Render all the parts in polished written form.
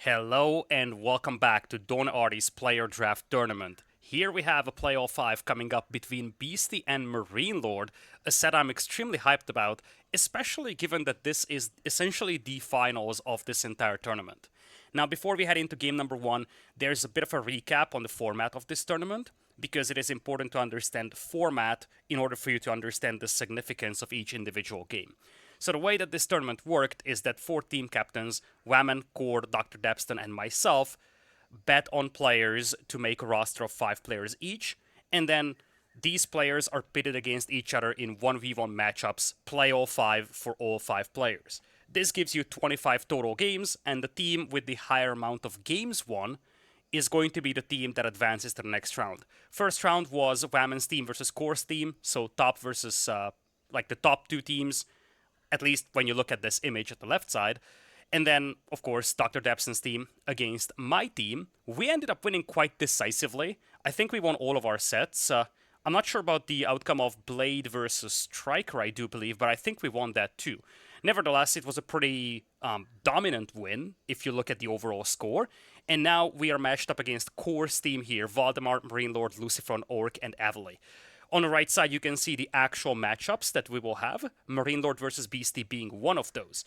Hello and welcome back to Don Artie's Player Draft Tournament. Here we have a playoff 5 coming up between Beasty and MarineLord, a set I'm extremely hyped about, especially given that this is essentially the finals of this entire tournament. Now, before we head into game number 1, there's a bit of a recap on the format of this tournament, because it is important to understand the format in order for you to understand the significance of each individual game. So the way that this tournament worked is that 4 team captains, Whammon, Core, Dr. Depston, and myself, bet on players to make a roster of 5 players each, and then these players are pitted against each other in 1v1 matchups, play all 5 for all 5 players. This gives you 25 total games, and the team with the higher amount of games won is going to be the team that advances to the next round. First round was Whammon's team versus Core's team, so top versus the top 2 teams, at least when you look at this image at the left side. And then, of course, Dr. Depson's team against my team. We ended up winning quite decisively. I think we won all of our sets. I'm not sure about the outcome of Blade versus Striker, I do believe, but I think we won that too. Nevertheless, it was a pretty dominant win if you look at the overall score. And now we are matched up against Core's team here, Valdemar, MarineLord, Lucifer, Orc, and Avali. On the right side, you can see the actual matchups that we will have, MarineLord versus Beastie being one of those.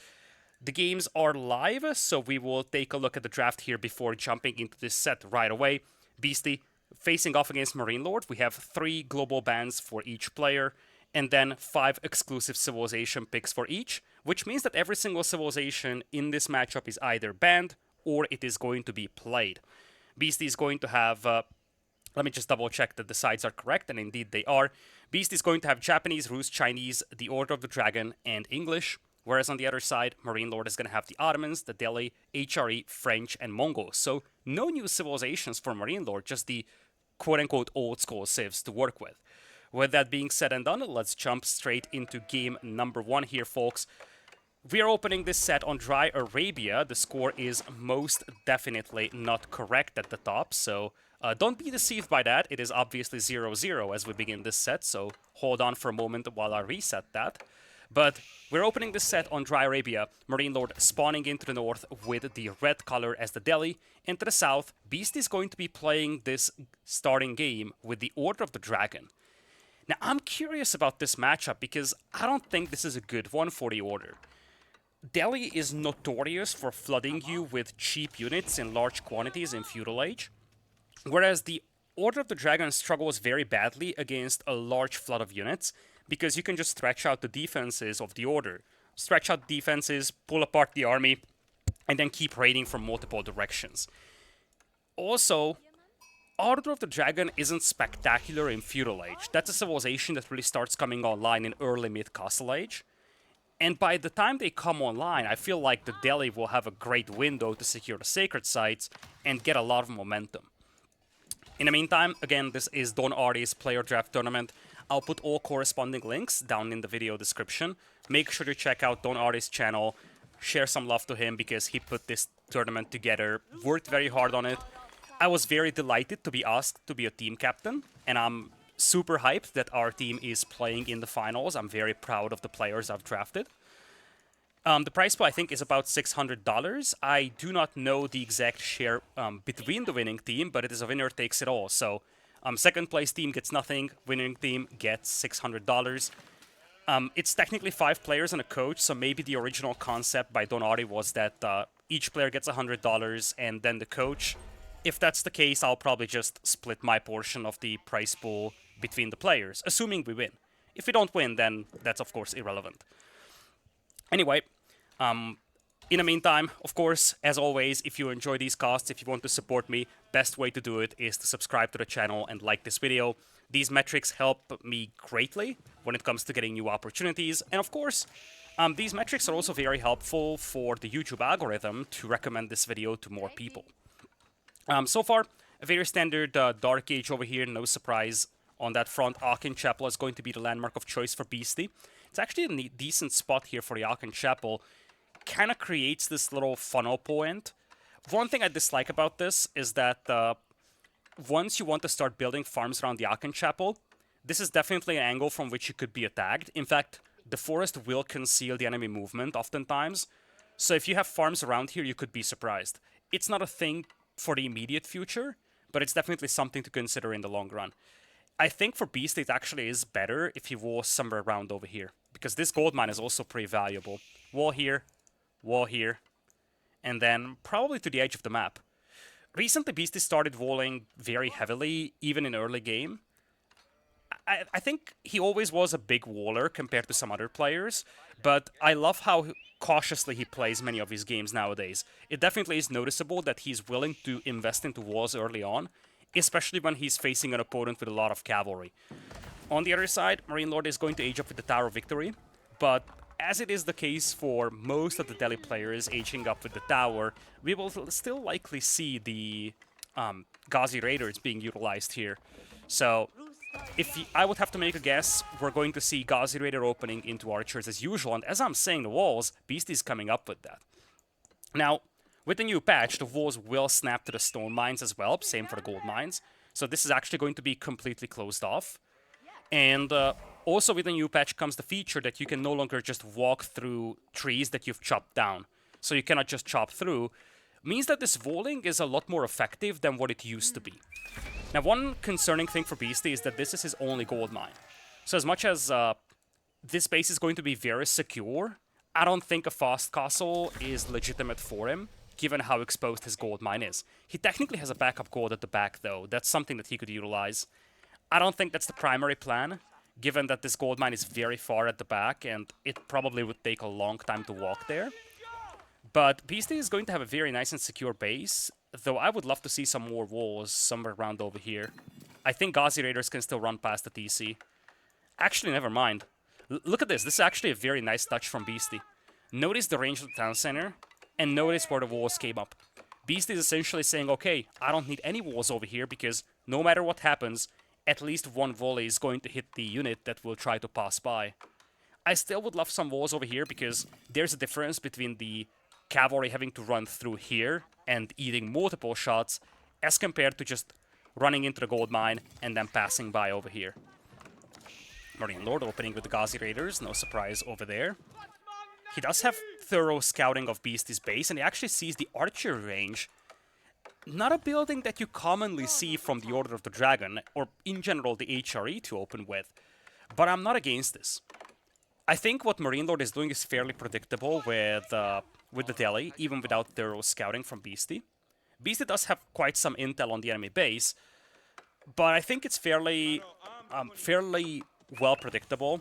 The games are live, so we will take a look at the draft here before jumping into this set right away. Beastie facing off against MarineLord. We have 3 global bans for each player, and then 5 exclusive civilization picks for each, which means that every single civilization in this matchup is either banned or it is going to be played. Beastie is going to have let me just double check that the sides are correct, and indeed they are. Beast is going to have Japanese, Rus, Chinese, the Order of the Dragon, and English. Whereas on the other side, MarineLord is going to have the Ottomans, the Delhi, HRE, French, and Mongols. So no new civilizations for MarineLord, just the quote-unquote old-school civs to work with. With that being said and done, let's jump straight into game number 1 here, folks. We are opening this set on Dry Arabia. The score is most definitely not correct at the top, so don't be deceived by that. It is obviously 0-0 as we begin this set, so hold on for a moment while I reset that. But we're opening this set on Dry Arabia, MarineLord spawning into the north with the red color as the Delhi, and to the south, Beast is going to be playing this starting game with the Order of the Dragon. Now, I'm curious about this matchup because I don't think this is a good one for the Order. Delhi is notorious for flooding you with cheap units in large quantities in Feudal Age, whereas the Order of the Dragon struggles very badly against a large flood of units, because you can just stretch out the defenses of the Order. Stretch out defenses, pull apart the army, and then keep raiding from multiple directions. Also, Order of the Dragon isn't spectacular in Feudal Age. That's a civilization that really starts coming online in early mid-Castle Age. And by the time they come online, I feel like the Delhi will have a great window to secure the sacred sites and get a lot of momentum. In the meantime, again, this is Don Artie's Player Draft Tournament. I'll put all corresponding links down in the video description. Make sure to check out Don Artie's channel, share some love to him because he put this tournament together, worked very hard on it. I was very delighted to be asked to be a team captain, and I'm super hyped that our team is playing in the finals. I'm very proud of the players I've drafted. The price pool, I think, is about $600. I do not know the exact share between the winning team, but it is a winner takes it all. So, second place team gets nothing, winning team gets $600. It's technically 5 players and a coach, so maybe the original concept by Don Artie was that each player gets $100 and then the coach. If that's the case, I'll probably just split my portion of the price pool between the players, assuming we win. If we don't win, then that's of course irrelevant. Anyway, in the meantime, of course, as always, if you enjoy these casts, if you want to support me, best way to do it is to subscribe to the channel and like this video. These metrics help me greatly when it comes to getting new opportunities, and of course, these metrics are also very helpful for the YouTube algorithm to recommend this video to more people. So far, a very standard Dark Age over here, no surprise on that front. Aachen Chapel is going to be the landmark of choice for Beastie. It's actually a decent spot here for the Aachen Chapel. Kind of creates this little funnel point. One thing I dislike about this is that once you want to start building farms around the Aachen Chapel, this is definitely an angle from which you could be attacked. In fact, the forest will conceal the enemy movement oftentimes. So if you have farms around here, you could be surprised. it's not a thing for the immediate future, but it's definitely something to consider in the long run. I think for Beast it actually is better if he was somewhere around over here, because this gold mine is also pretty valuable. Wall here, and then probably to the edge of the map. Recently, Beastie started walling very heavily, even in early game. I think he always was a big waller compared to some other players, but I love how cautiously he plays many of his games nowadays. It definitely is noticeable that he's willing to invest into walls early on, especially when he's facing an opponent with a lot of cavalry. On the other side, MarineLord is going to age up with the Tower of Victory, but as it is the case for most of the Delhi players aging up with the tower, we will still likely see the Ghazi Raiders being utilized here. So, I would have to make a guess, we're going to see Ghazi Raider opening into archers as usual, and as I'm saying the walls, Beastie's coming up with that. Now, with the new patch, the walls will snap to the stone mines as well, same for the gold mines, so this is actually going to be completely closed off. And also with the new patch comes the feature that you can no longer just walk through trees that you've chopped down. So you cannot just chop through. Means that this walling is a lot more effective than what it used to be. Now, one concerning thing for Beastie is that this is his only gold mine. So as much as this base is going to be very secure, I don't think a fast castle is legitimate for him, given how exposed his gold mine is. He technically has a backup gold at the back, though. That's something that he could utilize. I don't think that's the primary plan, given that this gold mine is very far at the back, and it probably would take a long time to walk there. But Beastie is going to have a very nice and secure base, though I would love to see some more walls somewhere around over here. I think Ghazi Raiders can still run past the TC. Actually, never mind. Look at this. This is actually a very nice touch from Beastie. Notice the range of the town center, and notice where the walls came up. Beastie is essentially saying, okay, I don't need any walls over here, because no matter what happens, at least one volley is going to hit the unit that will try to pass by. I still would love some walls over here, because there's a difference between the cavalry having to run through here and eating multiple shots, as compared to just running into the gold mine and then passing by over here. MarineLord opening with the Ghazi Raiders, no surprise over there. He does have thorough scouting of Beastie's base, and he actually sees the archer range. Not a building that you commonly see from the Order of the Dragon, or in general the HRE to open with, but I'm not against this. I think what MarineLord is doing is fairly predictable with the Delhi, even without thorough scouting from Beastie. Beastie does have quite some intel on the enemy base, but I think it's fairly well predictable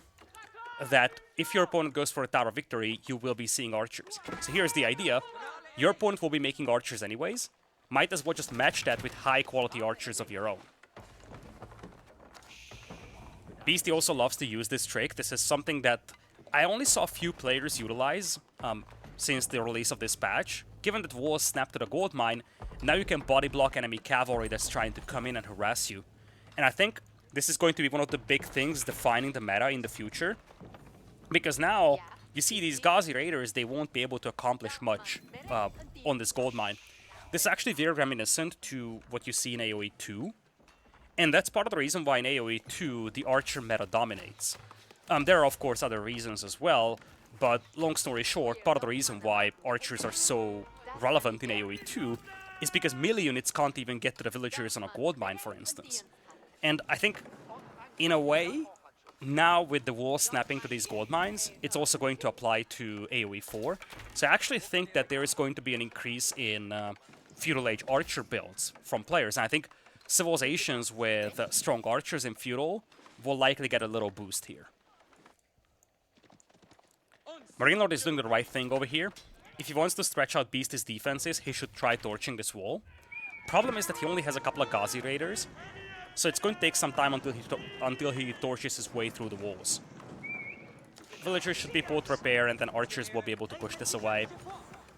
that if your opponent goes for a Tower of Victory, you will be seeing archers. So here's the idea. Your opponent will be making archers anyways. Might as well just match that with high-quality archers of your own. Beastie also loves to use this trick. This is something that I only saw a few players utilize since the release of this patch. Given that walls snap to the gold mine, now you can body block enemy cavalry that's trying to come in and harass you. And I think this is going to be one of the big things defining the meta in the future. Because now, you see these Ghazi Raiders, they won't be able to accomplish much on this gold mine. This is actually very reminiscent to what you see in AoE 2. And that's part of the reason why in AoE 2, the archer meta dominates. There are, of course, other reasons as well, but long story short, part of the reason why archers are so relevant in AoE 2 is because melee units can't even get to the villagers on a gold mine, for instance. And I think, in a way, now with the wall snapping to these gold mines, it's also going to apply to AoE 4. So I actually think that there is going to be an increase in Feudal Age archer builds from players. And I think civilizations with strong archers in Feudal will likely get a little boost here. MarineLord is doing the right thing over here. If he wants to stretch out Beastie's defenses, he should try torching this wall. Problem is that he only has a couple of Ghazi Raiders, so it's going to take some time until he torches his way through the walls. Villagers should be able to repair, and then archers will be able to push this away.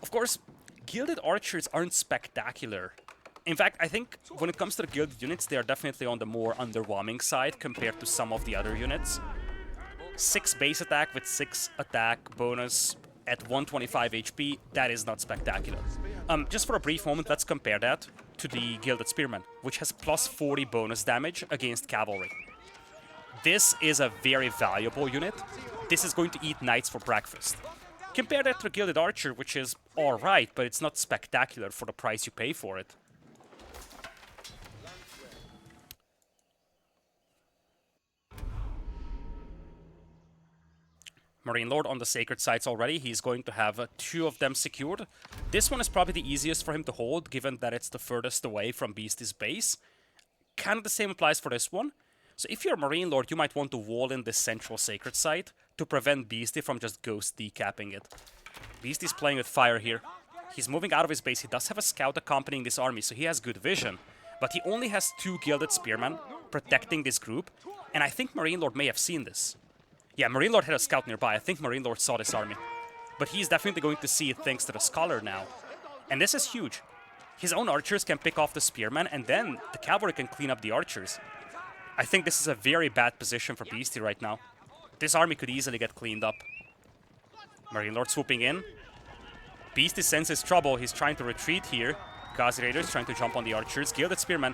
Of course, gilded archers aren't spectacular. In fact, I think when it comes to the gilded units, they are definitely on the more underwhelming side compared to some of the other units. 6 base attack with 6 attack bonus at 125 HP, that is not spectacular. Just for a brief moment, let's compare that to the Gilded Spearman, which has plus 40 bonus damage against cavalry. This is a very valuable unit. This is going to eat knights for breakfast. Compare that to a Gilded Archer, which is alright, but it's not spectacular for the price you pay for it. MarineLord on the Sacred Sites already. He's going to have 2 of them secured. This one is probably the easiest for him to hold, given that it's the furthest away from Beastie's base. Kind of the same applies for this one. So if you're a MarineLord, you might want to wall in this central Sacred Site to prevent Beastie from just ghost decapping it. Beastie's playing with fire here. He's moving out of his base. He does have a scout accompanying this army, so he has good vision. But he only has 2 Gilded Spearmen protecting this group, and I think MarineLord may have seen this. Yeah, MarineLord had a scout nearby. I think MarineLord saw this army. But he's definitely going to see it thanks to the Scholar now. And this is huge. His own archers can pick off the spearmen, and then the cavalry can clean up the archers. I think this is a very bad position for Beastie right now. This army could easily get cleaned up. MarineLord swooping in. Beastie senses trouble. He's trying to retreat here. Ghazi Raiders trying to jump on the archers. Gilded Spearmen.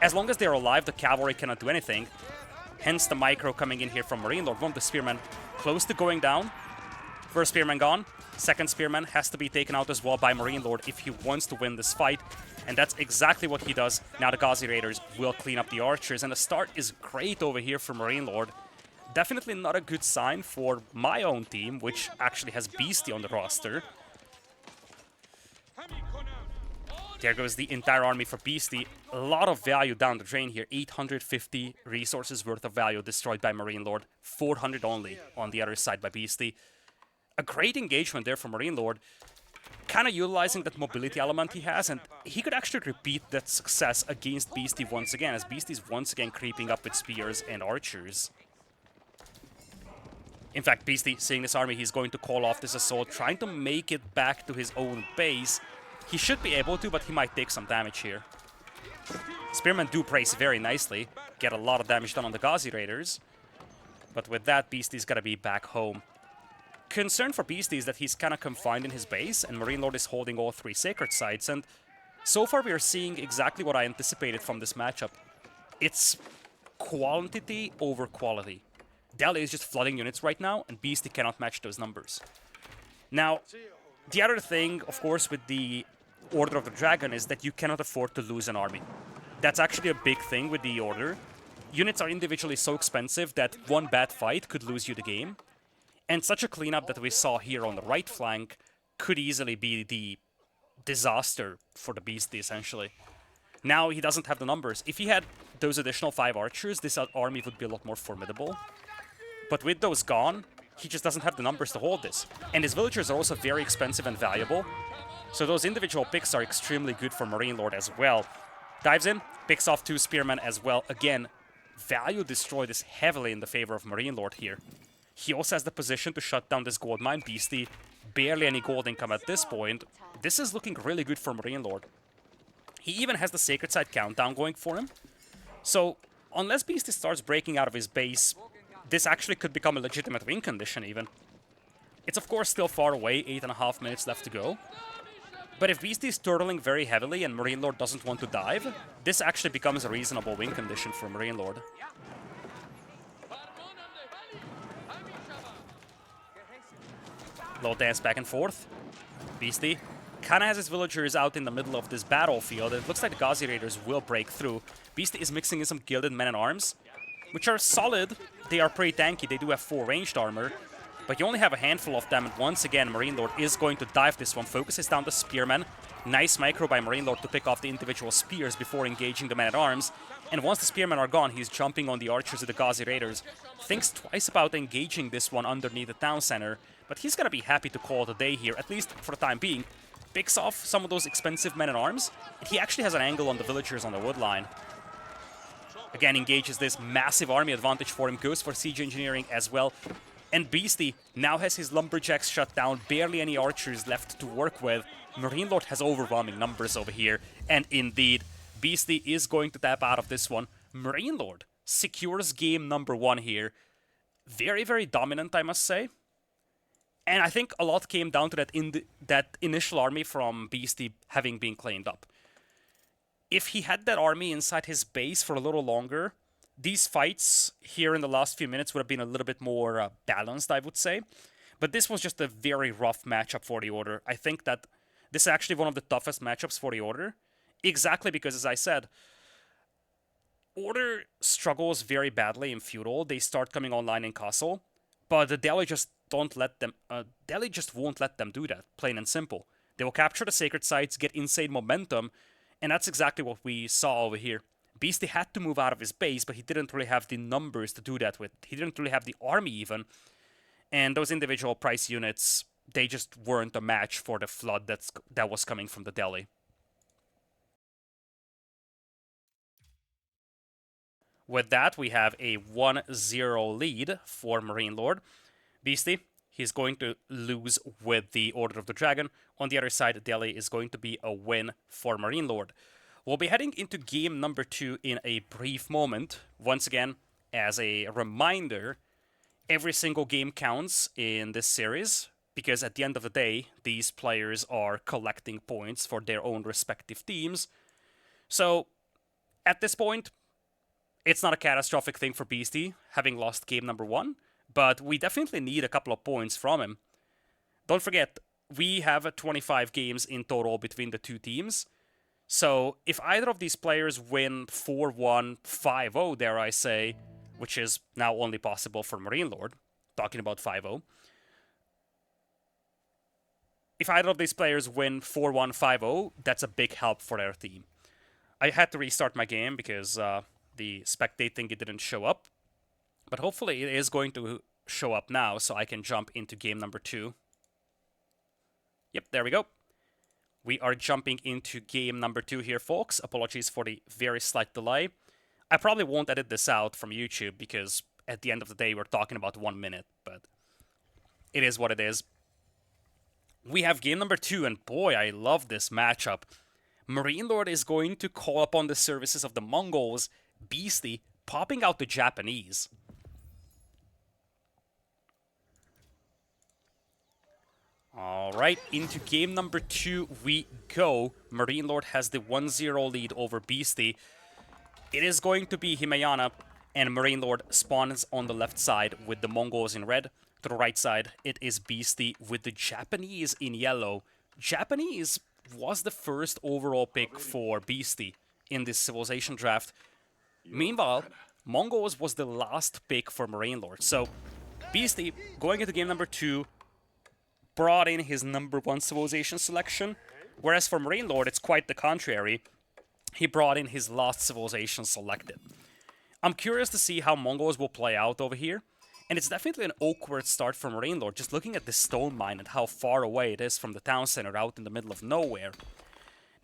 As long as they're alive, the cavalry cannot do anything. Hence the micro coming in here from MarineLord. One of the spearmen close to going down. First spearman gone. Second spearman has to be taken out as well by MarineLord if he wants to win this fight. And that's exactly what he does. Now the Ghazi Raiders will clean up the archers. And the start is great over here for MarineLord. Definitely not a good sign for my own team, which actually has Beastie on the roster. There goes the entire army for Beastie. A lot of value down the drain here. 850 resources worth of value destroyed by MarineLord. 400 only on the other side by Beastie. A great engagement there for MarineLord. Kind of utilizing that mobility element he has, and he could actually repeat that success against Beastie once again, as Beastie's once again creeping up with spears and archers. In fact, Beastie, seeing this army, he's going to call off this assault, trying to make it back to his own base. He should be able to, but he might take some damage here. Spearmen do brace very nicely, get a lot of damage done on the Ghazi Raiders. But with that, Beastie's gotta be back home. Concern for Beastie is that he's kind of confined in his base, and MarineLord is holding all 3 Sacred Sites, and so far we are seeing exactly what I anticipated from this matchup. It's quantity over quality. Delhi is just flooding units right now, and Beastie cannot match those numbers. Now, the other thing, of course, with the Order of the Dragon is that you cannot afford to lose an army. That's actually a big thing with the Order. Units are individually so expensive that one bad fight could lose you the game. And such a cleanup that we saw here on the right flank could easily be the disaster for the Beastie, essentially. Now he doesn't have the numbers. If he had those additional 5 archers, this army would be a lot more formidable. But with those gone, he just doesn't have the numbers to hold this. And his villagers are also very expensive and valuable. So those individual picks are extremely good for MarineLord as well. Dives in, picks off 2 spearmen as well. Again, value destroyed is heavily in the favor of MarineLord here. He also has the position to shut down this gold mine. Beastie, barely any gold income at this point. This is looking really good for MarineLord. He even has the Sacred Site countdown going for him. So, unless Beastie starts breaking out of his base, this actually could become a legitimate win condition even. It's of course still far away, 8.5 minutes left to go. But if Beastie is turtling very heavily and MarineLord doesn't want to dive, this actually becomes a reasonable win condition for MarineLord. Little dance back and forth. Beastie kind of has his villagers out in the middle of this battlefield. It looks like the Ghazi Raiders will break through. Beastie is mixing in some Gilded Men-at-Arms, which are solid. They are pretty tanky. They do have 4 ranged armor, but you only have a handful of them. And once again, MarineLord is going to dive this one. Focuses down the Spearmen. Nice micro by MarineLord to pick off the individual spears before engaging the Men-at-Arms. And once the Spearmen are gone, he's jumping on the archers of the Ghazi Raiders. Thinks twice about engaging this one underneath the town center, but he's gonna be happy to call it a day here, at least for the time being. Picks off some of those expensive Men-at-Arms. He actually has an angle on the villagers on the wood line. Again, engages this massive army advantage for him. Goes for siege engineering as well. And Beastie now has his lumberjacks shut down. Barely any archers left to work with. MarineLord has overwhelming numbers over here. And indeed, Beastie is going to tap out of this one. MarineLord secures game number 1 here. Very, very dominant, I must say. And I think a lot came down to that initial army from Beastie having been cleaned up. If he had that army inside his base for a little longer, these fights here in the last few minutes would have been a little bit more balanced, I would say. But this was just a very rough matchup for the Order. I think that this is actually one of the toughest matchups for the Order. Exactly because, as I said, Order struggles very badly in Feudal. They start coming online in Castle, but the Delhi just don't let them. Delhi just won't let them do that. Plain and simple. They will capture the sacred sites, get insane momentum, and that's exactly what we saw over here. Beastie had to move out of his base, but he didn't really have the numbers to do that with. He didn't really have the army even, and those individual price units, they just weren't a match for the flood that was coming from the Delhi. With that, we have a 1-0 lead for MarineLord. Beastie, he's going to lose with the Order of the Dragon. On the other side, Delhi is going to be a win for MarineLord. We'll be heading into game number 2 in a brief moment. Once again, as a reminder, every single game counts in this series, because at the end of the day, these players are collecting points for their own respective teams. So, at this point, it's not a catastrophic thing for Beastie, having lost game number 1, but we definitely need a couple of points from him. Don't forget, we have 25 games in total between the two teams, so if either of these players win 4-1, 5-0, dare I say, which is now only possible for MarineLord, talking about 5-0, if either of these players win 4-1, 5-0, that's a big help for their team. I had to restart my game because the spectate thingy didn't show up, but hopefully it is going to show up now so I can jump into game number 2. Yep, there we go. We are jumping into game number 2 here, folks. Apologies for the very slight delay. I probably won't edit this out from YouTube because at the end of the day we're talking about 1 minute, but it is what it is. We have game number 2, and boy, I love this matchup. MarineLord is going to call upon the services of the Mongols, Beastie popping out the Japanese. Alright, into game number 2 we go. MarineLord has the 1-0 lead over Beastie. It is going to be Himayana, and MarineLord spawns on the left side with the Mongols in red. To the right side, it is Beastie with the Japanese in yellow. Japanese was the first overall pick for Beastie in this Civilization draft. Meanwhile, Mongols was the last pick for MarineLord. So, Beastie, going into game number 2, brought in his number 1 Civilization selection, whereas for MarineLord, it's quite the contrary. He brought in his last Civilization selected. I'm curious to see how Mongols will play out over here, and it's definitely an awkward start for MarineLord, just looking at this stone mine and how far away it is from the town center out in the middle of nowhere.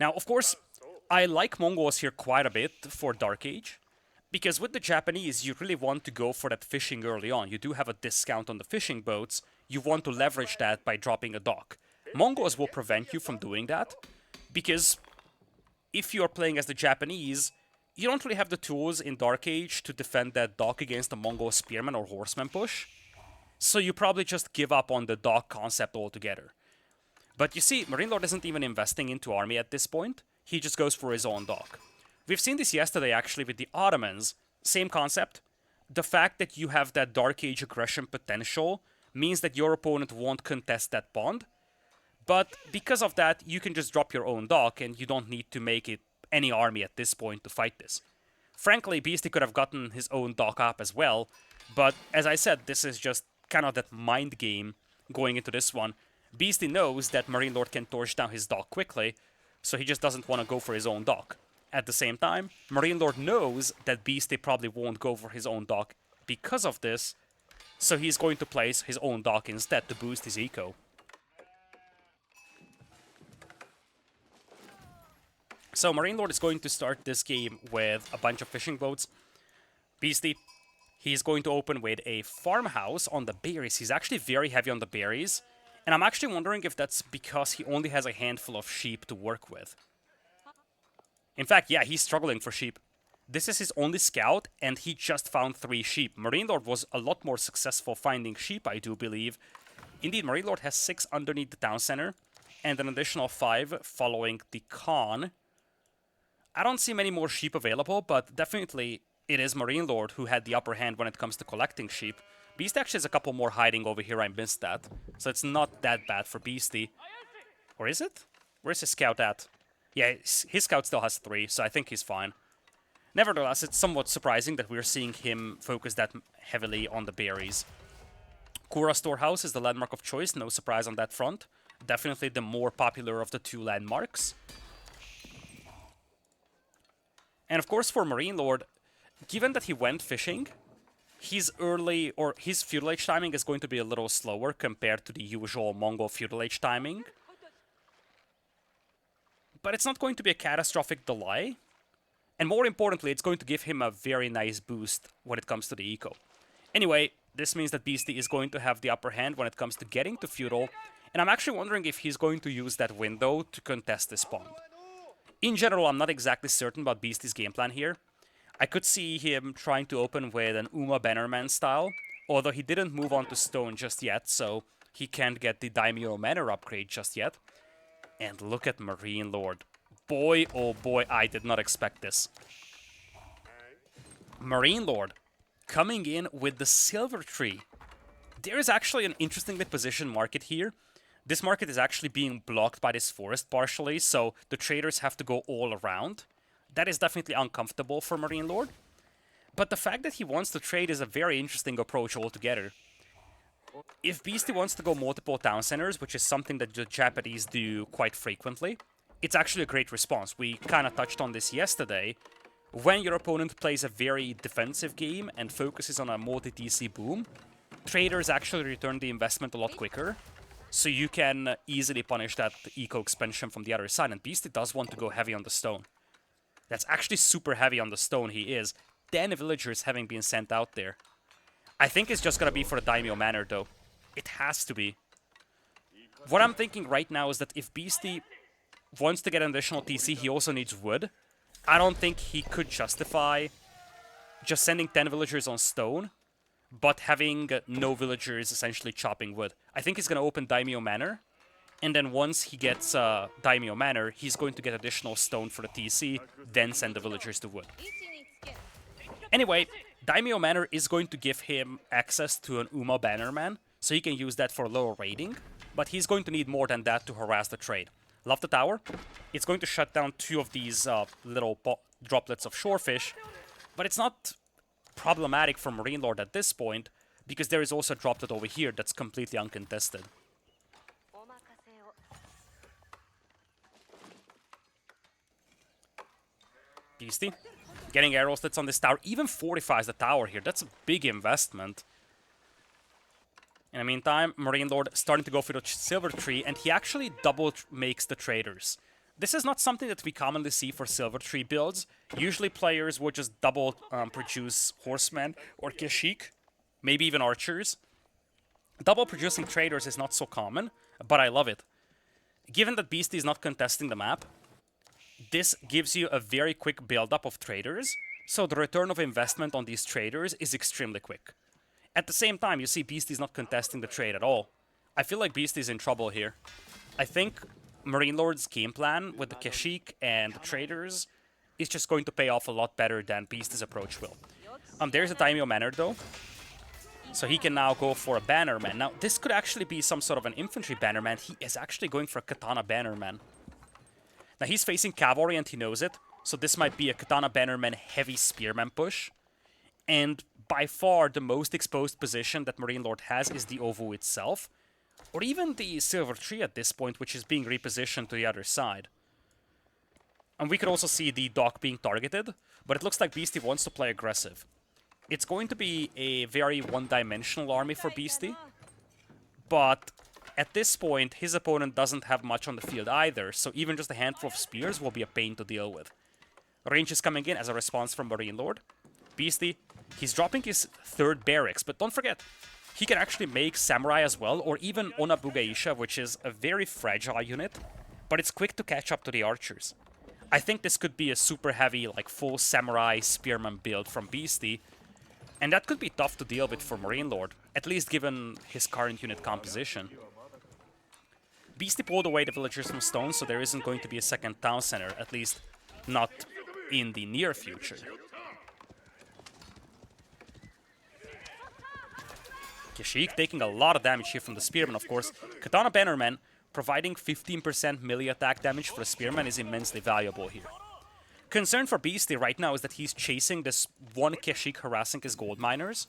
Now, of course, I like Mongols here quite a bit for Dark Age, because with the Japanese, you really want to go for that fishing early on. You do have a discount on the fishing boats. You want to leverage that by dropping a dock. Mongols will prevent you from doing that, because if you are playing as the Japanese, you don't really have the tools in Dark Age to defend that dock against a Mongol spearman or horseman push. So you probably just give up on the dock concept altogether. But you see, MarineLord isn't even investing into army at this point. He just goes for his own dock. We've seen this yesterday actually with the Ottomans. Same concept. The fact that you have that Dark Age aggression potential means that your opponent won't contest that bond. But because of that, you can just drop your own dock and you don't need to make it any army at this point to fight this. Frankly, Beastie could have gotten his own dock up as well, but as I said, this is just kind of that mind game going into this one. Beastie knows that MarineLord can torch down his dock quickly, so he just doesn't want to go for his own dock. At the same time, MarineLord knows that Beastie probably won't go for his own dock because of this, so he's going to place his own dock instead to boost his eco. So MarineLord is going to start this game with a bunch of fishing boats. Beastie, he's going to open with a farmhouse on the berries. He's actually very heavy on the berries, and I'm actually wondering if that's because he only has a handful of sheep to work with. In fact, yeah, he's struggling for sheep. This is his only scout, and he just found 3 sheep. MarineLord was a lot more successful finding sheep, I do believe. Indeed, MarineLord has 6 underneath the town center, and an additional 5 following the Khan. I don't see many more sheep available, but definitely it is MarineLord who had the upper hand when it comes to collecting sheep. Beasty actually has a couple more hiding over here, I missed that. So it's not that bad for Beasty. Or is it? Where's his scout at? Yeah, his scout still has 3, so I think he's fine. Nevertheless, it's somewhat surprising that we're seeing him focus that heavily on the berries. Kura Storehouse is the landmark of choice, no surprise on that front. Definitely the more popular of the 2 landmarks. And of course for MarineLord, given that he went fishing, his feudal age timing is going to be a little slower compared to the usual Mongol feudal age timing. But it's not going to be a catastrophic delay. And more importantly, it's going to give him a very nice boost when it comes to the eco. Anyway, this means that Beasty is going to have the upper hand when it comes to getting to feudal. And I'm actually wondering if he's going to use that window to contest this pond. In general, I'm not exactly certain about Beasty's game plan here. I could see him trying to open with an Uma Bannerman style, although he didn't move on to stone just yet, so he can't get the Daimyo Manor upgrade just yet. And look at MarineLord. Boy, oh boy, I did not expect this. MarineLord coming in with the Silver Tree. There is actually an interestingly positioned market here. This market is actually being blocked by this forest partially, so the traders have to go all around. That is definitely uncomfortable for MarineLord. But the fact that he wants to trade is a very interesting approach altogether. If Beasty wants to go multiple town centers, which is something that the Japanese do quite frequently, it's actually a great response. We kind of touched on this yesterday. When your opponent plays a very defensive game and focuses on a multi-TC boom, traders actually return the investment a lot quicker. So you can easily punish that eco expansion from the other side. And Beasty does want to go heavy on the stone. That's actually super heavy on the stone, he is. 10 villagers having been sent out there. I think it's just gonna be for the Daimyo Manor, though. It has to be. What I'm thinking right now is that if Beasty wants to get an additional TC, he also needs wood. I don't think he could justify just sending 10 villagers on stone, but having no villagers essentially chopping wood. I think he's gonna open Daimyo Manor, and then once he gets Daimyo Manor, he's going to get additional stone for the TC, then send the villagers to wood. Anyway, Daimyo Manor is going to give him access to an Uma Bannerman, so he can use that for lower raiding, but he's going to need more than that to harass the trade. Love the tower. It's going to shut down 2 of these little droplets of shorefish, but it's not problematic for MarineLord at this point, because there is also a droplet over here that's completely uncontested. Beasty getting arrow slits on this tower, even fortifies the tower here. That's a big investment. In the meantime, MarineLord starting to go for the Silver Tree, and he actually double makes the traders. This is not something that we commonly see for Silver Tree builds. Usually players would just double produce Horsemen or Keshik, maybe even Archers. Double producing traders is not so common, but I love it. Given that Beasty is not contesting the map, this gives you a very quick build-up of traders, so the return of investment on these traders is extremely quick. At the same time, you see Beasty's not contesting the trade at all. I feel like Beasty's in trouble here. I think MarineLord's game plan with the Keshik and the traders is just going to pay off a lot better than Beasty's approach will. There's a Daimyo Manor though, so he can now go for a Bannerman. Now, this could actually be some sort of an infantry Bannerman. He is actually going for a Katana Bannerman. Now, he's facing cavalry and he knows it, so this might be a Katana Bannerman heavy spearman push. And by far the most exposed position that MarineLord has is the Ovu itself, or even the Silver Tree at this point, which is being repositioned to the other side. And we could also see the dock being targeted, but it looks like Beasty wants to play aggressive. It's going to be a very one-dimensional army for Beasty, but at this point, his opponent doesn't have much on the field either, so even just a handful of spears will be a pain to deal with. Range is coming in as a response from MarineLord. Beasty, he's dropping his 3rd barracks, but don't forget, he can actually make Samurai as well, or even Onabugaisha, which is a very fragile unit, but it's quick to catch up to the archers. I think this could be a super heavy, like full Samurai Spearman build from Beasty, and that could be tough to deal with for MarineLord, at least given his current unit composition. Beasty pulled away the villagers from stone, so there isn't going to be a second town center, at least not in the near future. Kashyyyk taking a lot of damage here from the Spearman, of course. Katana Bannerman providing 15% melee attack damage for the Spearman is immensely valuable here. Concern for Beasty right now is that he's chasing this one Kashyyyk harassing his gold miners,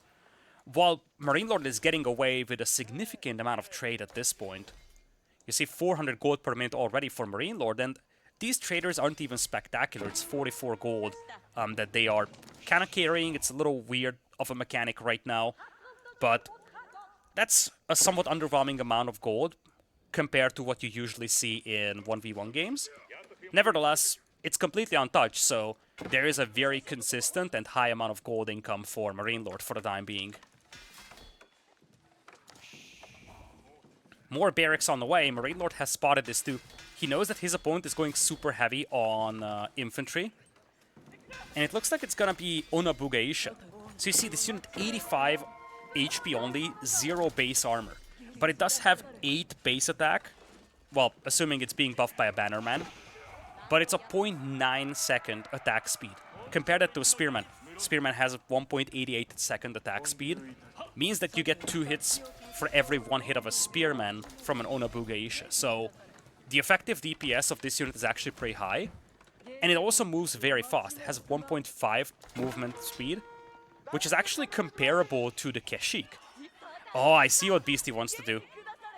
while MarineLord is getting away with a significant amount of trade at this point. You see 400 gold per minute already for MarineLord, and these traders aren't even spectacular. It's 44 gold that they are kind of carrying. It's a little weird of a mechanic right now, but that's a somewhat underwhelming amount of gold compared to what you usually see in 1v1 games. Nevertheless, it's completely untouched, so there is a very consistent and high amount of gold income for MarineLord for the time being. More barracks on the way. MarineLord has spotted this too. He knows that his opponent is going super heavy on infantry, and it looks like it's gonna be Onabugaisha. So you see this unit 85 HP only, 0 base armor. But it does have 8 base attack, well, assuming it's being buffed by a Bannerman. But it's a 0.9 second attack speed. Compare that to a Spearman. Spearman has a 1.88 second attack speed. Means that you get 2 hits for every 1 hit of a Spearman from an Onabugaisha. So the effective DPS of this unit is actually pretty high. And it also moves very fast. It has 1.5 movement speed, which is actually comparable to the Kashyyyk. Oh, I see what Beasty wants to do.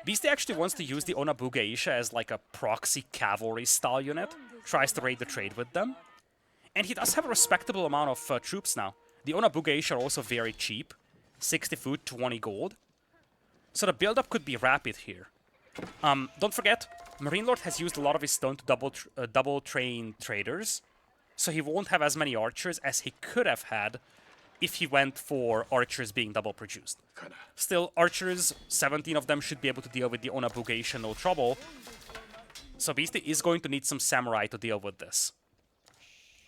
Beasty actually wants to use the Onabugaisha as like a proxy cavalry style unit. Tries to raid the trade with them. And he does have a respectable amount of troops now. The Onabugaisha are also very cheap. 60 food, 20 gold. So the build-up could be rapid here. Don't forget, MarineLord has used a lot of his stone to double train traders. So he won't have as many archers as he could have had if he went for archers being double produced. Still, archers, 17 of them should be able to deal with the Onabugaisha no trouble. So Beasty is going to need some samurai to deal with this.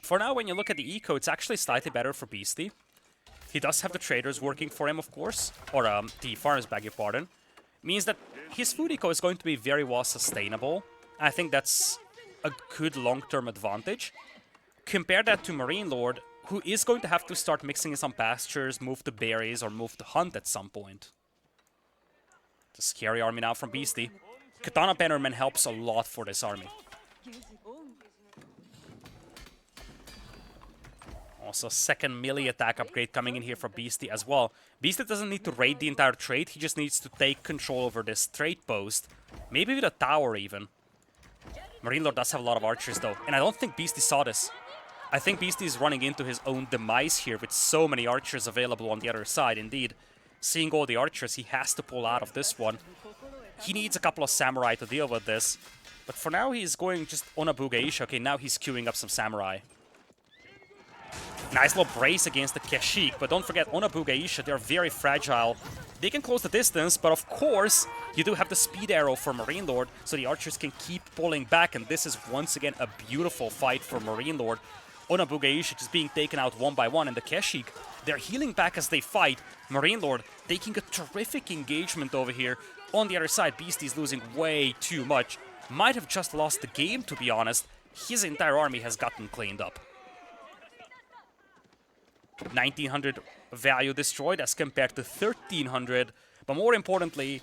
For now, when you look at the eco, it's actually slightly better for Beasty. He does have the traders working for him, of course. Or the farmers, beg your pardon. Means that his food eco is going to be very well sustainable. I think that's a good long-term advantage. Compare that to MarineLord, who is going to have to start mixing in some pastures, move to berries, or move to hunt at some point. It's a scary army now from Beasty. Katana Bannerman helps a lot for this army. Also, second melee attack upgrade coming in here for Beasty as well. Beasty doesn't need to raid the entire trade, he just needs to take control over this trade post. Maybe with a tower even. MarineLord does have a lot of archers though, and I don't think Beasty saw this. I think Beasty is running into his own demise here with so many archers available on the other side. Indeed, seeing all the archers, he has to pull out of this one. He needs a couple of samurai to deal with this. But for now, he's going just Onabugaisha. Okay, now he's queuing up some samurai. Nice little brace against the Kashyyyk, but don't forget, Onabugaisha, they're very fragile. They can close the distance, but of course, you do have the speed arrow for MarineLord, so the archers can keep pulling back, and this is once again a beautiful fight for MarineLord. Onabugaisha just being taken out one by one, and the Kashyyyk, they're healing back as they fight. MarineLord taking a terrific engagement over here. On the other side, Beasty's losing way too much. Might have just lost the game, to be honest. His entire army has gotten cleaned up. 1900 value destroyed as compared to 1300. But more importantly,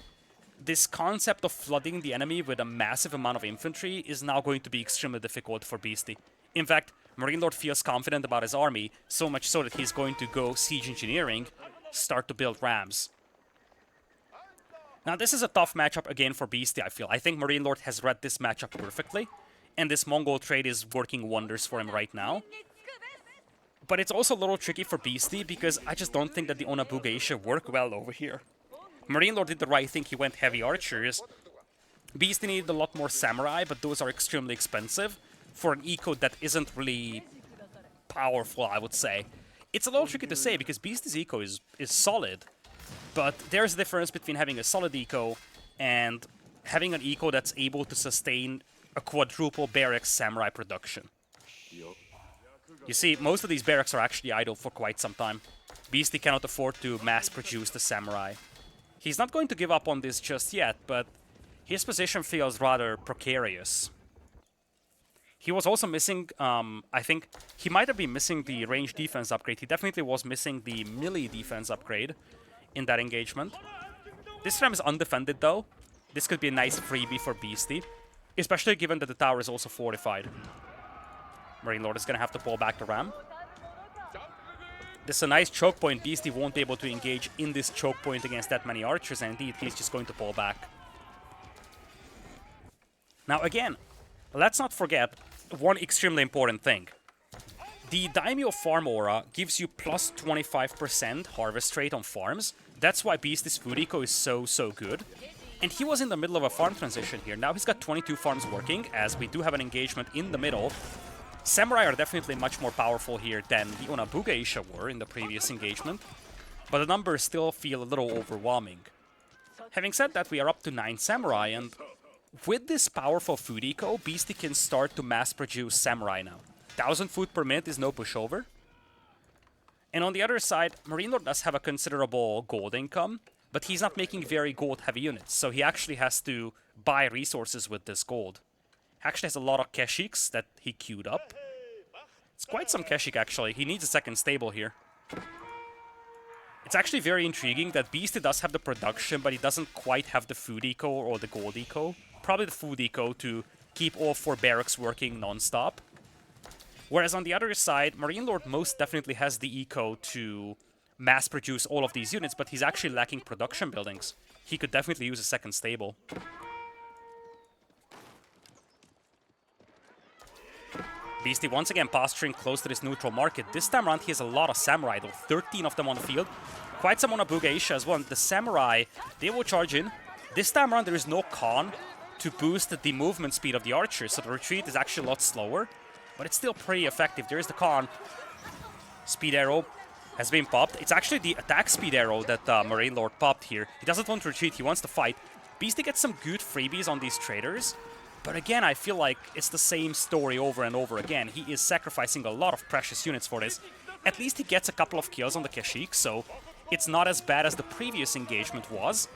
this concept of flooding the enemy with a massive amount of infantry is now going to be extremely difficult for Beasty. In fact, MarineLord feels confident about his army, so much so that he's going to go siege engineering, start to build rams. Now this is a tough matchup again for Beasty, I feel. I think MarineLord has read this matchup perfectly, and this Mongol trade is working wonders for him right now. But it's also a little tricky for Beasty, because I just don't think that the Onabugaisha work well over here. MarineLord did the right thing, he went heavy archers. Beasty needed a lot more samurai, but those are extremely expensive for an eco that isn't really powerful, I would say. It's a little tricky to say, because Beasty's eco is solid, but there's a difference between having a solid eco and having an eco that's able to sustain a quadruple barracks samurai production. You see, most of these barracks are actually idle for quite some time. Beasty cannot afford to mass-produce the samurai. He's not going to give up on this just yet, but his position feels rather precarious. He was also missing, I think, he might have been missing the range defense upgrade. He definitely was missing the melee defense upgrade in that engagement. This ram is undefended though. This could be a nice freebie for Beasty, especially given that the tower is also fortified. MarineLord is going to have to pull back the ram. This is a nice choke point. Beasty won't be able to engage in this choke point against that many archers, and indeed, he's just going to pull back. Now again, let's not forget one extremely important thing. The Daimyo Farm Aura gives you plus 25% harvest rate on farms. That's why Beasty's food eco is so good. And he was in the middle of a farm transition here. Now he's got 22 farms working, as we do have an engagement in the middle. Samurai are definitely much more powerful here than the Onabugeisha were in the previous engagement, but the numbers still feel a little overwhelming. Having said that, we are up to 9 Samurai, and with this powerful food eco, Beasty can start to mass-produce Samurai now. 1,000 food per minute is no pushover. And on the other side, MarineLord does have a considerable gold income, but he's not making very gold-heavy units, so he actually has to buy resources with this gold. He actually has a lot of Keshiks that he queued up. It's quite some Keshik, actually. He needs a second stable here. It's actually very intriguing that Beasty does have the production, but he doesn't quite have the food eco or the gold eco. Probably the food eco to keep all 4 barracks working non-stop. Whereas on the other side, MarineLord most definitely has the eco to mass-produce all of these units, but he's actually lacking production buildings. He could definitely use a second stable. Beasty once again posturing close to this neutral market. This time around he has a lot of Samurai though, 13 of them on the field. Quite some Onabugeisha as well. The Samurai, they will charge in. This time around there is no con to boost the movement speed of the archers, so the retreat is actually a lot slower. But it's still pretty effective. There is the con. Speed arrow has been popped. It's actually the attack speed arrow that MarineLord popped here. He doesn't want to retreat, he wants to fight. Beasty gets some good freebies on these traders. But again, I feel like it's the same story over and over again. He is sacrificing a lot of precious units for this. At least he gets a couple of kills on the Keshik, so it's not as bad as the previous engagement was.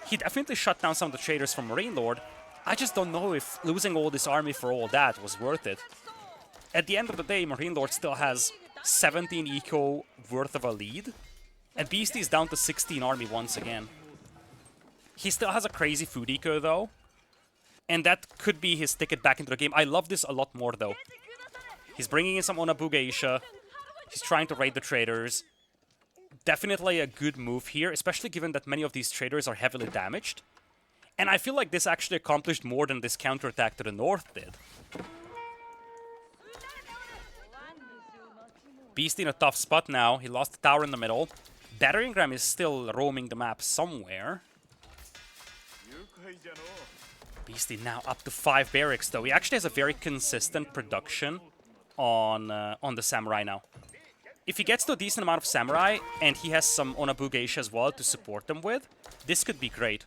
He definitely shut down some of the traders from MarineLord. I just don't know if losing all this army for all that was worth it. At the end of the day, MarineLord still has 17 eco worth of a lead, and Beasty is down to 16 army once again. He still has a crazy food eco though, and that could be his ticket back into the game. I love this a lot more though. He's bringing in some Onabugeisha, he's trying to raid the traders. Definitely a good move here, especially given that many of these traders are heavily damaged. And I feel like this actually accomplished more than this counterattack to the north did. Beasty in a tough spot now. He lost the tower in the middle. Battering ram is still roaming the map somewhere. Beasty now up to 5 barracks though. He actually has a very consistent production on the Samurai now. If he gets to a decent amount of Samurai, and he has some Onabugeisha as well to support them with, this could be great.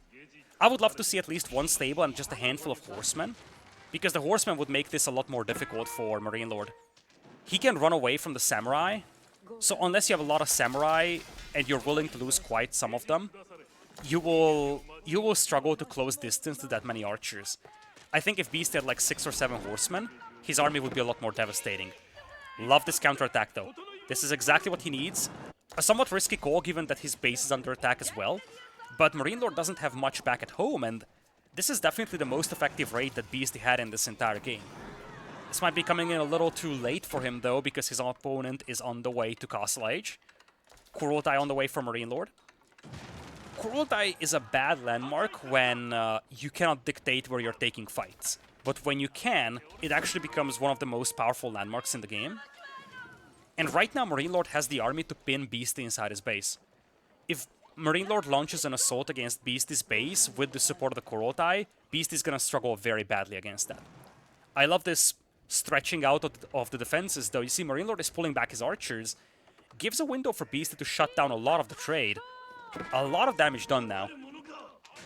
I would love to see at least one stable and just a handful of horsemen, because the horsemen would make this a lot more difficult for MarineLord. He can run away from the Samurai, so unless you have a lot of Samurai and you're willing to lose quite some of them, you will struggle to close distance to that many archers. I think if Beast had like 6 or 7 horsemen, his army would be a lot more devastating. Love this counterattack though. This is exactly what he needs. A somewhat risky call given that his base is under attack as well, but MarineLord doesn't have much back at home, and this is definitely the most effective raid that Beasty had in this entire game. This might be coming in a little too late for him though, because his opponent is on the way to Castle Age. Kurultai on the way for MarineLord. Kurultai is a bad landmark when you cannot dictate where you're taking fights. But when you can, it actually becomes one of the most powerful landmarks in the game. And right now MarineLord has the army to pin Beasty inside his base. If MarineLord launches an assault against Beasty's base with the support of the Kurultai, Beasty's gonna struggle very badly against that. I love this stretching out of the defenses though. You see MarineLord is pulling back his archers. Gives a window for Beasty to shut down a lot of the trade. A lot of damage done now.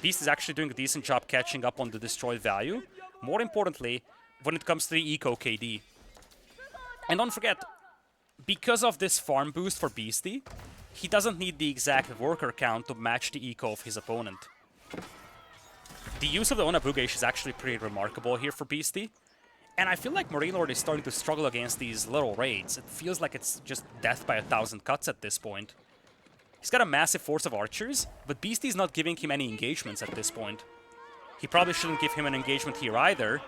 Beast is actually doing a decent job catching up on the destroyed value. More importantly, when it comes to the eco KD. And don't forget, because of this farm boost for Beasty, he doesn't need the exact worker count to match the eco of his opponent. The use of the Onabugeisha is actually pretty remarkable here for Beasty. And I feel like MarineLord is starting to struggle against these little raids. It feels like it's just death by 1,000 cuts at this point. He's got a massive force of archers, but Beasty is not giving him any engagements at this point. He probably shouldn't give him an engagement here either.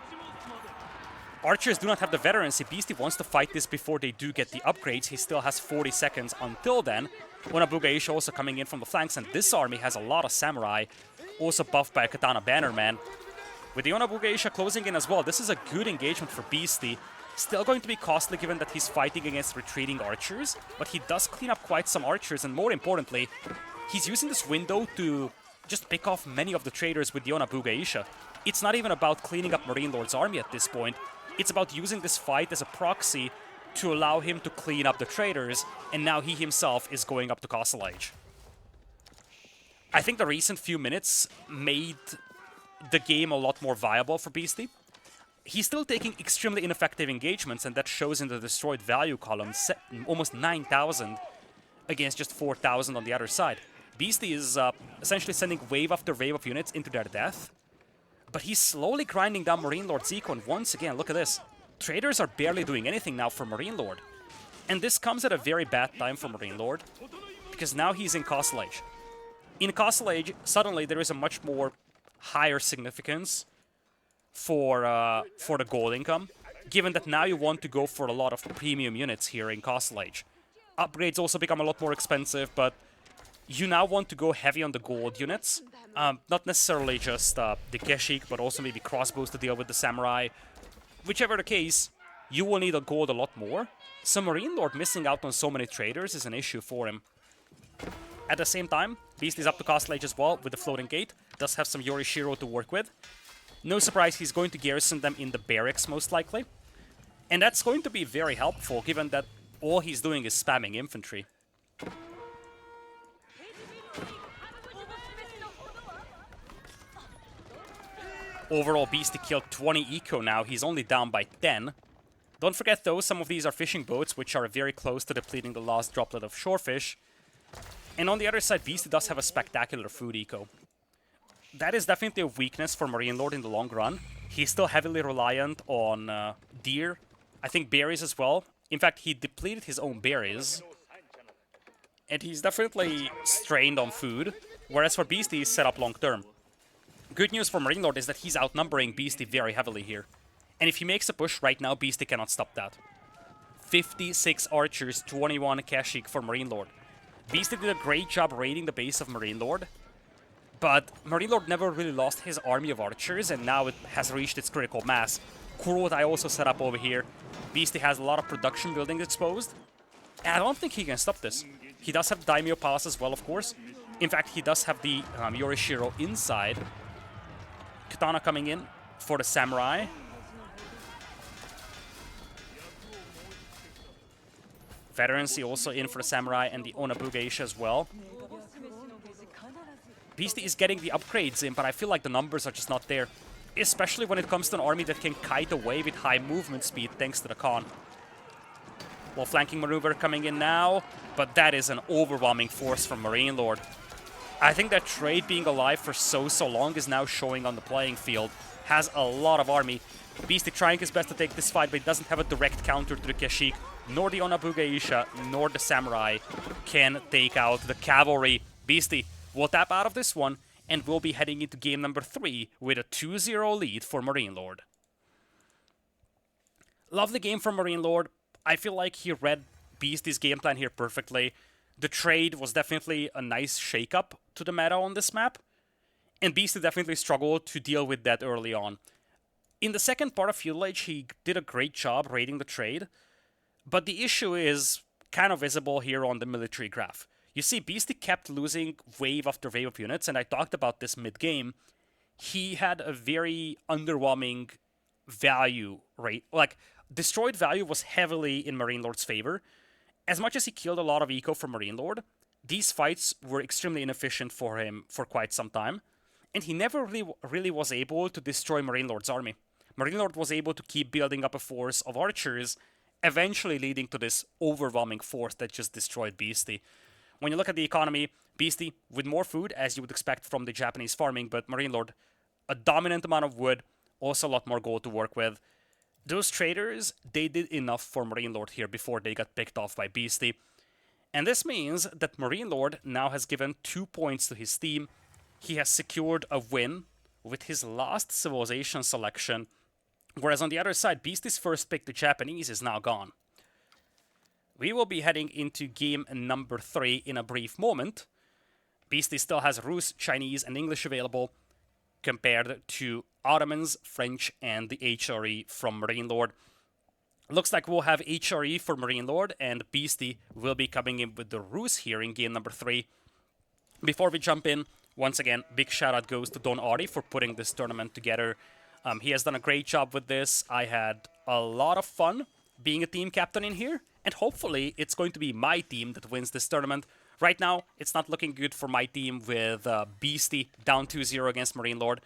Archers do not have the veterancy. Beasty wants to fight this before they do get the upgrades. He still has 40 seconds until then. Onabuga also coming in from the flanks, and this army has a lot of samurai, also buffed by a Katana Bannerman. With the Onabuga closing in as well, this is a good engagement for Beasty. Still going to be costly given that he's fighting against retreating archers, but he does clean up quite some archers, and more importantly, he's using this window to just pick off many of the traders with the Onabuga. It's not even about cleaning up MarineLord's army at this point. It's about using this fight as a proxy to allow him to clean up the traders, and now he himself is going up to Castle Age. I think the recent few minutes made the game a lot more viable for Beasty. He's still taking extremely ineffective engagements, and that shows in the destroyed value column, almost 9,000 against just 4,000 on the other side. Beasty is essentially sending wave after wave of units into their death, but he's slowly grinding down MarineLord's eco, and once again, look at this. Traders are barely doing anything now for MarineLord. And this comes at a very bad time for MarineLord, because now he's in Castle Age. In Castle Age, suddenly there is a much more higher significance for the gold income, given that now you want to go for a lot of premium units here in Castle Age. Upgrades also become a lot more expensive, but you now want to go heavy on the gold units. Not necessarily just the Keshik, but also maybe crossbows to deal with the samurai. Whichever the case, you will need a gold a lot more. So MarineLord missing out on so many traders is an issue for him. At the same time, Beast is up to Castle Age as well with the floating gate. Does have some Yorishiro to work with. No surprise, he's going to garrison them in the barracks most likely. And that's going to be very helpful given that all he's doing is spamming infantry. Overall, Beasty killed 20 eco now. He's only down by 10. Don't forget though, some of these are fishing boats, which are very close to depleting the last droplet of shorefish. And on the other side, Beasty does have a spectacular food eco. That is definitely a weakness for MarineLord in the long run. He's still heavily reliant on deer. I think berries as well. In fact, he depleted his own berries. And he's definitely strained on food. Whereas for Beasty, he's set up long term. Good news for MarineLord is that he's outnumbering Beasty very heavily here. And if he makes a push right now, Beasty cannot stop that. 56 archers, 21 Keshik for MarineLord. Beasty did a great job raiding the base of MarineLord. But MarineLord never really lost his army of archers, and now it has reached its critical mass. Kurotai also set up over here. Beasty has a lot of production buildings exposed. And I don't think he can stop this. He does have Daimyo Pass as well, of course. In fact, he does have the Yorishiro inside. Katana coming in for the samurai. Veterancy also in for the samurai and the Onabuga as well. Beasty is getting the upgrades in, but I feel like the numbers are just not there. Especially when it comes to an army that can kite away with high movement speed thanks to the Khan. Well, flanking maneuver coming in now, but that is an overwhelming force from MarineLord. I think that trade being alive for so long is now showing on the playing field. Has a lot of army. Beasty trying his best to take this fight, but he doesn't have a direct counter to the Keshik, nor the Onabuga, nor the Samurai can take out the cavalry. Beasty will tap out of this one, and we'll be heading into game number 3 with a 2-0 lead for MarineLord. Lovely game from MarineLord. I feel like he read Beasty's game plan here perfectly. The trade was definitely a nice shake-up to the meta on this map, and Beasty definitely struggled to deal with that early on. In the second part of Feudal Age, he did a great job raiding the trade, but the issue is kind of visible here on the military graph. You see, Beasty kept losing wave after wave of units, and I talked about this mid-game. He had a very underwhelming value rate. Like, destroyed value was heavily in MarineLord's favor. As much as he killed a lot of eco for MarineLord, these fights were extremely inefficient for him for quite some time, and he never really was able to destroy MarineLord's army. MarineLord was able to keep building up a force of archers, eventually leading to this overwhelming force that just destroyed Beasty. When you look at the economy, Beasty with more food, as you would expect from the Japanese farming, but MarineLord, a dominant amount of wood, also a lot more gold to work with. Those traders, they did enough for MarineLord here before they got picked off by Beasty. And this means that MarineLord now has given 2 points to his team. He has secured a win with his last civilization selection, whereas on the other side, Beastie's first pick, the Japanese, is now gone. We will be heading into game number 3 in a brief moment. Beastie still has Rus, Chinese, and English available, compared to Ottomans, French, and the HRE from MarineLord. Looks like we'll have HRE for MarineLord, and Beastie will be coming in with the Rus here in game number 3. Before we jump in, once again, big shout out goes to Don Artie for putting this tournament together. He has done a great job with this. I had a lot of fun being a team captain in here, and hopefully it's going to be my team that wins this tournament. Right now, it's not looking good for my team with Beastie down 2-0 against MarineLord.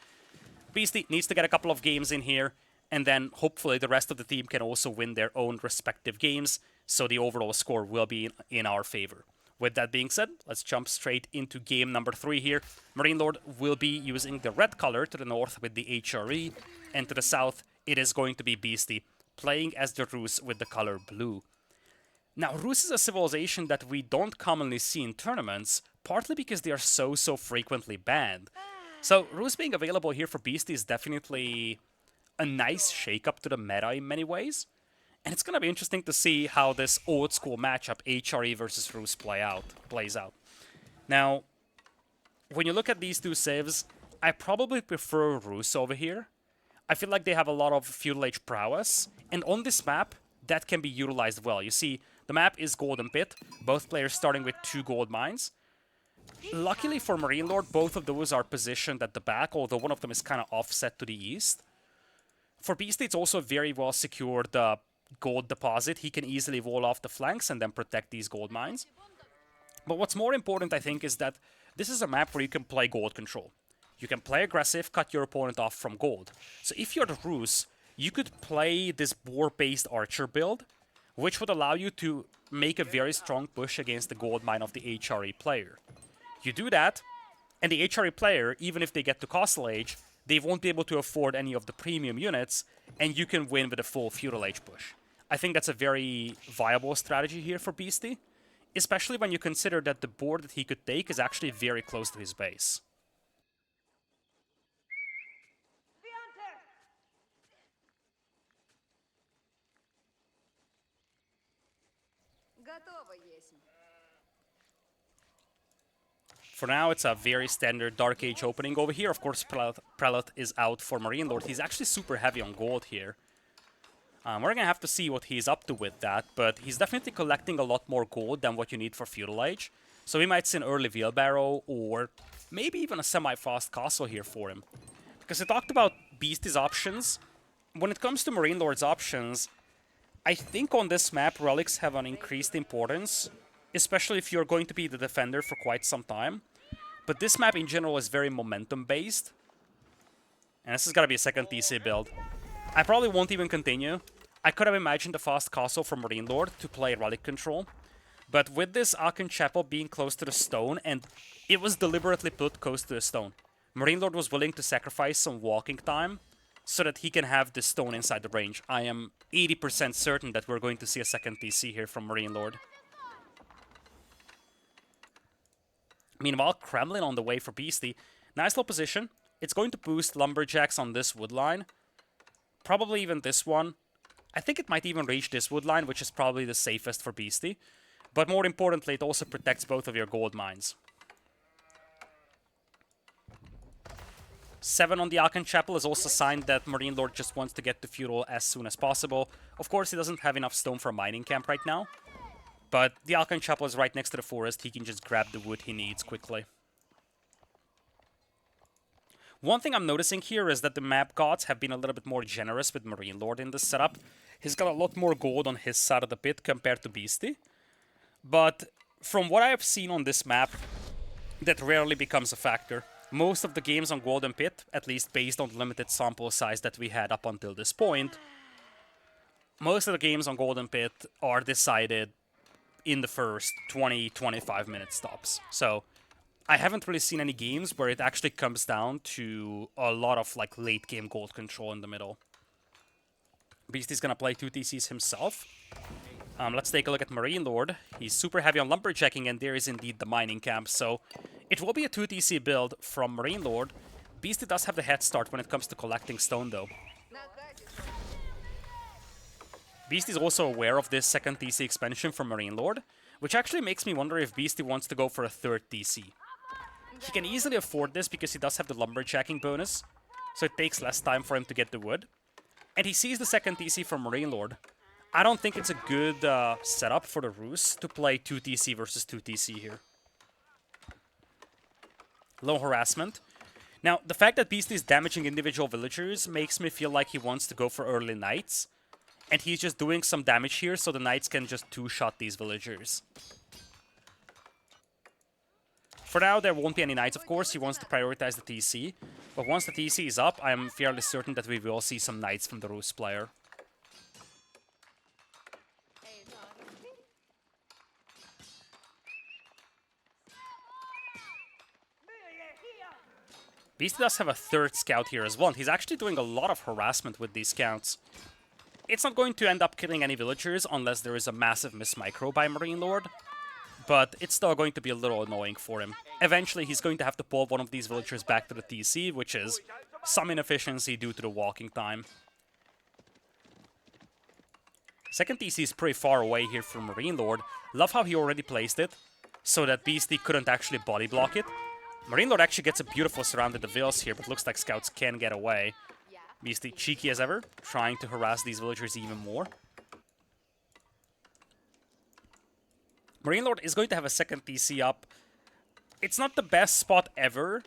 Beastie needs to get a couple of games in here, and then hopefully the rest of the team can also win their own respective games, so the overall score will be in our favor. With that being said, let's jump straight into game number 3 here. MarineLord will be using the red color to the north with the HRE, and to the south it is going to be Beastie, playing as the Rus with the color blue. Now, Rus is a civilization that we don't commonly see in tournaments, partly because they are so frequently banned. So, Rus being available here for Beastie is definitely a nice shake-up to the meta in many ways. And it's going to be interesting to see how this old-school matchup, HRE versus Rus, plays out. Now, when you look at these two civs, I probably prefer Rus over here. I feel like they have a lot of feudal age prowess, and on this map, that can be utilized well. You see, the map is Golden Pit, both players starting with 2 gold mines. Luckily for MarineLord, both of those are positioned at the back, although one of them is kind of offset to the east. For Beastie, it's also very well secured gold deposit. He can easily wall off the flanks and then protect these gold mines. But what's more important, I think, is that this is a map where you can play gold control. You can play aggressive, cut your opponent off from gold. So if you're the Rus, you could play this boar-based archer build, which would allow you to make a very strong push against the gold mine of the HRE player. You do that, and the HRE player, even if they get to Castle Age, they won't be able to afford any of the premium units, and you can win with a full feudal age push. I think that's a very viable strategy here for Beastie, especially when you consider that the board that he could take is actually very close to his base. For now, it's a very standard Dark Age opening over here. Of course, Prelate is out for MarineLord. He's actually super heavy on gold here. We're going to have to see what he's up to with that, but he's definitely collecting a lot more gold than what you need for Feudal Age. So we might see an early wheelbarrow or maybe even a semi-fast castle here for him. Because I talked about Beastie's options. When it comes to MarineLord's options, I think on this map, relics have an increased importance, especially if you're going to be the defender for quite some time. But this map in general is very momentum-based. And this is going to be a second TC build. I probably won't even continue. I could have imagined a fast castle from MarineLord to play relic control. But with this Aachen Chapel being close to the stone, and it was deliberately put close to the stone, MarineLord was willing to sacrifice some walking time so that he can have this stone inside the range. I am 80% certain that we're going to see a second TC here from MarineLord. Meanwhile, Kremlin on the way for Beastie. Nice low position. It's going to boost Lumberjacks on this wood line. Probably even this one. I think it might even reach this wood line, which is probably the safest for Beastie. But more importantly, it also protects both of your gold mines. 7 on the Aachen Chapel is also a sign that MarineLord just wants to get to feudal as soon as possible. Of course, he doesn't have enough stone for a mining camp right now. But the Aachen Chapel is right next to the forest. He can just grab the wood he needs quickly. One thing I'm noticing here is that the map gods have been a little bit more generous with MarineLord in this setup. He's got a lot more gold on his side of the pit compared to Beastie. But from what I have seen on this map, that rarely becomes a factor. Most of the games on Golden Pit, at least based on the limited sample size that we had up until this point, most of the games on Golden Pit are decided in the first 20-25 minute stops. So I haven't really seen any games where it actually comes down to a lot of like late game gold control in the middle. Beastie's gonna play 2 TCs himself. Let's take a look at MarineLord. He's super heavy on lumberjacking, and there is indeed the mining camp. So it will be a 2TC build from MarineLord. Beasty does have the head start when it comes to collecting stone, though. Beasty is also aware of this second TC expansion from MarineLord, which actually makes me wonder if Beasty wants to go for a third TC. He can easily afford this because he does have the lumberjacking bonus, so it takes less time for him to get the wood. And he sees the second TC from MarineLord. I don't think it's a good setup for the Roos to play 2TC versus 2TC here. Low harassment. Now, the fact that Beasty is damaging individual villagers makes me feel like he wants to go for early knights. And he's just doing some damage here so the knights can just two-shot these villagers. For now, there won't be any knights, of course. He wants to prioritize the TC. But once the TC is up, I am fairly certain that we will see some knights from the Roos player. Beasty does have a third scout here as well. He's actually doing a lot of harassment with these scouts. It's not going to end up killing any villagers unless there is a massive miss-micro by MarineLord. But it's still going to be a little annoying for him. Eventually, he's going to have to pull one of these villagers back to the TC, which is some inefficiency due to the walking time. Second TC is pretty far away here from MarineLord. Love how he already placed it, so that Beasty couldn't actually body block it. MarineLord actually gets a beautiful surrounded the vills here, but looks like scouts can get away. Beasty, cheeky as ever, trying to harass these villagers even more. MarineLord is going to have a second TC up. It's not the best spot ever,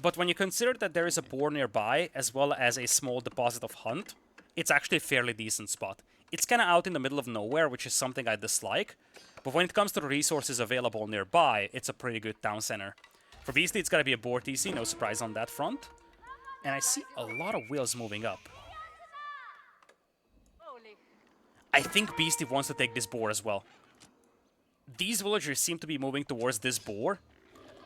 but when you consider that there is a boar nearby, as well as a small deposit of hunt, it's actually a fairly decent spot. It's kind of out in the middle of nowhere, which is something I dislike, but when it comes to the resources available nearby, it's a pretty good town center. For Beasty, it's got to be a boar TC, no surprise on that front. And I see a lot of wheels moving up. I think Beasty wants to take this boar as well. These villagers seem to be moving towards this boar.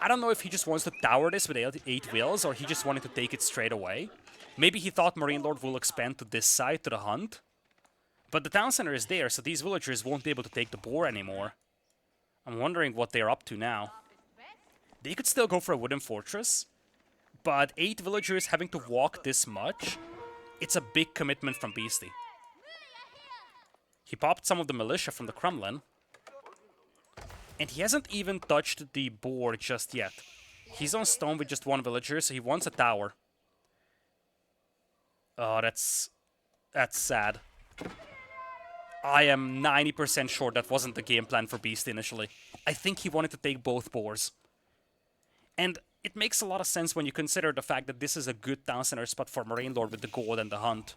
I don't know if he just wants to tower this with 8 wheels, or he just wanted to take it straight away. Maybe he thought MarineLord will expand to this side, to the hunt. But the town center is there, so these villagers won't be able to take the boar anymore. I'm wondering what they're up to now. They could still go for a wooden fortress, but 8 villagers having to walk this much, it's a big commitment from Beasty. He popped some of the militia from the Kremlin, and he hasn't even touched the boar just yet. He's on stone with just 1 villager, so he wants a tower. Oh, that's sad. I am 90% sure that wasn't the game plan for Beasty initially. I think he wanted to take both boars. And it makes a lot of sense when you consider the fact that this is a good town center spot for MarineLord with the gold and the hunt.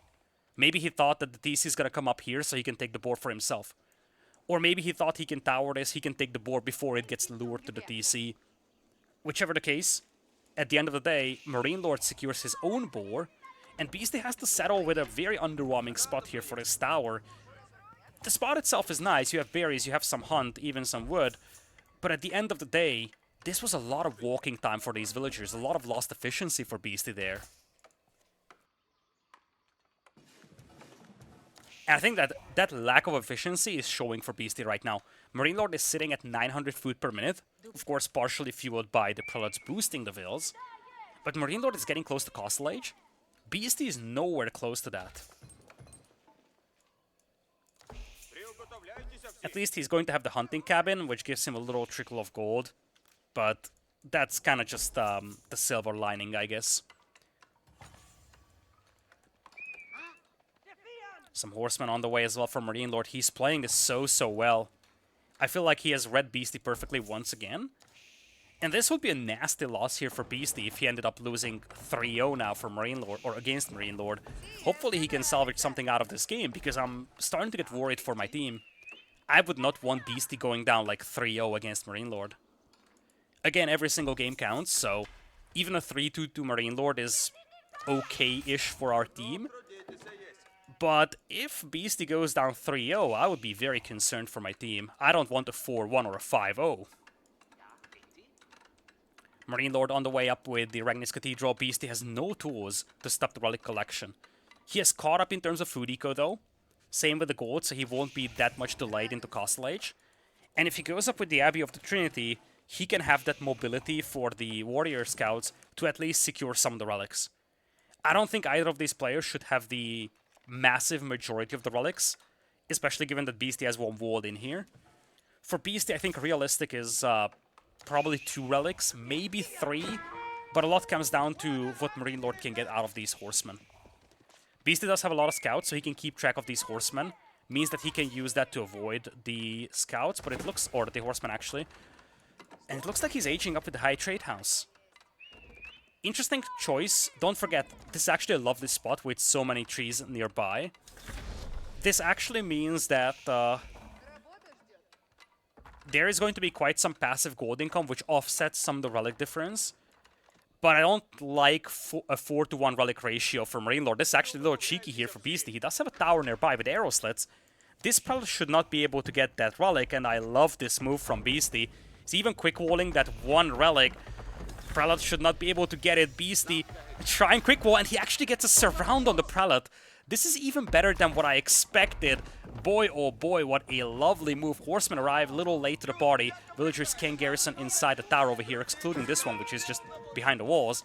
Maybe he thought that the TC is gonna come up here so he can take the boar for himself. Or maybe he thought he can tower this, he can take the boar before it gets lured to the TC. Whichever the case, at the end of the day, MarineLord secures his own boar, and Beasty has to settle with a very underwhelming spot here for his tower. The spot itself is nice, you have berries, you have some hunt, even some wood, but at the end of the day, this was a lot of walking time for these villagers, a lot of lost efficiency for Beasty there. And I think that lack of efficiency is showing for Beasty right now. MarineLord is sitting at 900 food per minute, of course partially fueled by the prelates boosting the vills, but MarineLord is getting close to Castle Age. Beasty is nowhere close to that. At least he's going to have the hunting cabin, which gives him a little trickle of gold. But that's kind of just the silver lining, I guess. Some horsemen on the way as well from MarineLord. He's playing this so well. I feel like he has read Beasty perfectly once again. And this would be a nasty loss here for Beasty if he ended up losing 3-0 now for MarineLord, or against MarineLord. Hopefully he can salvage something out of this game, because I'm starting to get worried for my team. I would not want Beasty going down like 3-0 against MarineLord. Again, every single game counts, so even a 3-2 to MarineLord is okay-ish for our team. But if Beasty goes down 3-0, I would be very concerned for my team. I don't want a 4-1 or a 5-0. MarineLord on the way up with the Ragnis Cathedral. Beasty has no tools to stop the relic collection. He has caught up in terms of food eco, though. Same with the gold, so he won't be that much delayed into Castle Age. And if he goes up with the Abbey of the Trinity, he can have that mobility for the Warrior Scouts to at least secure some of the relics. I don't think either of these players should have the massive majority of the relics, especially given that Beasty has one walled in here. For Beasty, I think realistic is probably 2 relics, maybe 3, but a lot comes down to what MarineLord can get out of these horsemen. Beasty does have a lot of scouts, so he can keep track of these horsemen. Means that he can use that to avoid the scouts, but it looks, or the horsemen actually. And it looks like he's aging up with the high trade house. Interesting choice. Don't forget, this is actually a lovely spot with so many trees nearby. This actually means that there is going to be quite some passive gold income, which offsets some of the relic difference. But I don't like a 4-to-1 relic ratio for MarineLord. This is actually a little cheeky here for Beasty. He does have a tower nearby with arrow slits. This prelate should not be able to get that relic, and I love this move from Beasty. He's even quick-walling that one relic. Prelate should not be able to get it. Beasty trying quick-wall, and he actually gets a surround on the prelate. This is even better than what I expected. Boy, oh boy, what a lovely move. Horsemen arrive a little late to the party. Villagers can garrison inside the tower over here, excluding this one, which is just behind the walls.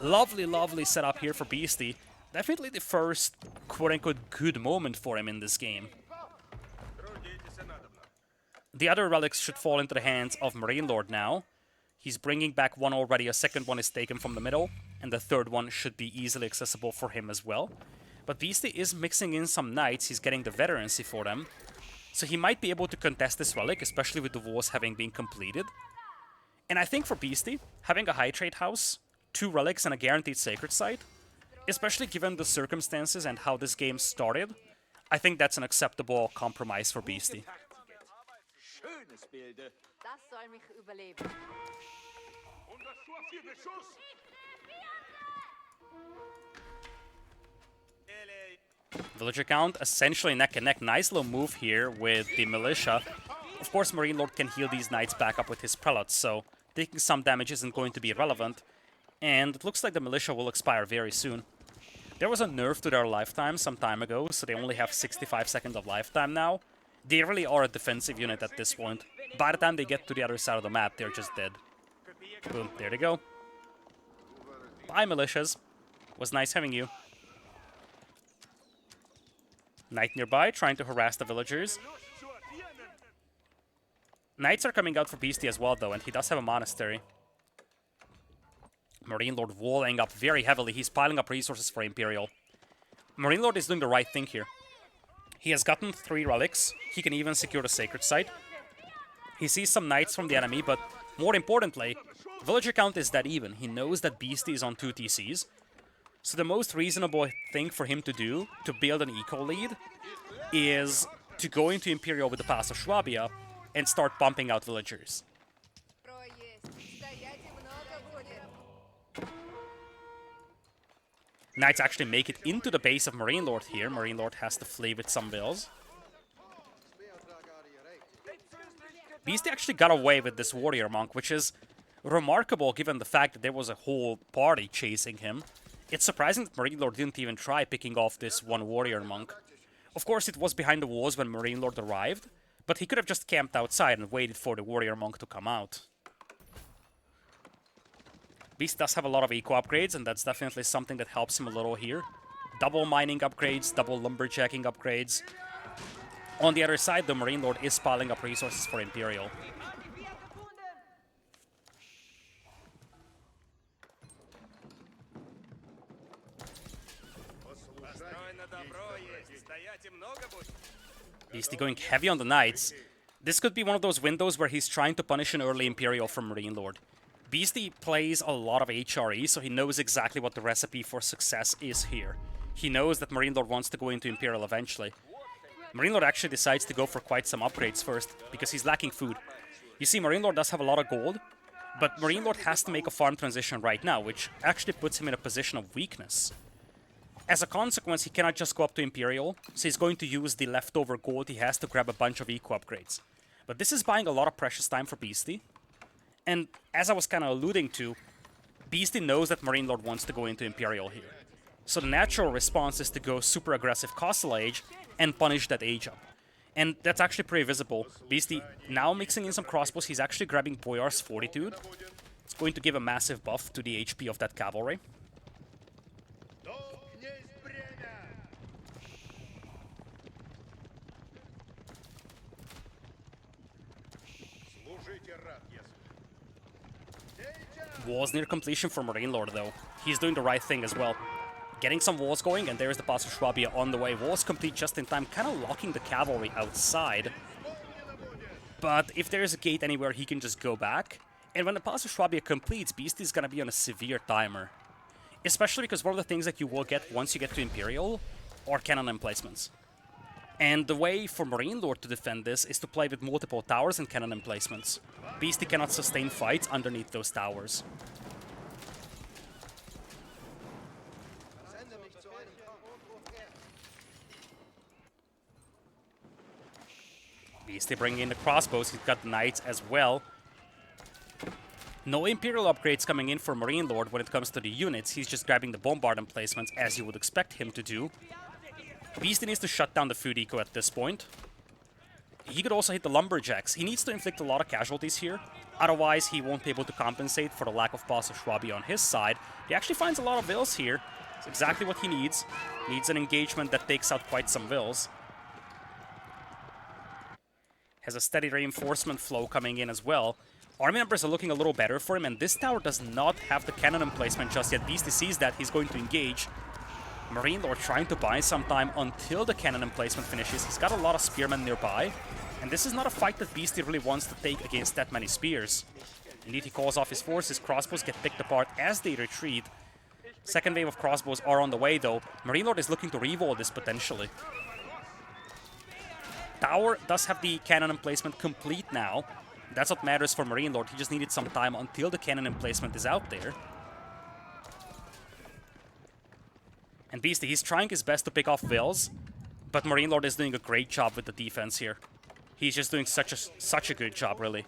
Lovely, lovely setup here for Beasty. Definitely the first, quote-unquote, good moment for him in this game. The other relics should fall into the hands of MarineLord now. He's bringing back one already, a second one is taken from the middle, and the third one should be easily accessible for him as well. But Beasty is mixing in some knights, he's getting the veterancy for them. So he might be able to contest this relic, especially with the walls having been completed. And I think for Beasty, having a high trade house, 2 relics and a guaranteed sacred site, especially given the circumstances and how this game started, I think that's an acceptable compromise for Beasty. Villager count essentially neck and neck. Nice little move here with the militia. Of course, MarineLord can heal these knights back up with his prelates, so taking some damage isn't going to be irrelevant. And it looks like the militia will expire very soon. There was a nerf to their lifetime some time ago, so they only have 65 seconds of lifetime now. They really are a defensive unit at this point. By the time they get to the other side of the map, they're just dead. Boom, there they go. Bye, militias. Was nice having you. Knight nearby, trying to harass the villagers. Knights are coming out for Beasty as well, though, and he does have a monastery. MarineLord walling up very heavily. He's piling up resources for Imperial. MarineLord is doing the right thing here. He has gotten 3 relics. He can even secure the sacred site. He sees some knights from the enemy, but more importantly, villager count is that even. He knows that Beasty is on 2 TCs. So the most reasonable thing for him to do to build an eco lead is to go into Imperial with the Pass of Schwabia and start pumping out villagers. Knights actually make it into the base of MarineLord here. MarineLord has to flee with some vills. Beasty actually got away with this warrior monk, which is remarkable given the fact that there was a whole party chasing him. It's surprising that MarineLord didn't even try picking off this one warrior monk. Of course, it was behind the walls when MarineLord arrived, but he could have just camped outside and waited for the warrior monk to come out. Beast does have a lot of eco upgrades, and that's definitely something that helps him a little here. Double mining upgrades, double lumberjacking upgrades. On the other side, the MarineLord is piling up resources for Imperial. Beasty going heavy on the knights. This could be one of those windows where he's trying to punish an early Imperial from MarineLord. Beasty plays a lot of HRE, so he knows exactly what the recipe for success is here. He knows that MarineLord wants to go into Imperial eventually. MarineLord actually decides to go for quite some upgrades first, because he's lacking food. You see, MarineLord does have a lot of gold, but MarineLord has to make a farm transition right now, which actually puts him in a position of weakness. As a consequence, he cannot just go up to Imperial, so he's going to use the leftover gold he has to grab a bunch of eco upgrades. But this is buying a lot of precious time for Beasty. And as I was kind of alluding to, Beasty knows that MarineLord wants to go into Imperial here. So the natural response is to go super aggressive Castle Age and punish that age up. And that's actually pretty visible. Beasty now mixing in some crossbows, he's actually grabbing Boyar's Fortitude. It's going to give a massive buff to the HP of that cavalry. Walls near completion for MarineLord though. He's doing the right thing as well. Getting some walls going, and there's the Pass of Schwabia on the way. Walls complete just in time, kind of locking the cavalry outside. But if there's a gate anywhere, he can just go back. And when the Pass of Schwabia completes, Beasty's gonna be on a severe timer. Especially because one of the things that you will get once you get to Imperial are cannon emplacements. And the way for MarineLord to defend this is to play with multiple towers and cannon emplacements. Beasty cannot sustain fights underneath those towers. Beasty bringing in the crossbows, he's got knights as well. No Imperial upgrades coming in for MarineLord when it comes to the units, he's just grabbing the bombard emplacements as you would expect him to do. Beasty needs to shut down the food eco at this point. He could also hit the lumberjacks. He needs to inflict a lot of casualties here, otherwise he won't be able to compensate for the lack of Pass of Schwabia on his side. He actually finds a lot of vills here. It's exactly what he needs. Needs an engagement that takes out quite some vills. Has a steady reinforcement flow coming in as well. Army members are looking a little better for him, and this tower does not have the cannon emplacement just yet. Beasty sees that, he's going to engage. MarineLord trying to buy some time until the cannon emplacement finishes. He's got a lot of spearmen nearby, and this is not a fight that Beasty really wants to take against that many spears. Indeed, he calls off his forces. Crossbows get picked apart as they retreat. Second wave of crossbows are on the way, though. MarineLord is looking to revolt this potentially. Tower does have the cannon emplacement complete now. That's what matters for MarineLord. He just needed some time until the cannon emplacement is out there. And Beasty, he's trying his best to pick off vills, but MarineLord is doing a great job with the defense here. He's just doing such a good job, really.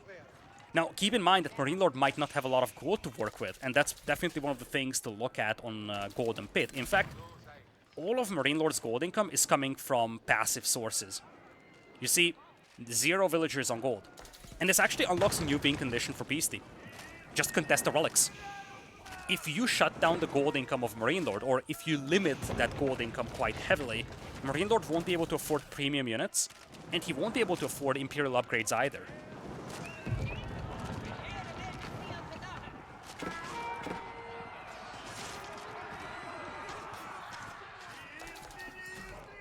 Now, keep in mind that MarineLord might not have a lot of gold to work with, and that's definitely one of the things to look at on Golden Pit. In fact, all of MarineLord's gold income is coming from passive sources. You see, 0 villagers on gold. And this actually unlocks a new being condition for Beasty. Just contest the relics. If you shut down the gold income of MarineLord, or if you limit that gold income quite heavily, MarineLord won't be able to afford premium units, and he won't be able to afford Imperial upgrades either.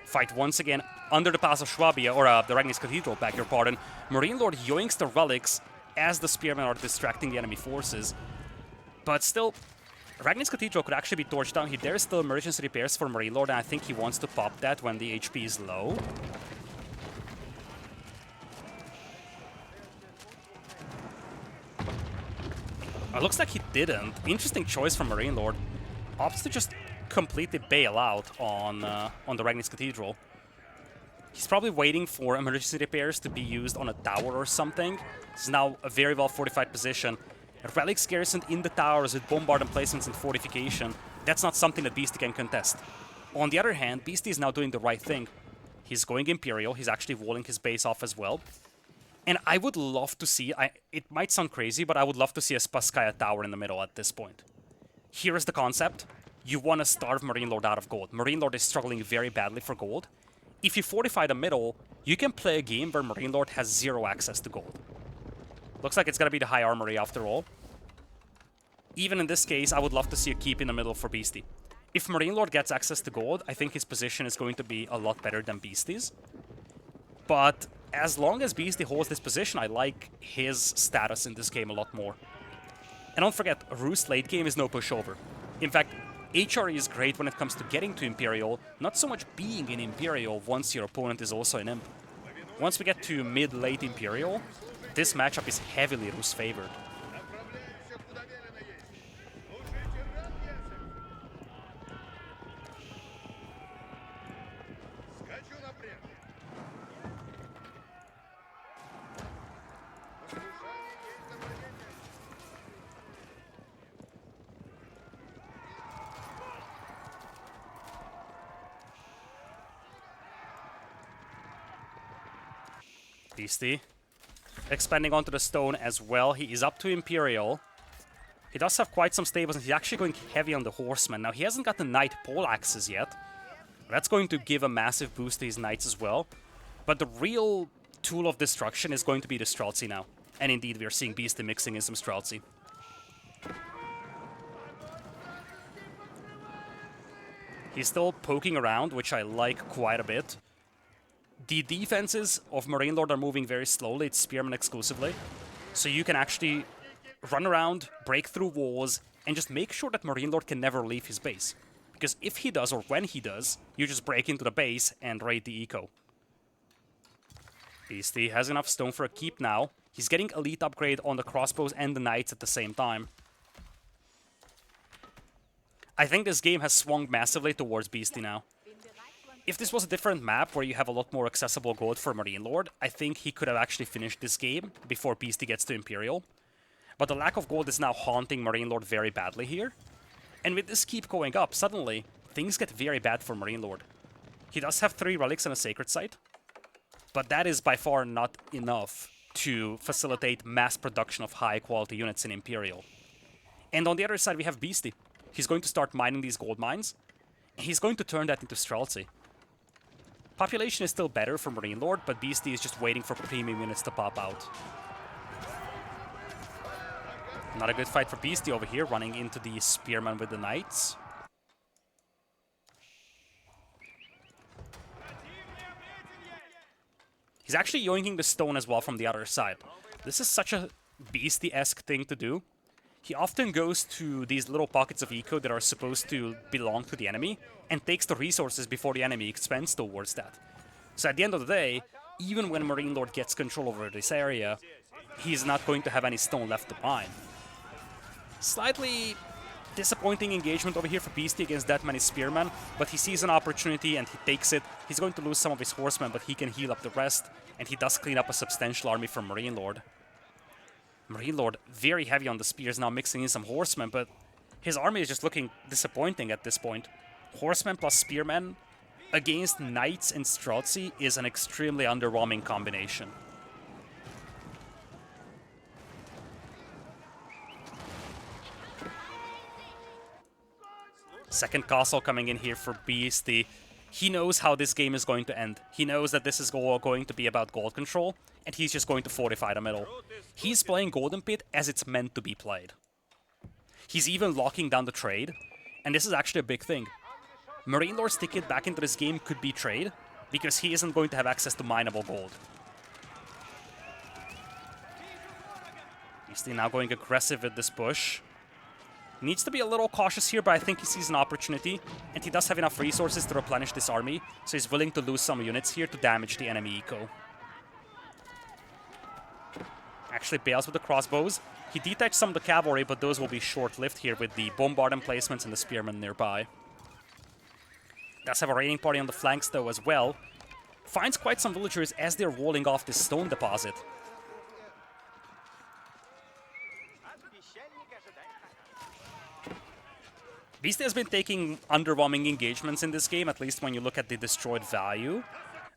Fight once again under the Pass of Schwabia, or the Ragnar's Cathedral, beg your pardon. MarineLord yoinks the relics as the spearmen are distracting the enemy forces. But still, Ragnar's Cathedral could actually be torched down. There is still emergency repairs for MarineLord, and I think he wants to pop that when the HP is low. It looks like he didn't. Interesting choice from MarineLord. Opts to just completely bail out on the Ragnar's Cathedral. He's probably waiting for emergency repairs to be used on a tower or something. This is now a very well fortified position. Relics garrisoned in the towers with bombard emplacements and fortification. That's not something that Beasty can contest. On the other hand, Beasty is now doing the right thing. He's going Imperial. He's actually walling his base off as well. And I would love to see, it might sound crazy, but I would love to see a Spasskaya tower in the middle at this point. Here is the concept. You want to starve MarineLord out of gold. MarineLord is struggling very badly for gold. If you fortify the middle, you can play a game where MarineLord has 0 access to gold. Looks like it's gonna be the High Armory after all. Even in this case, I would love to see a keep in the middle for Beasty. If MarineLord gets access to gold, I think his position is going to be a lot better than Beasty's. But as long as Beasty holds this position, I like his status in this game a lot more. And don't forget, Roost late game is no pushover. In fact, HRE is great when it comes to getting to Imperial, not so much being in Imperial once your opponent is also an Imp. Once we get to mid-late Imperial, this matchup is heavily Rus favored. Beasty expanding onto the stone as well. He is up to Imperial. He does have quite some stables, and he's actually going heavy on the Horseman. Now, he hasn't got the Knight Poleaxes yet. That's going to give a massive boost to his Knights as well. But the real tool of destruction is going to be the Streltsy now. And indeed, we are seeing Beasty mixing in some Streltsy. He's still poking around, which I like quite a bit. The defenses of MarineLord are moving very slowly. It's Spearman exclusively. So you can actually run around, break through walls, and just make sure that MarineLord can never leave his base. Because if he does, or when he does, you just break into the base and raid the eco. Beasty has enough stone for a keep now. He's getting elite upgrade on the crossbows and the knights at the same time. I think this game has swung massively towards Beasty now. If this was a different map where you have a lot more accessible gold for MarineLord, I think he could have actually finished this game before Beasty gets to Imperial. But the lack of gold is now haunting MarineLord very badly here. And with this keep going up, suddenly, things get very bad for MarineLord. He does have 3 relics and a sacred site, but that is by far not enough to facilitate mass production of high-quality units in Imperial. And on the other side, we have Beasty. He's going to start mining these gold mines. He's going to turn that into Streltsy. Population is still better for MarineLord, but Beasty is just waiting for premium units to pop out. Not a good fight for Beasty over here, running into the Spearman with the Knights. He's actually yoinking the stone as well from the other side. This is such a Beasty-esque thing to do. He often goes to these little pockets of eco that are supposed to belong to the enemy and takes the resources before the enemy expands towards that. So at the end of the day, even when MarineLord gets control over this area, he's not going to have any stone left to mine. Slightly disappointing engagement over here for Beasty against that many Spearmen, but he sees an opportunity and he takes it. He's going to lose some of his horsemen, but he can heal up the rest, and he does clean up a substantial army from MarineLord. MarineLord very heavy on the spears, now mixing in some horsemen, but his army is just looking disappointing at this point. Horsemen plus Spearmen against Knights and Streltsy is an extremely underwhelming combination. Second castle coming in here for Beasty. He knows how this game is going to end. He knows that this is going to be about gold control, and he's just going to fortify the middle. He's playing Golden Pit as it's meant to be played. He's even locking down the trade, and this is actually a big thing. MarineLord's ticket back into this game could be trade, because he isn't going to have access to mineable gold. Beasty now going aggressive with this push. Needs to be a little cautious here, but I think he sees an opportunity, and he does have enough resources to replenish this army, so he's willing to lose some units here to damage the enemy eco. Actually bails with the crossbows. He detached some of the cavalry, but those will be short-lived here with the bombard emplacements and the spearmen nearby. Does have a raiding party on the flanks though as well. Finds quite some villagers as they're walling off this stone deposit. Beasty has been taking underwhelming engagements in this game, at least when you look at the destroyed value.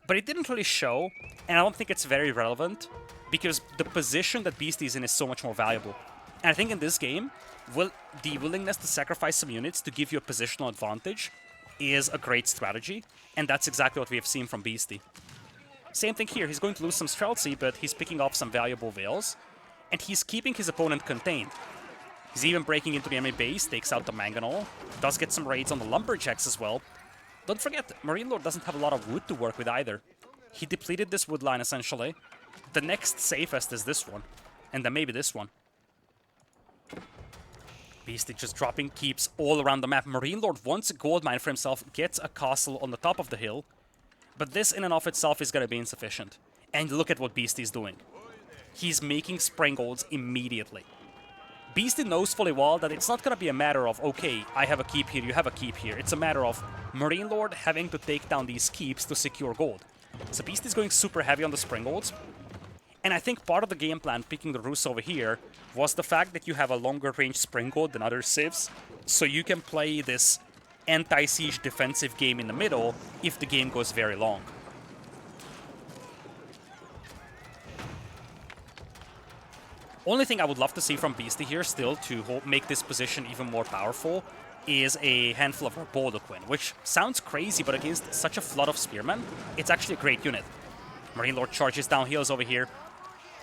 But it didn't really show, and I don't think it's very relevant, because the position that Beasty is in is so much more valuable. And I think in this game, the willingness to sacrifice some units to give you a positional advantage is a great strategy, and that's exactly what we have seen from Beasty. Same thing here, he's going to lose some Streltsy, but he's picking off some valuable Veils, and he's keeping his opponent contained. He's even breaking into the enemy base, takes out the Mangonel, does get some raids on the Lumberjacks as well. Don't forget, MarineLord doesn't have a lot of wood to work with either. He depleted this wood line essentially. The next safest is this one, and then maybe this one. Beasty just dropping keeps all around the map. MarineLord wants a gold mine for himself, gets a castle on the top of the hill, but this in and of itself is going to be insufficient. And look at what Beasty's doing. He's making Springolds immediately. Beasty knows fully well that it's not going to be a matter of, okay, I have a keep here, you have a keep here. It's a matter of MarineLord having to take down these keeps to secure gold. So Beasty's going super heavy on the Springolds. And I think part of the game plan, picking the Rus over here, was the fact that you have a longer range Springgold than other civs, so you can play this anti-siege defensive game in the middle if the game goes very long. Only thing I would love to see from Beasty here still to make this position even more powerful is a handful of Arboloquin, which sounds crazy, but against such a flood of Spearmen, it's actually a great unit. MarineLord charges down heals over here.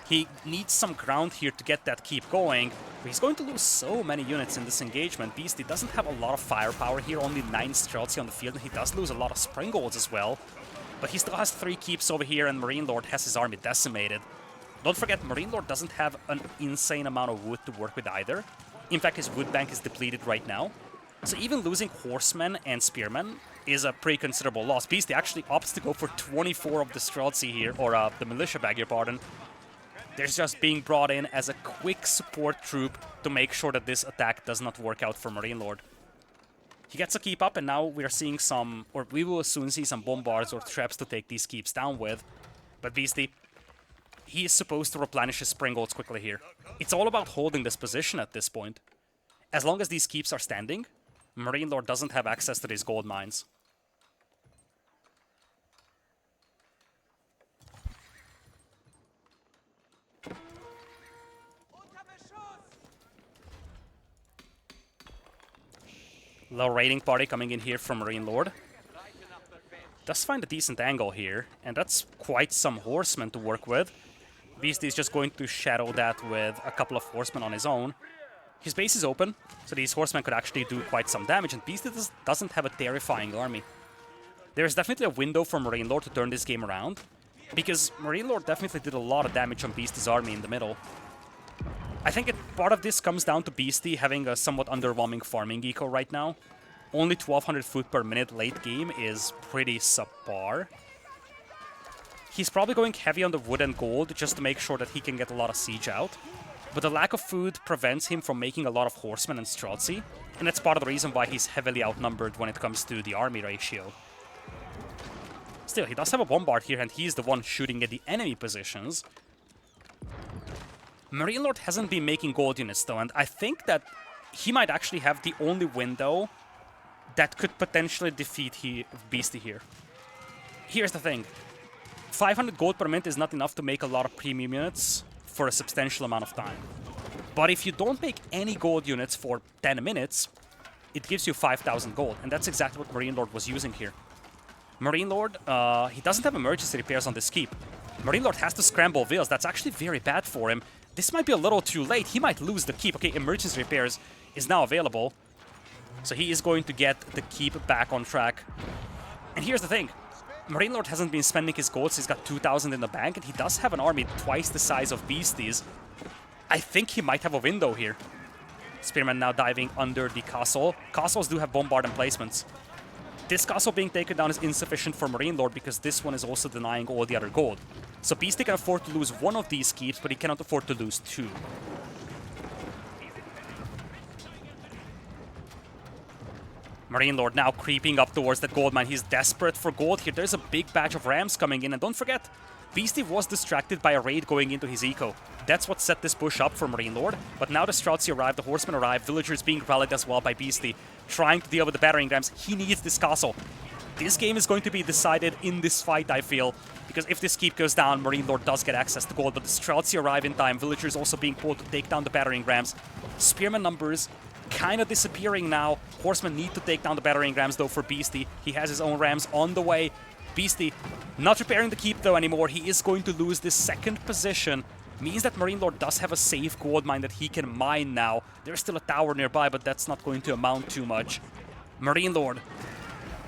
He needs some ground here to get that keep going, but he's going to lose so many units in this engagement. Beasty doesn't have a lot of firepower here, only 9 Streltsy on the field, and he does lose a lot of Springolds as well. But he still has 3 keeps over here, and MarineLord has his army decimated. Don't forget, MarineLord doesn't have an insane amount of wood to work with either. In fact, his wood bank is depleted right now. So even losing Horsemen and Spearmen is a pretty considerable loss. Beasty actually opts to go for 24 of the Streltsy here, or the Militia, beg your pardon. They're just being brought in as a quick support troop to make sure that this attack does not work out for MarineLord. He gets a keep up, and now we are seeing some, or we will soon see some bombards or traps to take these keeps down with. But Beasty, he is supposed to replenish his Springolds quickly here. It's all about holding this position at this point. As long as these keeps are standing, MarineLord doesn't have access to these gold mines. Low raiding party coming in here from MarineLord. Does find a decent angle here, and that's quite some horsemen to work with. Beasty is just going to shadow that with a couple of horsemen on his own. His base is open, so these horsemen could actually do quite some damage, and Beasty doesn't have a terrifying army. There's definitely a window for MarineLord to turn this game around, because MarineLord definitely did a lot of damage on Beasty's army in the middle. I think part of this comes down to Beasty having a somewhat underwhelming farming eco right now. Only 1200 food per minute late game is pretty subpar. He's probably going heavy on the wood and gold just to make sure that he can get a lot of siege out. But the lack of food prevents him from making a lot of horsemen and Streltsy, and that's part of the reason why he's heavily outnumbered when it comes to the army ratio. Still, he does have a bombard here, and he's the one shooting at the enemy positions. MarineLord hasn't been making gold units though, and I think that he might actually have the only window that could potentially defeat Beasty here. Here's the thing. 500 gold per minute is not enough to make a lot of premium units for a substantial amount of time. But if you don't make any gold units for 10 minutes, it gives you 5,000 gold, and that's exactly what MarineLord was using here. MarineLord, he doesn't have emergency repairs on this keep. MarineLord has to scramble vills. That's actually very bad for him. This might be a little too late. He might lose the keep. Okay, emergency repairs is now available. So he is going to get the keep back on track. And here's the thing. MarineLord hasn't been spending his gold, so he's got 2,000 in the bank, and he does have an army twice the size of Beasty's. I think he might have a window here. Spearman now diving under the castle. Castles do have bombard emplacements. This castle being taken down is insufficient for MarineLord because this one is also denying all the other gold. So Beasty can afford to lose one of these keeps, but he cannot afford to lose 2. MarineLord now creeping up towards the gold mine. He's desperate for gold here. There's a big batch of rams coming in, and don't forget, Beasty was distracted by a raid going into his eco. That's what set this push up for MarineLord, but now the Streltsy arrived, the horsemen arrived, villagers being rallied as well by Beasty, trying to deal with the battering rams. He needs this castle. This game is going to be decided in this fight, I feel, because if this keep goes down, MarineLord does get access to gold, but the Streltsy arrive in time, villagers also being pulled to take down the battering rams. Spearman numbers kind of disappearing now. Horsemen need to take down the battering rams though for Beasty. He has his own rams on the way. Beasty not repairing the keep though anymore. He is going to lose this second position. Means that MarineLord does have a safe gold mine that he can mine now. There's still a tower nearby, but that's not going to amount too much. MarineLord,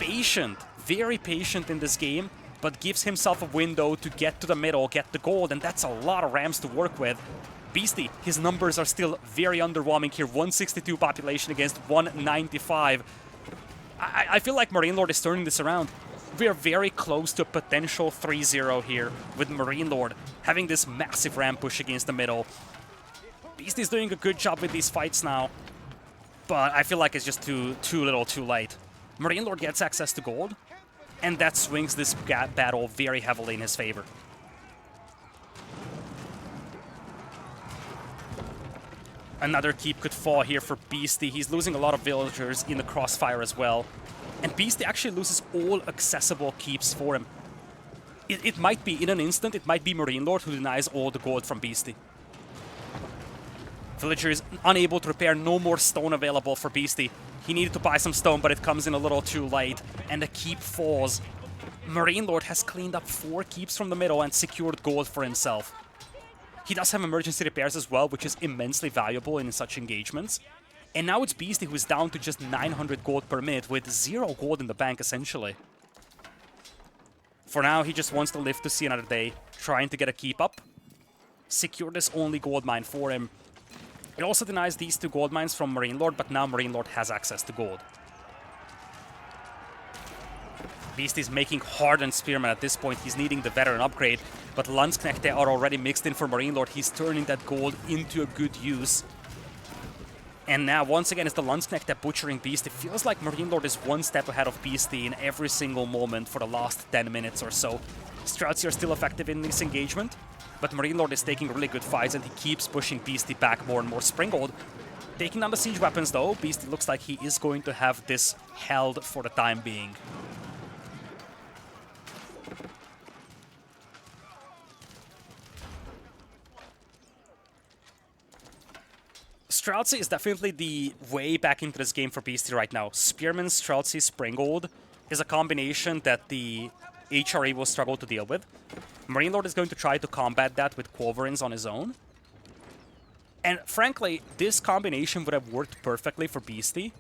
patient, very patient in this game, but gives himself a window to get to the middle, get the gold, and that's a lot of rams to work with. Beasty, his numbers are still very underwhelming here. 162 population against 195. I feel like MarineLord is turning this around. We are very close to a potential 3-0 here with MarineLord having this massive ram push against the middle. Beasty's doing a good job with these fights now, but I feel like it's just too little too late. MarineLord gets access to gold, and that swings this battle very heavily in his favor. Another keep could fall here for Beasty. He's losing a lot of villagers in the crossfire as well. And Beasty actually loses all accessible keeps for him. It might be, in an instant, it might be MarineLord who denies all the gold from Beasty. Villager is unable to repair, no more stone available for Beasty. He needed to buy some stone, but it comes in a little too late, and the keep falls. MarineLord has cleaned up 4 keeps from the middle and secured gold for himself. He does have emergency repairs as well, which is immensely valuable in such engagements. And now it's Beasty who is down to just 900 gold per minute with 0 gold in the bank, essentially. For now, he just wants to live to see another day, trying to get a keep up. Secure this only gold mine for him. It also denies these 2 gold mines from MarineLord, but now MarineLord has access to gold. Beasty's making hardened Spearman at this point. He's needing the veteran upgrade, but Landsknechte are already mixed in for MarineLord. He's turning that gold into a good use. And now, once again, it's the Landsknechte butchering Beasty. It feels like MarineLord is one step ahead of Beasty in every single moment for the last 10 minutes or so. Streltsy are still effective in this engagement, but MarineLord is taking really good fights, and he keeps pushing Beasty back more and more. Springgold taking down the siege weapons, though. Beasty looks like he is going to have this held for the time being. Streltsy is definitely the way back into this game for Beasty right now. Spearman, Streltsy, Springgold is a combination that the HRE will struggle to deal with. MarineLord is going to try to combat that with Quoverins on his own. And frankly, this combination would have worked perfectly for Beasty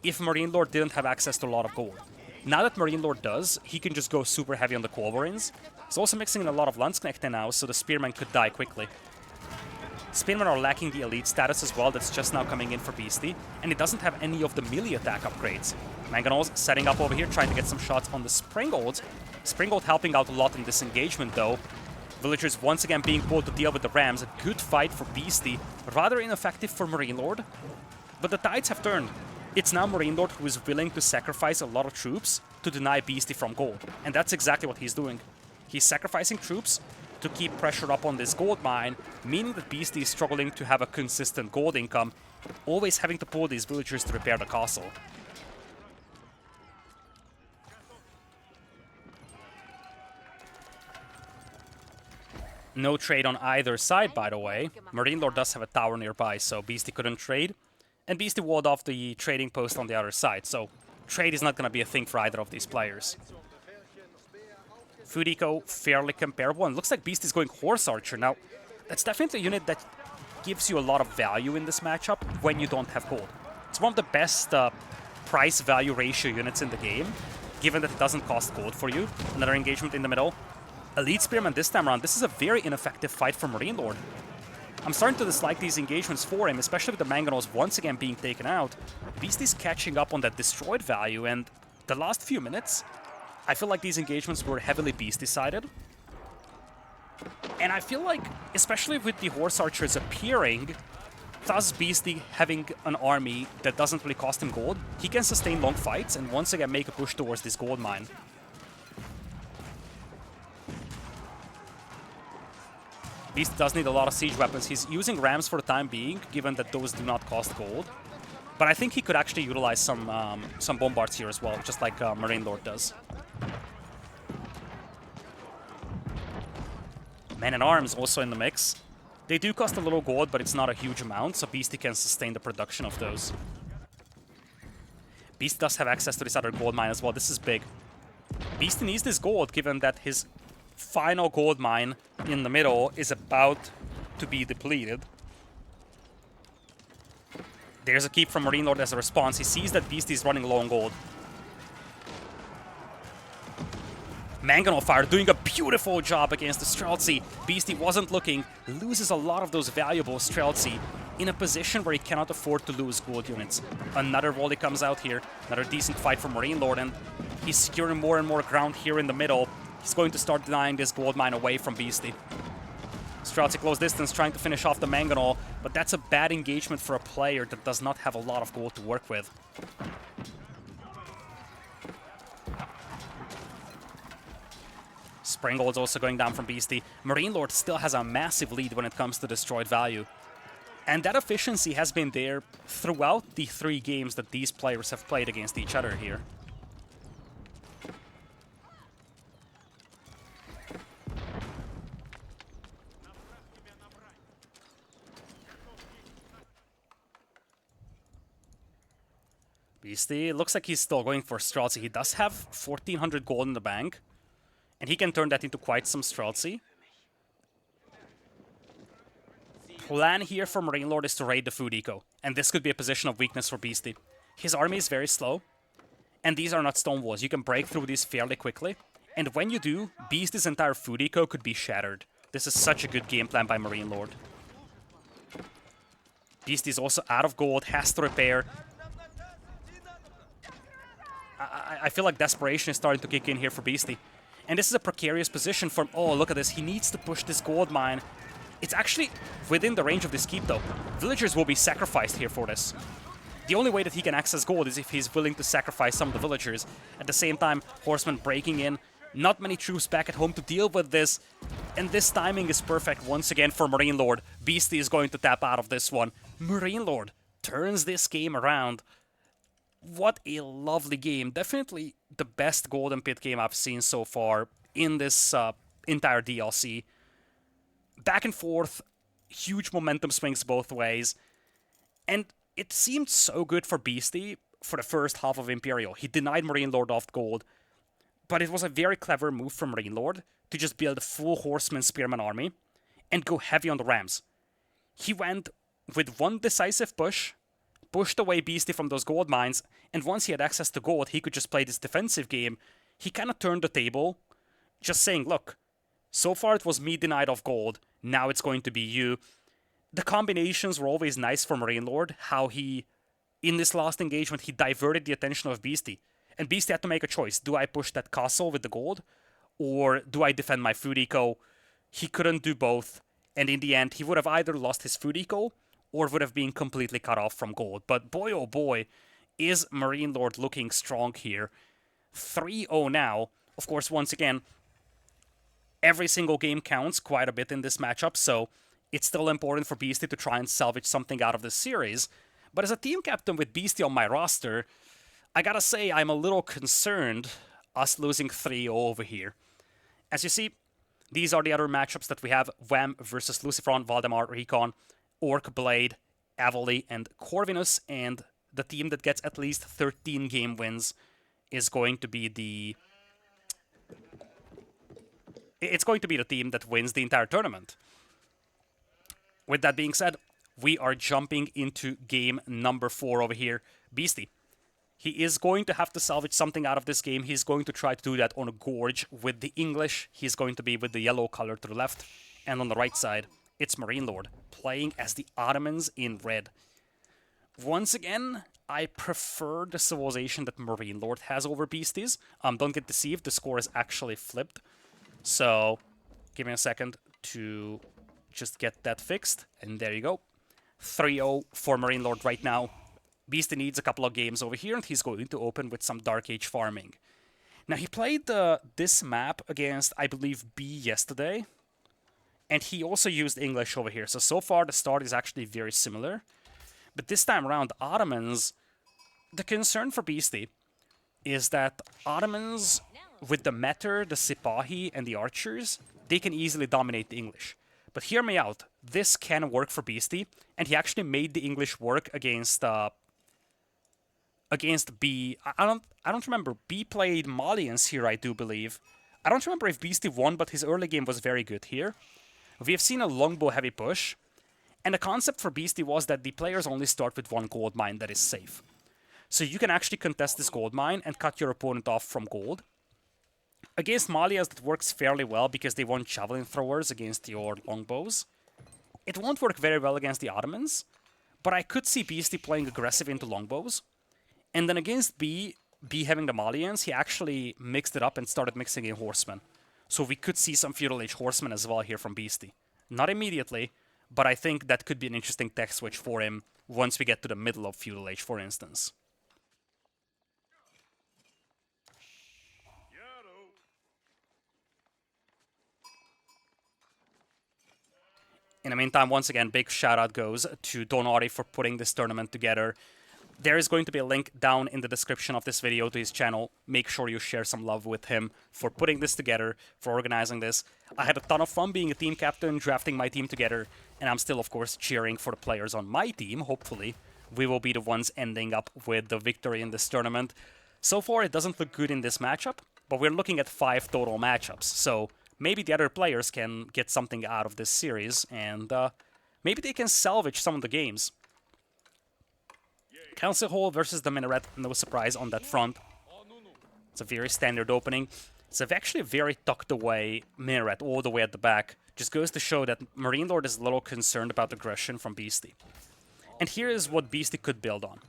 if MarineLord didn't have access to a lot of gold. Now that MarineLord does, he can just go super heavy on the Quoverins. He's also mixing in a lot of Landsknechte now, so the Spearman could die quickly. Spearmen are lacking the elite status as well, that's just now coming in for Beasty, and it doesn't have any of the melee attack upgrades. Mangonels setting up over here, trying to get some shots on the Springgold. Springgold helping out a lot in this engagement, though. Villagers once again being pulled to deal with the Rams. A good fight for Beasty, rather ineffective for MarineLord. But the tides have turned. It's now MarineLord who is willing to sacrifice a lot of troops to deny Beasty from gold. And that's exactly what he's doing. He's sacrificing troops to keep pressure up on this gold mine, meaning that Beasty is struggling to have a consistent gold income, always having to pull these villagers to repair the castle. No trade on either side, by the way. MarineLord does have a tower nearby, so Beasty couldn't trade. And Beasty walled off the trading post on the other side, so trade is not going to be a thing for either of these players. Food eco, fairly comparable, and looks like Beasty's going Horse Archer. Now, that's definitely a unit that gives you a lot of value in this matchup when you don't have gold. It's one of the best price-value ratio units in the game, given that it doesn't cost gold for you. Another engagement in the middle. Elite Spearman this time around. This is a very ineffective fight for MarineLord. I'm starting to dislike these engagements for him, especially with the Mangonels once again being taken out. Beasty's catching up on that destroyed value, and the last few minutes, I feel like these engagements were heavily Beasty-sided. And I feel like, especially with the Horse Archers appearing, thus Beasty having an army that doesn't really cost him gold, he can sustain long fights and once again make a push towards this gold mine. Beast does need a lot of siege weapons. He's using rams for the time being, given that those do not cost gold. But I think he could actually utilize some bombards here as well, just like MarineLord does. Men-at-Arms also in the mix. They do cost a little gold, but it's not a huge amount, so Beasty can sustain the production of those. Beast does have access to this other gold mine as well. This is big. Beasty needs this gold, given that his final gold mine in the middle is about to be depleted. There's a keep from MarineLord as a response. He sees that Beasty is running low on gold. Mangonel Fire doing a beautiful job against the Streltsy. Beasty wasn't looking, loses a lot of those valuable Streltsy in a position where he cannot afford to lose gold units. Another volley comes out here, another decent fight from MarineLord, and he's securing more and more ground here in the middle. He's going to start denying this gold mine away from Beasty. Streltsy close distance, trying to finish off the Mangonel, but that's a bad engagement for a player that does not have a lot of gold to work with. Springgold's also going down from Beasty. MarineLord still has a massive lead when it comes to destroyed value. And that efficiency has been there throughout the 3 games that these players have played against each other here. Beasty, looks like he's still going for Streltsy. He does have 1400 gold in the bank, and he can turn that into quite some Streltsy. Plan here for MarineLord is to raid the food eco, and this could be a position of weakness for Beasty. His army is very slow, and these are not stone walls. You can break through these fairly quickly, and when you do, Beasty's entire food eco could be shattered. This is such a good game plan by MarineLord. Beasty's also out of gold, has to repair. I feel like desperation is starting to kick in here for Beasty. And this is a precarious position for him. Oh, look at this. He needs to push this gold mine. It's actually within the range of this keep, though. Villagers will be sacrificed here for this. The only way that he can access gold is if he's willing to sacrifice some of the villagers. At the same time, horsemen breaking in. Not many troops back at home to deal with this. And this timing is perfect once again for MarineLord. Beasty is going to tap out of this one. MarineLord turns this game around. What a lovely game. Definitely the best Golden Pit game I've seen so far in this entire DLC. Back and forth, huge momentum swings both ways. And it seemed so good for Beasty for the first half of Imperial. He denied MarineLord off gold, but it was a very clever move from MarineLord to just build a full Horseman Spearman army and go heavy on the Rams. He went with one decisive push, pushed away Beasty from those gold mines, and once he had access to gold, he could just play this defensive game. He kind of turned the table, just saying, look, so far it was me denied of gold, now it's going to be you. The combinations were always nice for MarineLord, how he, in this last engagement, he diverted the attention of Beasty. And Beasty had to make a choice. Do I push that castle with the gold, or do I defend my food eco? He couldn't do both, and in the end, he would have either lost his food eco, or would have been completely cut off from gold. But boy, oh boy, is MarineLord looking strong here. 3-0 now. Of course, once again, every single game counts quite a bit in this matchup, so it's still important for Beasty to try and salvage something out of this series. But as a team captain with Beasty on my roster, I gotta say I'm a little concerned us losing 3-0 over here. As you see, these are the other matchups that we have. Wham versus Lucifron, Valdemar, Recon, Orc Blade, Avoli, and Corvinus, and the team that gets at least 13 game wins is going to be the... It's going to be the team that wins the entire tournament. With that being said, we are jumping into game number 4 over here. Beasty. He is going to have to salvage something out of this game. He's going to try to do that on a Gorge with the English. He's going to be with the yellow color to the left. And on the right side, it's MarineLord, playing as the Ottomans in red. Once again, I prefer the civilization that MarineLord has over Beasties. Don't get deceived, the score is actually flipped. So, give me a second to just get that fixed. And there you go. 3-0 for MarineLord right now. Beasty needs a couple of games over here, and he's going to open with some Dark Age farming. Now, he played this map against, I believe, B yesterday. And he also used English over here. So far, the start is actually very similar. But this time around, Ottomans... The concern for Beasty is that Ottomans, with the Meter, the Sipahi, and the Archers, they can easily dominate the English. But hear me out. This can work for Beasty, and he actually made the English work against B. I don't remember. B played Malians here, I do believe. I don't remember if Beasty won, but his early game was very good here. We have seen a longbow heavy push, and the concept for Beasty was that the players only start with one gold mine that is safe. So you can actually contest this gold mine and cut your opponent off from gold. Against Malias, that works fairly well because they want javelin throwers against your longbows. It won't work very well against the Ottomans, but I could see Beasty playing aggressive into longbows. And then against B having the Malians, he actually mixed it up and started mixing in horsemen. So we could see some Feudal Age horsemen as well here from Beasty. Not immediately, but I think that could be an interesting tech switch for him once we get to the middle of Feudal Age, for instance. In the meantime, once again, big shout out goes to Artie for putting this tournament together. There is going to be a link down in the description of this video to his channel. Make sure you share some love with him for putting this together, for organizing this. I had a ton of fun being a team captain, drafting my team together, and I'm still, of course, cheering for the players on my team, hopefully, we will be the ones ending up with the victory in this tournament. So far, it doesn't look good in this matchup, but we're looking at 5 total matchups, so maybe the other players can get something out of this series, and maybe they can salvage some of the games. Council Hall versus the Minaret, no surprise on that front. It's a very standard opening. It's actually a very tucked away Minaret all the way at the back. Just goes to show that MarineLord is a little concerned about aggression from Beasty. And here is what Beasty could build on.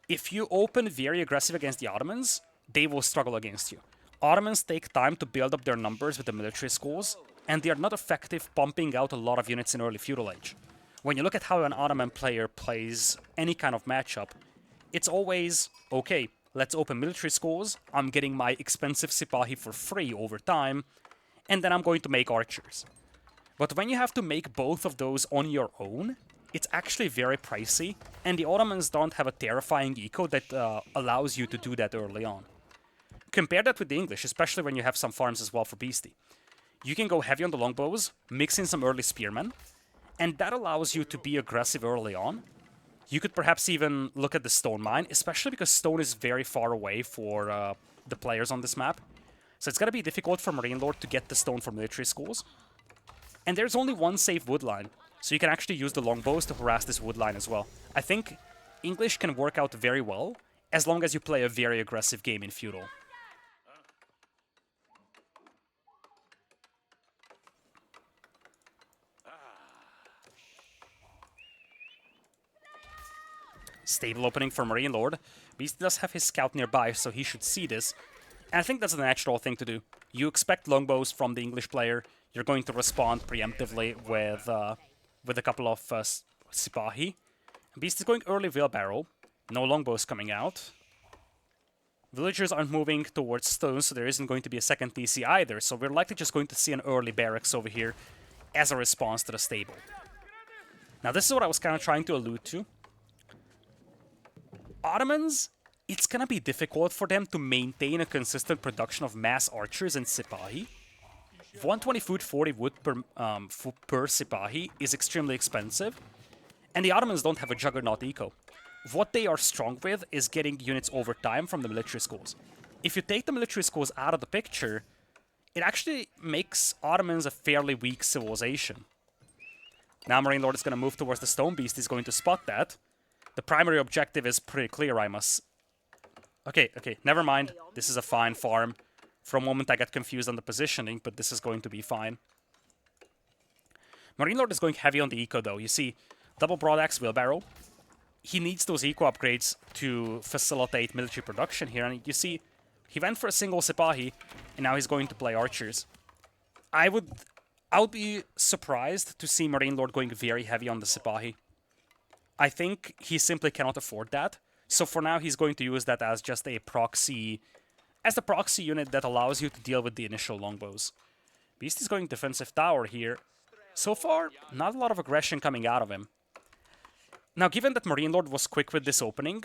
If you open very aggressive against the Ottomans, they will struggle against you. Ottomans take time to build up their numbers with the military schools, and they are not effective pumping out a lot of units in early feudal age. When you look at how an Ottoman player plays any kind of matchup, it's always, okay, let's open military schools, I'm getting my expensive Sipahi for free over time, and then I'm going to make archers. But when you have to make both of those on your own, it's actually very pricey, and the Ottomans don't have a terrifying eco that allows you to do that early on. Compare that with the English, especially when you have some farms as well for Beasty. You can go heavy on the longbows, mix in some early spearmen, and that allows you to be aggressive early on. You could perhaps even look at the stone mine, especially because stone is very far away for the players on this map. So it's going to be difficult for MarineLord to get the stone from military schools. And there's only one safe wood line, so you can actually use the longbows to harass this wood line as well. I think English can work out very well, as long as you play a very aggressive game in feudal. Stable opening for MarineLord. Beast does have his scout nearby, so he should see this. And I think that's a natural thing to do. You expect longbows from the English player. You're going to respond preemptively with a couple of Sipahi. Beast is going early wheelbarrow. No longbows coming out. Villagers aren't moving towards stone, so there isn't going to be a second TC either. So we're likely just going to see an early barracks over here as a response to the stable. Now this is what I was kind of trying to allude to. Ottomans, it's gonna be difficult for them to maintain a consistent production of mass archers and Sipahi. 120 food, 40 wood per Sipahi is extremely expensive, and the Ottomans don't have a juggernaut eco. What they are strong with is getting units over time from the military schools. If you take the military schools out of the picture, it actually makes Ottomans a fairly weak civilization. Now MarineLord is going to move towards the Stone Beast, he's going to spot that. The primary objective is pretty clear, I must... Okay, never mind. This is a fine farm. For a moment I got confused on the positioning, but this is going to be fine. MarineLord is going heavy on the eco though. You see, double broadaxe wheelbarrow. He needs those eco upgrades to facilitate military production here, and you see, he went for a single Sipahi, and now he's going to play archers. I would be surprised to see MarineLord going very heavy on the Sipahi. I think he simply cannot afford that. So for now, he's going to use that as just a proxy, as the proxy unit that allows you to deal with the initial longbows. Beast is going defensive tower here. So far, not a lot of aggression coming out of him. Now, given that MarineLord was quick with this opening,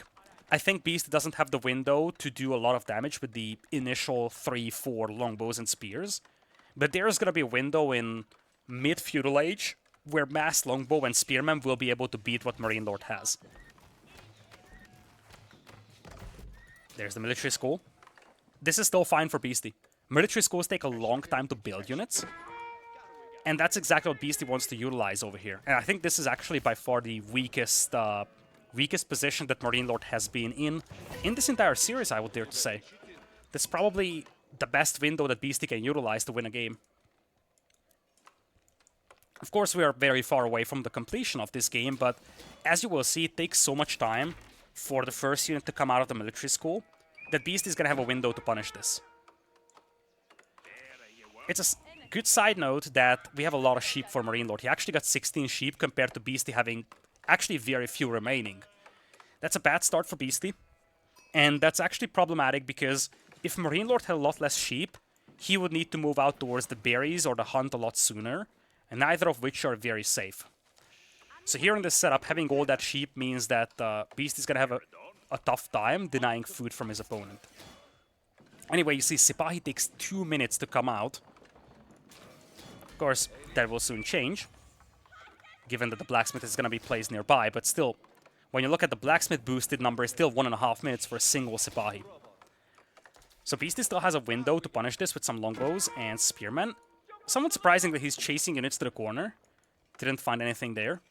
I think Beast doesn't have the window to do a lot of damage with the initial 3-4 longbows and spears. But there's going to be a window in mid-feudal age where mass longbow and spearmen will be able to beat what MarineLord has. There's the military school. This is still fine for Beasty. Military schools take a long time to build units, and that's exactly what Beasty wants to utilize over here. And I think this is actually by far the weakest position that MarineLord has been in this entire series, I would dare to say. That's probably the best window that Beasty can utilize to win a game. Of course, we are very far away from the completion of this game, but as you will see, it takes so much time for the first unit to come out of the military school that Beast is going to have a window to punish this. It's a good side note that we have a lot of sheep for MarineLord. He actually got 16 sheep compared to Beasty having actually very few remaining. That's a bad start for Beasty, and that's actually problematic because if MarineLord had a lot less sheep, he would need to move out towards the berries or the hunt a lot sooner, and neither of which are very safe. So here in this setup, having all that sheep means that Beast is going to have a tough time denying food from his opponent. Anyway, you see Sipahi takes 2 minutes to come out. Of course, that will soon change, given that the blacksmith is going to be placed nearby, but still, When you look at the Blacksmith boosted number, it's still 1.5 minutes for a single Sipahi. So Beasty still has a window to punish this with some longbows and spearmen. Somewhat surprising that he's chasing units to the corner. Didn't find anything there.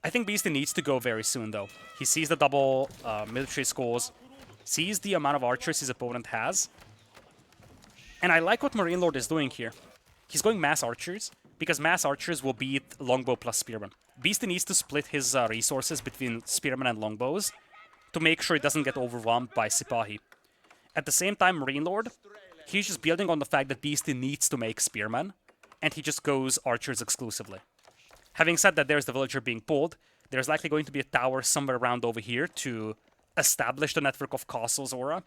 I think Beasty needs to go very soon, though. He sees the double military scores, sees the amount of archers his opponent has. And I like what MarineLord is doing here. He's going mass archers, because mass archers will beat longbow plus spearmen. Beasty needs to split his resources between spearmen and longbows to make sure he doesn't get overwhelmed by Sipahi. At the same time, MarineLord, he's just building on the fact that Beasty needs to make spearmen, and he just goes archers exclusively. Having said that, there's the villager being pulled. There's likely going to be a tower somewhere around over here to establish the network of castles aura.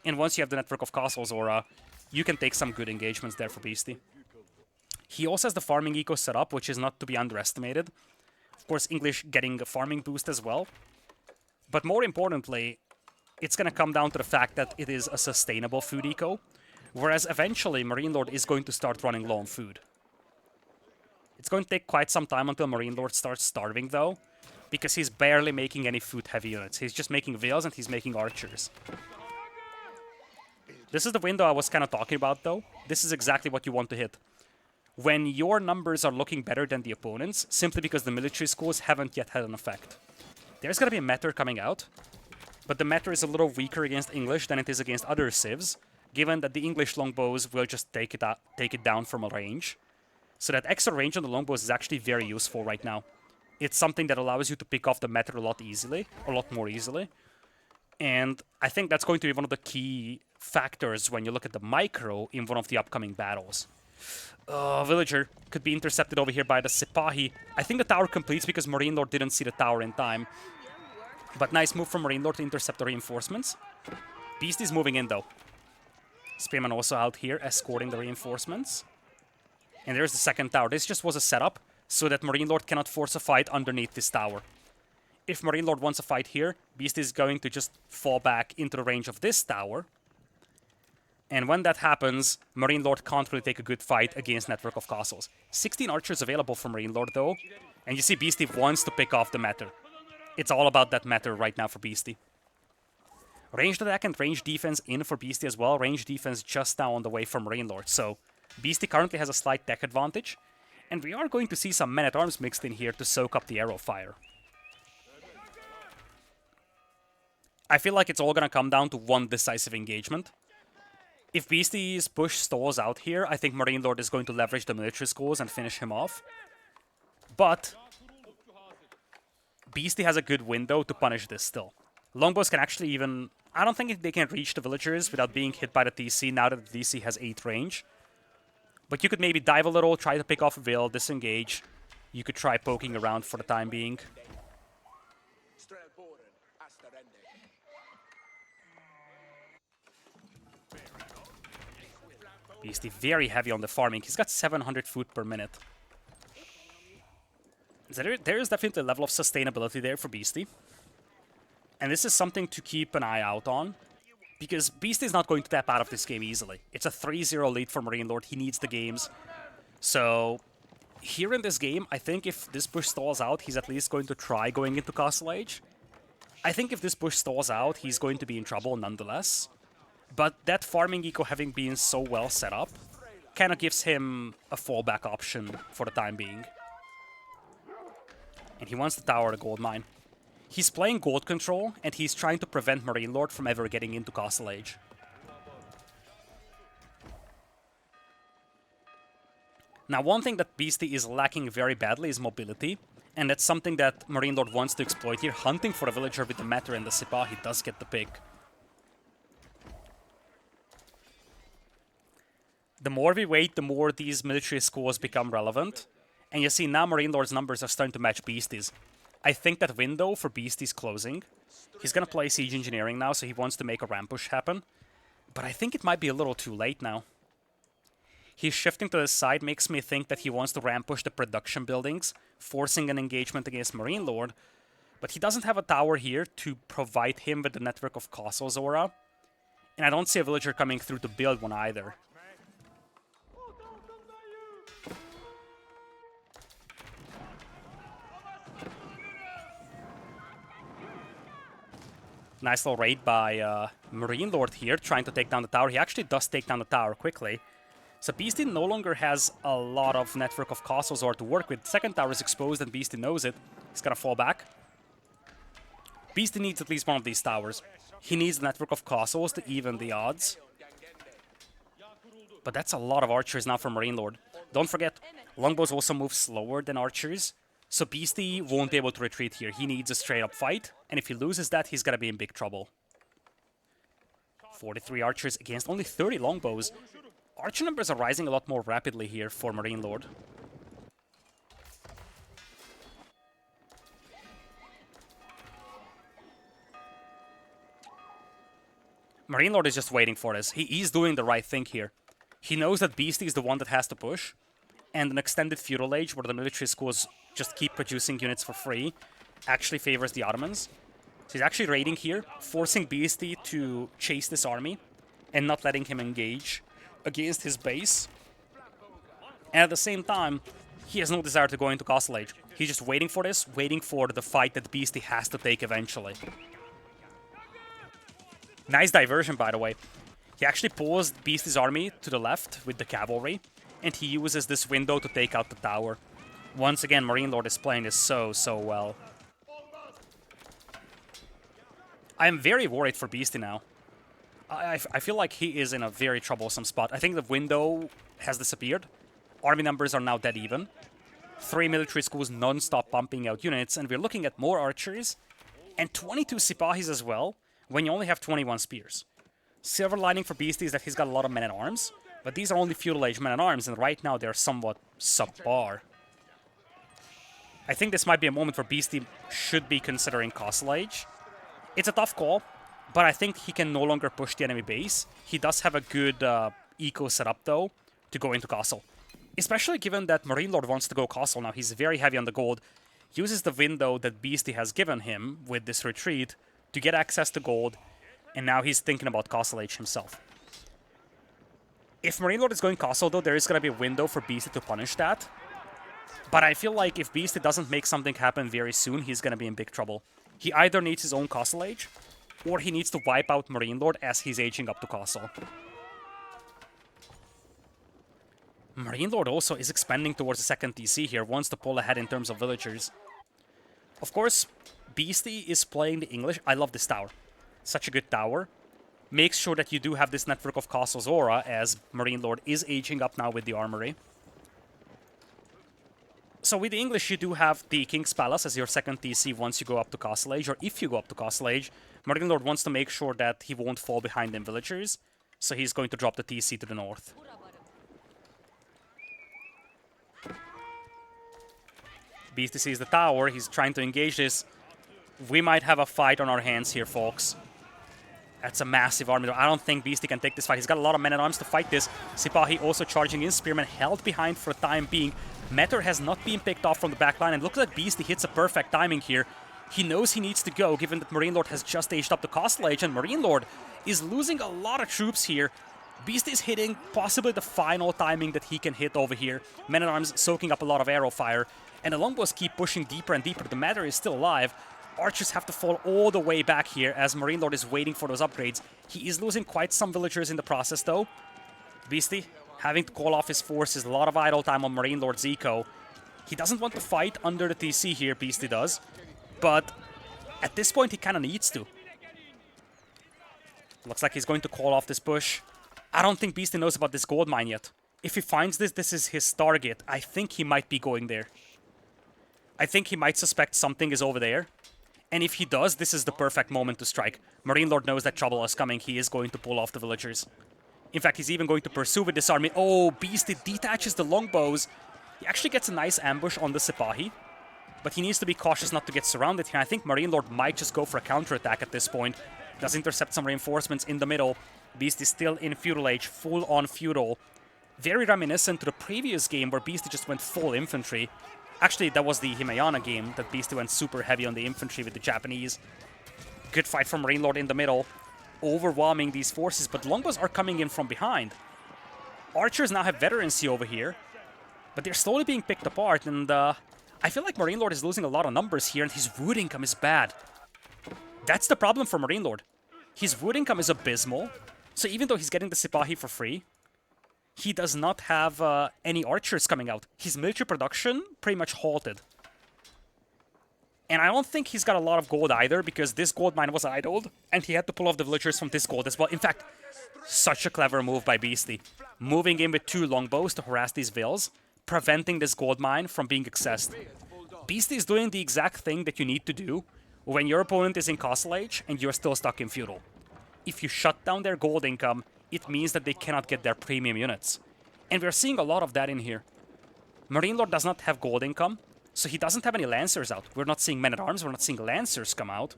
And once you have the network of castles aura, you can take some good engagements there for Beasty. He also has the farming eco set up, which is not to be underestimated. Of course, English getting a farming boost as well. But more importantly, it's going to come down to the fact that it is a sustainable food eco, whereas eventually MarineLord is going to start running low on food. It's going to take quite some time until MarineLord starts starving, though, because he's barely making any food-heavy units. He's just making veils and he's making archers. This is the window I was kind of talking about, though. This is exactly what you want to hit. When your numbers are looking better than the opponents, simply because the military schools haven't yet had an effect. There's going to be a meter coming out, but the meter is a little weaker against English than it is against other civs, given that the English longbows will just take it down from a range. So that extra range on the longbows is actually very useful right now. It's something that allows you to pick off the meter a lot more easily. And I think that's going to be one of the key factors when you look at the micro in one of the upcoming battles. Villager could be intercepted over here by the Sipahi. I think the tower completes because MarineLord didn't see the tower in time. But nice move from MarineLord to intercept the reinforcements. Beasty's moving in, though. Spearman also out here escorting the reinforcements. And there's the second tower. This just was a setup so that MarineLord cannot force a fight underneath this tower. If MarineLord wants a fight here, Beasty is going to just fall back into the range of this tower. And when that happens, MarineLord can't really take a good fight against Network of Castles. 16 archers available for MarineLord, though. And you see Beasty wants to pick off the meter. It's all about that meter right now for Beasty. Ranged attack and ranged defense in for Beasty as well. Ranged defense just now on the way from MarineLord. So Beasty currently has a slight tech advantage. And we are going to see some men-at-arms mixed in here to soak up the arrow fire. I feel like it's all going to come down to one decisive engagement. If Beasty's push stalls out here, I think MarineLord is going to leverage the military schools and finish him off. But Beasty has a good window to punish this still. Longbows can actually even... I don't think they can reach the villagers without being hit by the TC now that the TC has 8 range. But you could maybe dive a little, try to pick off a veil, disengage. You could try poking around for the time being. Beasty very heavy on the farming. He's got 700 food per minute. So there is definitely a level of sustainability there for Beasty. And this is something to keep an eye out on. Because Beasty is not going to tap out of this game easily. It's a 3-0 lead for MarineLord. He needs the games. So here in this game, I think if this push stalls out, he's at least going to try going into Castle Age. I think if this push stalls out, he's going to be in trouble nonetheless. But that farming eco having been so well set up kind of gives him a fallback option for the time being. And he wants the tower the gold mine. He's playing gold control, and he's trying to prevent MarineLord from ever getting into Castle Age. Now, one thing that Beasty is lacking very badly is mobility, and that's something that MarineLord wants to exploit here. Hunting for a villager with the Matter and the Sipahi does get the pick. The more we wait, the more these military schools become relevant. And you see now MarineLord's numbers are starting to match Beasty's. I think that window for Beasty's closing. He's going to play Siege Engineering now, so he wants to make a ramp push happen. But I think it might be a little too late now. He's shifting to the side, makes me think that he wants to ramp push the production buildings, forcing an engagement against MarineLord. But he doesn't have a tower here to provide him with the Network of Castles aura. And I don't see a villager coming through to build one either. Nice little raid by MarineLord here, trying to take down the tower. He actually does take down the tower quickly. So Beasty no longer has a lot of network of castles or to work with. Second tower is exposed and Beasty knows it. He's gonna fall back. Beasty needs at least one of these towers. He needs the network of castles to even the odds. But that's a lot of archers now for MarineLord. Don't forget, longbows also move slower than archers. So Beasty won't be able to retreat here. He needs a straight up fight. And if he loses that, he's gonna be in big trouble. 43 archers against only 30 longbows. Archer numbers are rising a lot more rapidly here for MarineLord. MarineLord is just waiting for this. He's doing the right thing here. He knows that Beasty is the one that has to push, and an extended feudal age where the military schools just keep producing units for free actually favors the Ottomans. So he's actually raiding here, forcing Beasty to chase this army and not letting him engage against his base. And at the same time, he has no desire to go into Castle Age. He's just waiting for this, waiting for the fight that Beasty has to take eventually. Nice diversion, by the way. He actually pulls Beasty's army to the left with the cavalry, and he uses this window to take out the tower. Once again, MarineLord is playing this so well. I am very worried for Beasty now. I feel like he is in a very troublesome spot. I think the window has disappeared. Army numbers are now dead even. 3 military schools non-stop pumping out units, and we're looking at more archers and 22 Sipahis as well, when you only have 21 spears. Silver lining for Beasty is that he's got a lot of men-at-arms, but these are only feudal age men-at-arms, and right now they're somewhat subpar. I think this might be a moment where Beasty should be considering Castle Age. It's a tough call, but I think he can no longer push the enemy base. He does have a good eco setup, though, to go into Castle. Especially given that MarineLord wants to go Castle now. He's very heavy on the gold. Uses the window that Beasty has given him with this retreat to get access to gold, and now he's thinking about Castle Age himself. If MarineLord is going Castle, though, there is going to be a window for Beasty to punish that. But I feel like if Beasty doesn't make something happen very soon, he's going to be in big trouble. He either needs his own Castle Age, or he needs to wipe out MarineLord as he's aging up to Castle. MarineLord also is expanding towards the second TC here, wants to pull ahead in terms of villagers. Of course, Beasty is playing the English. I love this tower. Such a good tower. Makes sure that you do have this network of castles aura, as MarineLord is aging up now with the armory. So with the English, you do have the King's Palace as your second TC once you go up to Castle Age, or if you go up to Castle Age. MarineLord wants to make sure that he won't fall behind in villagers, so he's going to drop the TC to the north. Beasty sees the tower, he's trying to engage this. We might have a fight on our hands here, folks. That's a massive army. I don't think Beasty can take this fight. He's got a lot of men-at-arms to fight this. Sipahi also charging in. Spearman held behind for the time being. Meteor has not been picked off from the back line, and looks like Beasty hits a perfect timing here. He knows he needs to go, given that MarineLord has just aged up to Castle Age, and MarineLord is losing a lot of troops here. Beasty is hitting possibly the final timing that he can hit over here. Men-at-arms soaking up a lot of arrow fire, and the longbows keep pushing deeper and deeper. The Meteor is still alive. Archers have to fall all the way back here as MarineLord is waiting for those upgrades. He is losing quite some villagers in the process, though. Beasty having to call off his forces, a lot of idle time on MarineLord's eco. He doesn't want to fight under the TC here, Beasty does. But at this point, he kind of needs to. Looks like he's going to call off this push. I don't think Beasty knows about this gold mine yet. If he finds this, this is his target. I think he might be going there. I think he might suspect something is over there. And if he does, this is the perfect moment to strike. MarineLord knows that trouble is coming. He is going to pull off the villagers. In fact, he's even going to pursue with this army. Oh, Beasty detaches the longbows. He actually gets a nice ambush on the Sipahi. But he needs to be cautious not to get surrounded here. I think MarineLord might just go for a counterattack at this point. Does intercept some reinforcements in the middle. Beasty still in feudal age, full on feudal. Very reminiscent to the previous game where Beasty just went full infantry. Actually, that was the Himayana game that Beasty went super heavy on the infantry with the Japanese. Good fight from MarineLord in the middle, overwhelming these forces, but longbows are coming in from behind. Archers now have veterancy over here, but they're slowly being picked apart, and I feel like MarineLord is losing a lot of numbers here, and his wood income is bad. That's the problem for MarineLord. His wood income is abysmal, so even though he's getting the Sipahi for free, he does not have any archers coming out. His military production pretty much halted. And I don't think he's got a lot of gold either, because this gold mine was idled, and he had to pull off the villagers from this gold as well. In fact, such a clever move by Beasty. Moving in with 2 longbows to harass these vills, preventing this gold mine from being accessed. Beasty is doing the exact thing that you need to do when your opponent is in Castle Age and you're still stuck in Feudal. If you shut down their gold income, it means that they cannot get their premium units. And we're seeing a lot of that in here. MarineLord does not have gold income, so he doesn't have any Lancers out. We're not seeing Men-at-Arms, we're not seeing Lancers come out.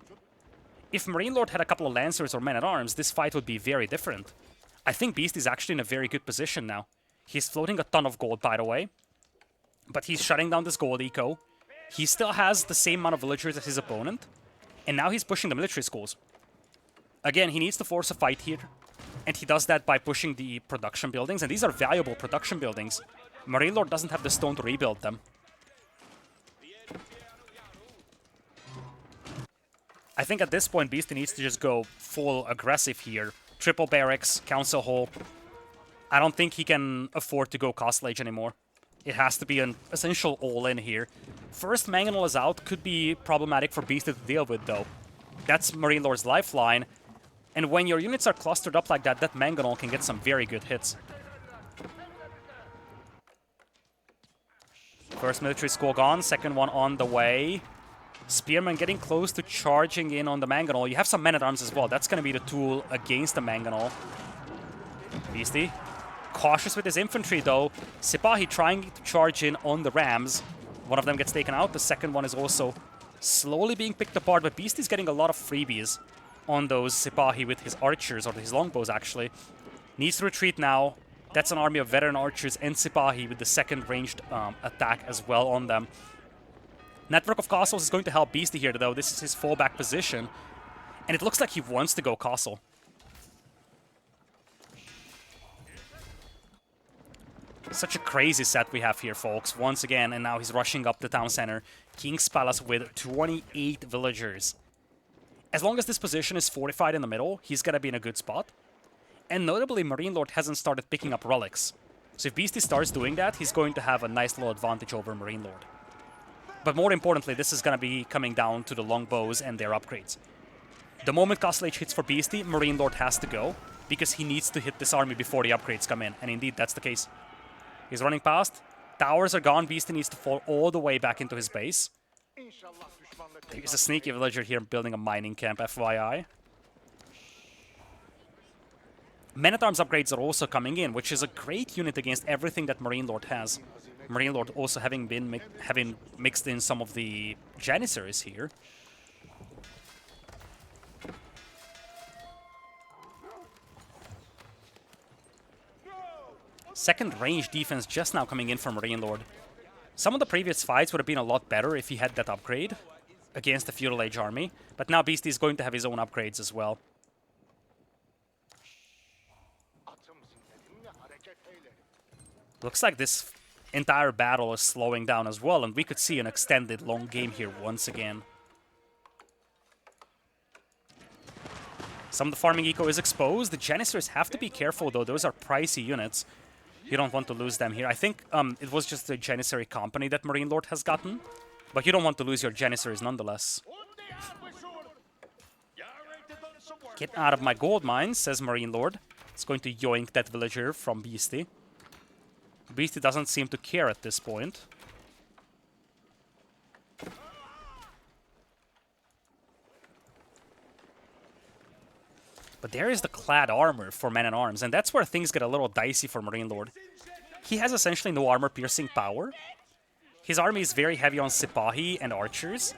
If MarineLord had a couple of Lancers or Men-at-Arms, this fight would be very different. I think Beast is actually in a very good position now. He's floating a ton of gold, by the way. But he's shutting down this gold eco. He still has the same amount of villagers as his opponent. And now he's pushing the military schools. Again, he needs to force a fight here. And he does that by pushing the production buildings. And these are valuable production buildings. MarineLord doesn't have the stone to rebuild them. I think at this point, Beastie needs to just go full aggressive here. Triple barracks, council hall. I don't think he can afford to go Castle Age anymore. It has to be an essential all-in here. First Mangonel is out, could be problematic for Beastie to deal with though. That's MarineLord's lifeline. And when your units are clustered up like that, that Mangonel can get some very good hits. First military school gone, second one on the way. Spearman getting close to charging in on the Mangonel. You have some Men-at-Arms as well. That's going to be the tool against the Mangonel. Beastie. Cautious with his infantry, though. Sipahi trying to charge in on the Rams. One of them gets taken out. The second one is also slowly being picked apart. But Beastie's getting a lot of freebies on those Sipahi with his archers, or his longbows, actually. Needs to retreat now. That's an army of veteran archers and Sipahi with the second ranged attack as well on them. Network of castles is going to help Beastie here, though. This is his fallback position. And it looks like he wants to go castle. Such a crazy set we have here, folks. Once again, and now he's rushing up the town center. King's Palace with 28 villagers. As long as this position is fortified in the middle, he's going to be in a good spot. And notably, MarineLord hasn't started picking up relics. So if Beastie starts doing that, he's going to have a nice little advantage over MarineLord. But more importantly, this is going to be coming down to the longbows and their upgrades. The moment Castle Age hits for Beastie, MarineLord has to go, because he needs to hit this army before the upgrades come in. And indeed, that's the case. He's running past. Towers are gone. Beastie needs to fall all the way back into his base. There's a sneaky villager here building a mining camp, FYI. Men-at-Arms upgrades are also coming in, which is a great unit against everything that MarineLord has. MarineLord also having mixed in some of the Janissaries here. Second range defense just now coming in from MarineLord. Some of the previous fights would have been a lot better if he had that upgrade against the Feudal Age army, but now Beastie is going to have his own upgrades as well. Looks like this entire battle is slowing down as well, and we could see an extended long game here once again. Some of the farming eco is exposed. The Janissaries have to be careful, though. Those are pricey units. You don't want to lose them here. I think it was just the Janissary company that MarineLord has gotten, but you don't want to lose your Janissaries nonetheless. Get out of my gold mines, says MarineLord. It's going to yoink that villager from Beastie. Beastie doesn't seem to care at this point. But there is the clad armor for Men-at-Arms, and that's where things get a little dicey for MarineLord. He has essentially no armor-piercing power. His army is very heavy on Sipahi and archers.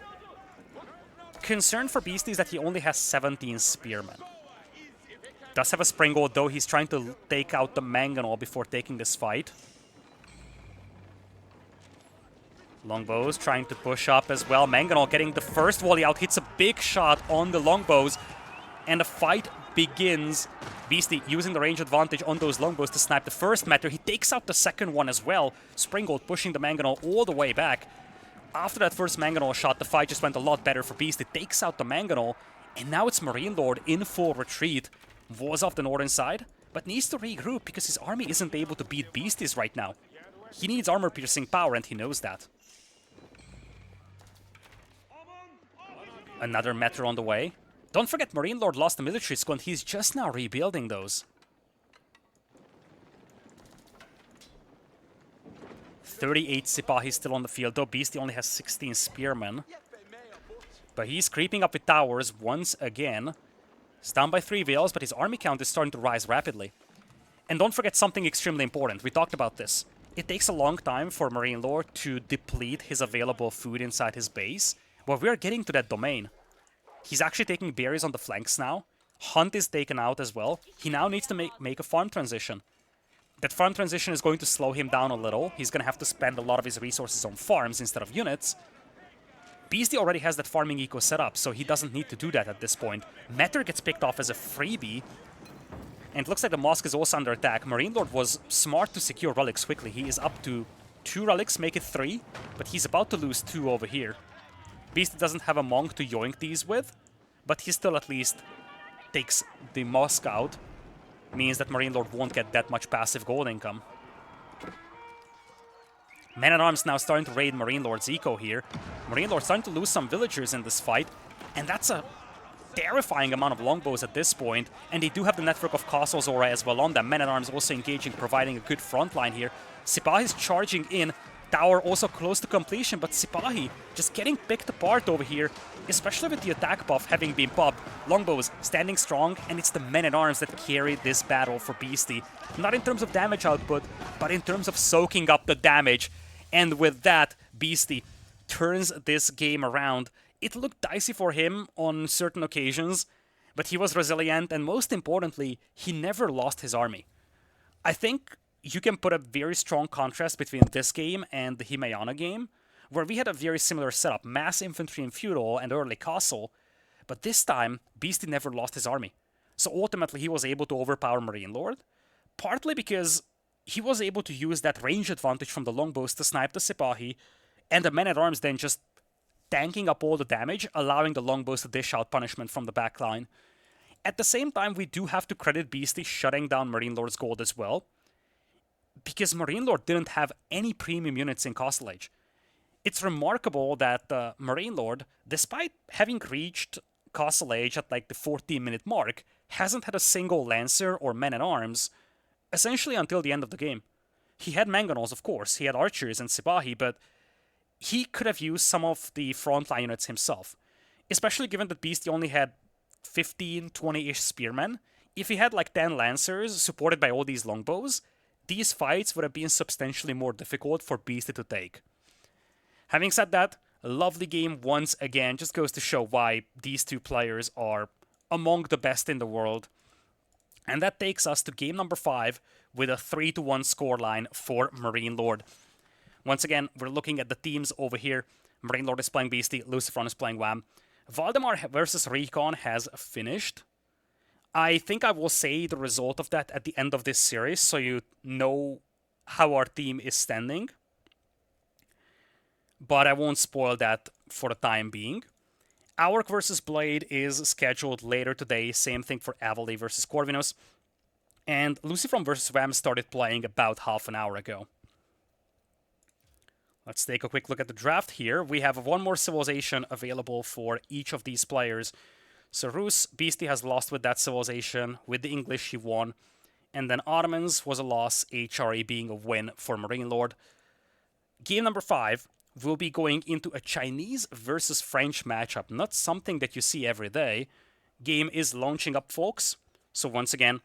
Concern for Beastie is that he only has 17 spearmen. Does have a springboard, though. He's trying to take out the Mangonel before taking this fight. Longbows trying to push up as well. Mangonel getting the first volley out, hits a big shot on the longbows, and the fight begins. Beastie using the range advantage on those longbows to snipe the first matter. He takes out the second one as well. Springboard pushing the Mangonel all the way back. After that first Mangonel shot, the fight just went a lot better for Beastie. Takes out the Mangonel, And now it's MarineLord in full retreat, was off the northern side, but needs to regroup because his army isn't able to beat beasties right now. He needs armor-piercing power, and he knows that. Another Meteor on the way. Don't forget, MarineLord lost the military school, and he's just now rebuilding those. 38 Sipahi still on the field, though Beastie only has 16 Spearmen. But he's creeping up with towers once again. He's down by 3 Veils, but his army count is starting to rise rapidly. And don't forget something extremely important. We talked about this. It takes a long time for MarineLord to deplete his available food inside his base. Well, we're getting to that domain. He's actually taking berries on the flanks now. Hunt is taken out as well. He now needs to make a farm transition. That farm transition is going to slow him down a little. He's going to have to spend a lot of his resources on farms instead of units. Beastie already has that farming eco set up, so he doesn't need to do that at this point. Meteor gets picked off as a freebie. And it looks like the mosque is also under attack. MarineLord was smart to secure relics quickly. He is up to 2 relics, make it 3. But he's about to lose 2 over here. Beastie doesn't have a monk to yoink these with, but he still at least takes the mosque out. Means that MarineLord won't get that much passive gold income. Men-at-Arms now starting to raid MarineLord's eco here. MarineLord starting to lose some villagers in this fight, and that's a terrifying amount of longbows at this point. And they do have the network of castles aura as well on them. Men-at-Arms also engaging, providing a good front line here. Sipahi's charging in. Tower also close to completion, but Sipahi just getting picked apart over here, especially with the attack buff having been popped. Longbows standing strong, and it's the Men-at-Arms that carry this battle for Beastie. Not in terms of damage output, but in terms of soaking up the damage. And with that, Beastie turns this game around. It looked dicey for him on certain occasions, but he was resilient, and most importantly, he never lost his army. I think you can put a very strong contrast between this game and the Himayana game, where we had a very similar setup, mass infantry and feudal and early castle, but this time, Beastie never lost his army. So ultimately, he was able to overpower MarineLord, partly because he was able to use that range advantage from the longbows to snipe the Sipahi, and the Men-at-Arms then just tanking up all the damage, allowing the longbows to dish out punishment from the backline. At the same time, we do have to credit Beastie shutting down MarineLord's gold as well, because MarineLord didn't have any premium units in Castle Age. It's remarkable that MarineLord, despite having reached Castle Age at like the 14-minute mark, hasn't had a single Lancer or Men-at-Arms, essentially until the end of the game. He had Mangonels, of course, he had Archers and Sipahi, but he could have used some of the frontline units himself, especially given that Beastie only had 15, 20-ish Spearmen. If he had like 10 Lancers supported by all these longbows, these fights would have been substantially more difficult for Beastie to take. Having said that, a lovely game once again, just goes to show why these two players are among the best in the world. And that takes us to game number 5 with a 3-1 scoreline for MarineLord. Once again, we're looking at the teams over here. MarineLord is playing Beastie, Lucifron is playing Wham. Valdemar versus Recon has finished. I think I will say the result of that at the end of this series, so you know how our team is standing. But I won't spoil that for the time being. Auric versus Blade is scheduled later today, same thing for Avali versus Corvinus. And Lucifron versus Wham started playing about half an hour ago. Let's take a quick look at the draft here. We have one more civilization available for each of these players. So Rus, Beastie has lost with that civilization. With the English, he won. And then Ottomans was a loss, HRE being a win for MarineLord. Game number 5 will be going into a Chinese versus French matchup. Not something that you see every day. Game is launching up, folks. So once again,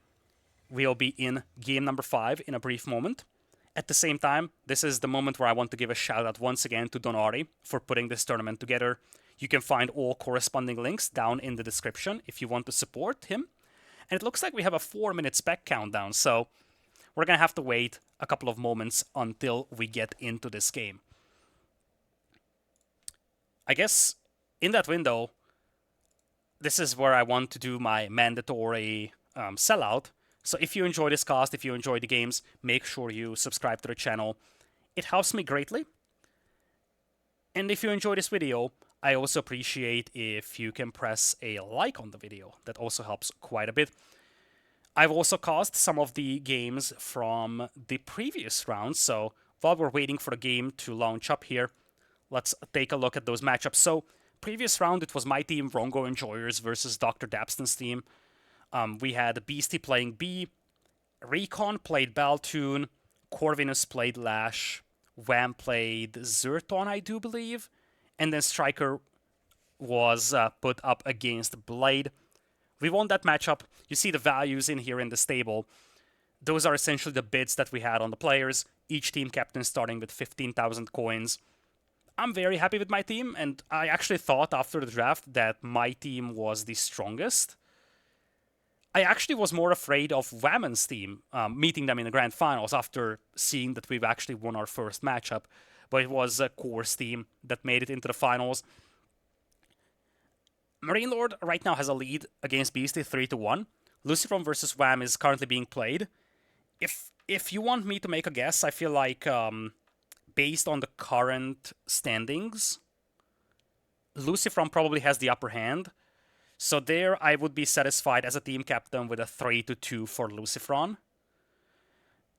we'll be in game number 5 in a brief moment. At the same time, this is the moment where I want to give a shout out once again to Artie for putting this tournament together. You can find all corresponding links down in the description if you want to support him. And it looks like we have a 4-minute spec countdown, so we're going to have to wait a couple of moments until we get into this game. I guess in that window, this is where I want to do my mandatory sellout. So if you enjoy this cast, if you enjoy the games, make sure you subscribe to the channel. It helps me greatly. And if you enjoy this video, I also appreciate if you can press a like on the video. That also helps quite a bit. I've also caused some of the games from the previous round, so while we're waiting for the game to launch up here, let's take a look at those matchups. So, previous round, it was my team, Rongo Enjoyers, versus Dr. Dapston's team. We had Beastie playing B, Recon played Baltoon, Corvinus played Lash, Wham played Zerton, I do believe, and then Striker was put up against Blade. We won that matchup. You see the values in here in this table. Those are essentially the bids that we had on the players. Each team captain starting with 15,000 coins. I'm very happy with my team, and I actually thought after the draft that my team was the strongest. I actually was more afraid of Whammon's team, meeting them in the grand finals after seeing that we've actually won our first matchup. But it was a Core's team that made it into the finals. MarineLord right now has a lead against Beastie 3-1. Lucifron versus Wham is currently being played. If you want me to make a guess, I feel like based on the current standings, Lucifron probably has the upper hand. So there I would be satisfied as a team captain with a 3-2 for Lucifron.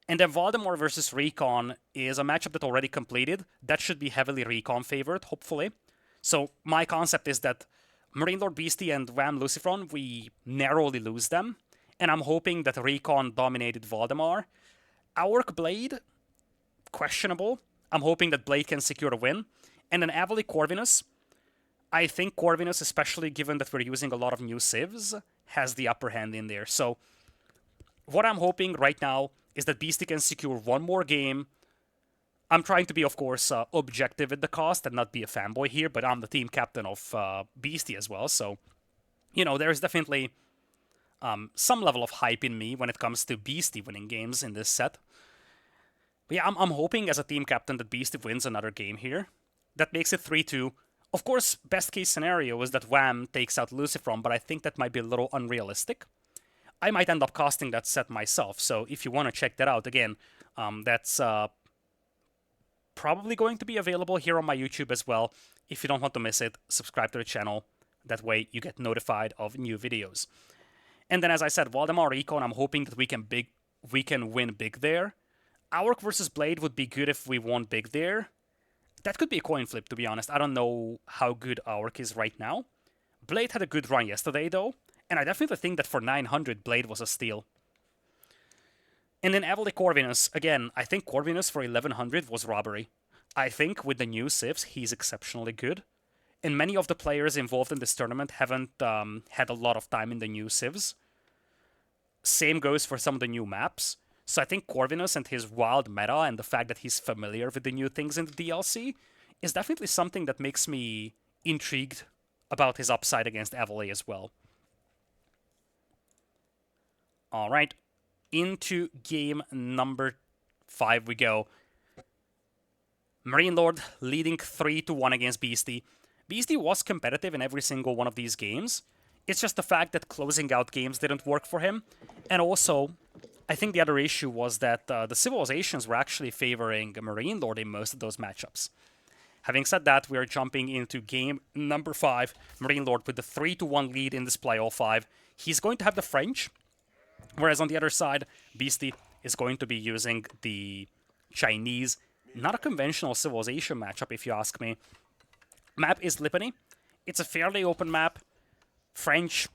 And then Valdemar versus Recon is a matchup that already completed. That should be heavily Recon favored, hopefully. So my concept is that MarineLord Beastie and Wham Lucifron, we narrowly lose them. And I'm hoping that Recon dominated Valdemar. Aorc Blade, questionable. I'm hoping that Blade can secure a win. And then Avali Corvinus. I think Corvinus, especially given that we're using a lot of new civs, has the upper hand in there. So what I'm hoping right now is that Beastie can secure one more game. I'm trying to be, of course, objective at the cost and not be a fanboy here, but I'm the team captain of Beastie as well. So, you know, there's definitely some level of hype in me when it comes to Beastie winning games in this set. But yeah, I'm hoping as a team captain that Beastie wins another game here. That makes it 3-2. Of course, best case scenario is that Wham takes out Lucifron, but I think that might be a little unrealistic. I might end up casting that set myself, so if you want to check that out, again, that's probably going to be available here on my YouTube as well. If you don't want to miss it, subscribe to the channel. That way you get notified of new videos. And then, as I said, Valdemar Recon, I'm hoping that we can win big there. Aorc versus Blade would be good if we won big there. That could be a coin flip, to be honest. I don't know how good Aorc is right now. Blade had a good run yesterday, though. And I definitely think that for 900, Blade was a steal. And then Avali Corvinus. Again, I think Corvinus for 1100 was robbery. I think with the new civs, he's exceptionally good. And many of the players involved in this tournament haven't had a lot of time in the new civs. Same goes for some of the new maps. So I think Corvinus and his wild meta and the fact that he's familiar with the new things in the DLC is definitely something that makes me intrigued about his upside against Avali as well. Alright, into game number 5 we go. MarineLord leading 3-1 against Beastie. Beastie was competitive in every single one of these games. It's just the fact that closing out games didn't work for him. And also, I think the other issue was that the civilizations were actually favoring MarineLord in most of those matchups. Having said that, we are jumping into game number 5. MarineLord with the 3-1 lead in this playoff 5. He's going to have the French, whereas on the other side, Beastie is going to be using the Chinese. Not a conventional civilization matchup, if you ask me. Map is Lipany. It's a fairly open map. French,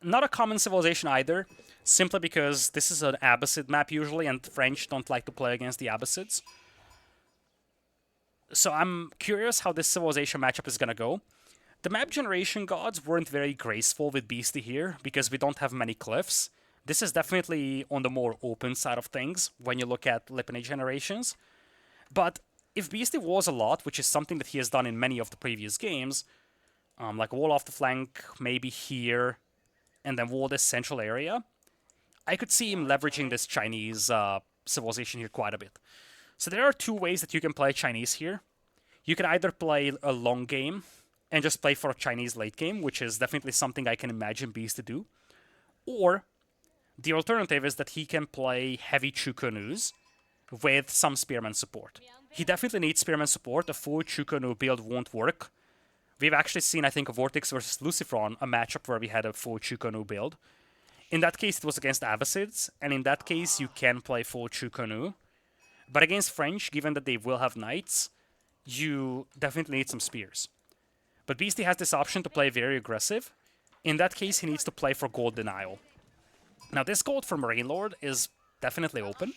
not a common civilization either, simply because this is an Abbasid map usually, and French don't like to play against the Abbasids. So I'm curious how this civilization matchup is going to go. The map generation gods weren't very graceful with Beastie here, because we don't have many cliffs. This is definitely on the more open side of things when you look at Lipany generations. But if Beastie walls a lot, which is something that he has done in many of the previous games, like wall off the flank, maybe here, and then wall this central area, I could see him leveraging this Chinese civilization here quite a bit. So there are two ways that you can play Chinese here. You can either play a long game and just play for a Chinese late game, which is definitely something I can imagine Beast to do. Or the alternative is that he can play heavy Chukonu with some Spearman support. He definitely needs Spearman support. A full Chukonu build won't work We've actually seen, I think, a Vortex versus Lucifron, a matchup where we had a full Chukonu build. In that case, it was against Abbasids, and in that case, you can play full Chukonu. But against French, given that they will have Knights, you definitely need some Spears. But Beastie has this option to play very aggressive. In that case, he needs to play for Gold Denial. Now, this gold for MarineLord is definitely open,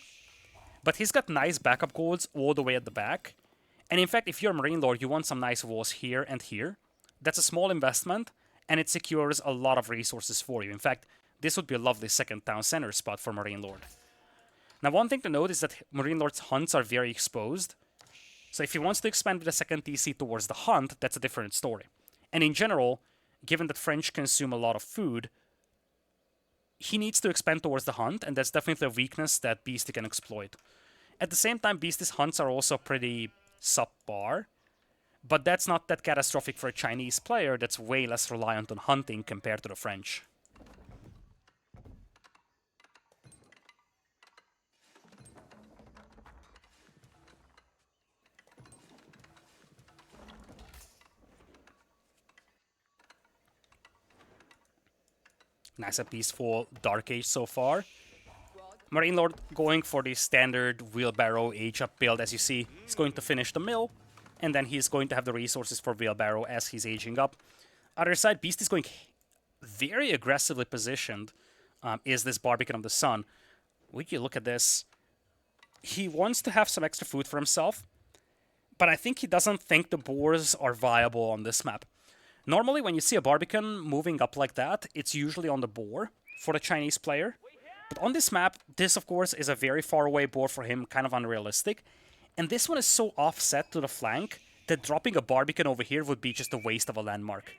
but he's got nice backup golds all the way at the back. And in fact, if you're a MarineLord, you want some nice walls here and here. That's a small investment, and it secures a lot of resources for you. In fact, this would be a lovely second town center spot for MarineLord. Now, one thing to note is that MarineLord's hunts are very exposed. So if he wants to expand with a second TC towards the hunt, that's a different story. And in general, given that French consume a lot of food, he needs to expand towards the hunt, and that's definitely a weakness that Beastie can exploit. At the same time, Beastie's hunts are also pretty subpar, but that's not that catastrophic for a Chinese player that's way less reliant on hunting compared to the French. Nice and peaceful Dark Age so far. MarineLord going for the standard wheelbarrow age-up build. As you see, he's going to finish the mill, and then he's going to have the resources for wheelbarrow as he's aging up. Other side, Beast is going very aggressively positioned, is this Barbican of the Sun. Would you look at this? He wants to have some extra food for himself, but I think he doesn't think the boars are viable on this map. Normally, when you see a Barbican moving up like that, it's usually on the boar for the Chinese player. But on this map, this, of course, is a very far away boar for him, kind of unrealistic. And this one is so offset to the flank that dropping a Barbican over here would be just a waste of a landmark.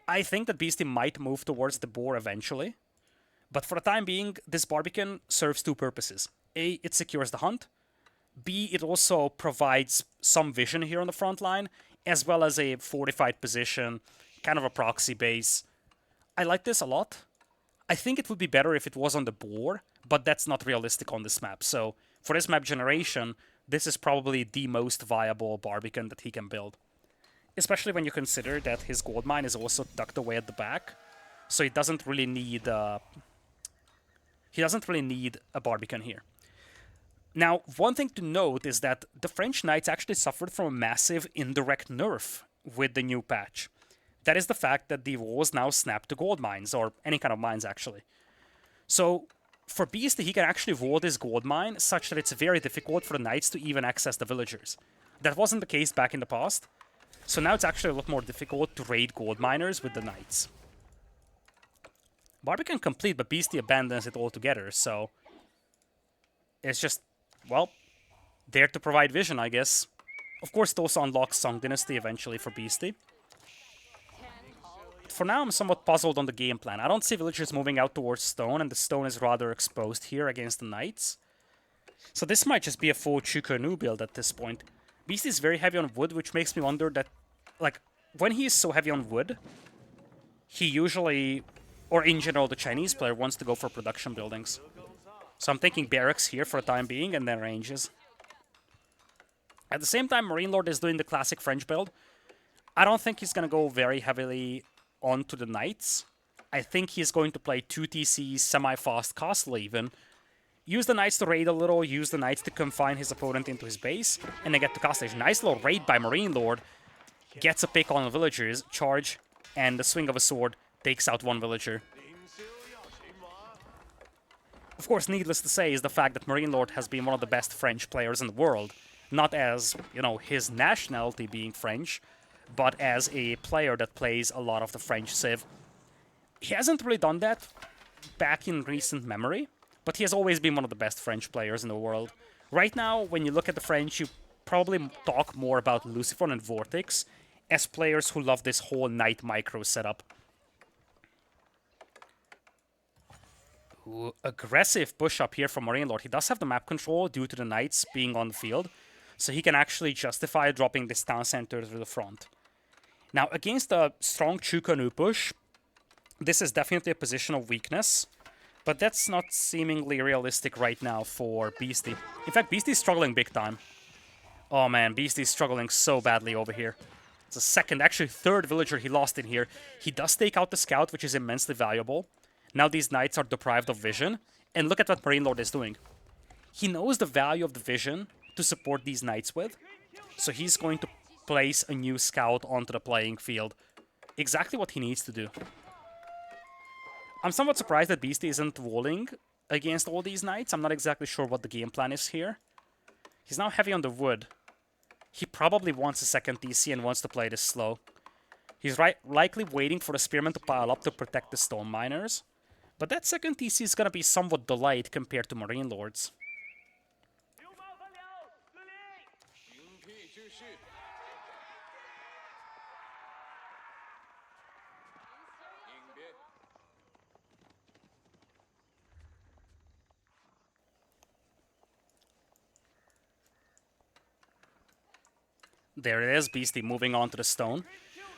I think that Beastie might move towards the boar eventually. But for the time being, this Barbican serves two purposes. A, it secures the hunt. B, it also provides some vision here on the front line, as well as a fortified position, kind of a proxy base. I like this a lot. I think it would be better if it was on the boar, but that's not realistic on this map. So for this map generation, this is probably the most viable Barbican that he can build. Especially when you consider that his gold mine is also tucked away at the back. So he doesn't really need a Barbican here. Now, one thing to note is that the French Knights actually suffered from a massive indirect nerf with the new patch. That is the fact that the walls now snap to gold mines, or any kind of mines actually. So, for Beastie, he can actually wall this gold mine such that it's very difficult for the Knights to even access the villagers. That wasn't the case back in the past, so now it's actually a lot more difficult to raid gold miners with the Knights. Barbican complete, but Beastie abandons it altogether, so it's just, well, there to provide vision, I guess. Of course, it also unlocks Song Dynasty eventually for Beastie. For now, I'm somewhat puzzled on the game plan. I don't see villagers moving out towards stone, and the stone is rather exposed here against the Knights. So this might just be a full Chukonu build at this point. Beastie is very heavy on wood, which makes me wonder that, like, when he is so heavy on wood, he usually, or in general, the Chinese player wants to go for production buildings. So I'm thinking barracks here for the time being, and then ranges. At the same time, MarineLord is doing the classic French build. I don't think he's going to go very heavily onto the Knights. I think he's going to play 2 TCs, semi-fast castle even. Use the Knights to raid a little, use the Knights to confine his opponent into his base, and then get to castle station. Nice little raid by MarineLord. Gets a pick on the villagers, charge, and the swing of a sword takes out one villager. Of course, needless to say is the fact that MarineLord has been one of the best French players in the world. Not as, you know, his nationality being French, but as a player that plays a lot of the French Civ. He hasn't really done that back in recent memory, but he has always been one of the best French players in the world. Right now, when you look at the French, you probably talk more about Lucifron and Vortex as players who love this whole Knight micro setup. Ooh, aggressive push up here from MarineLord. He does have the map control due to the Knights being on the field, so he can actually justify dropping this town center to the front. Now, against a strong Chukonu push, this is definitely a position of weakness, but that's not seemingly realistic right now for Beastie. In fact, Beastie's struggling big time. Oh man, Beastie's struggling so badly over here. It's a second, actually third villager he lost in here. He does take out the scout, which is immensely valuable. Now these knights are deprived of vision. And look at what MarineLord is doing. He knows the value of the vision to support these knights with. So he's going to place a new scout onto the playing field. Exactly what he needs to do. I'm somewhat surprised that Beasty isn't walling against all these knights. I'm not exactly sure what the game plan is here. He's now heavy on the wood. He probably wants a second TC and wants to play this slow. He's likely waiting for the spearmen to pile up to protect the stone miners. But that second TC is going to be somewhat delayed compared to MarineLord's. There it is, Beasty moving on to the stone.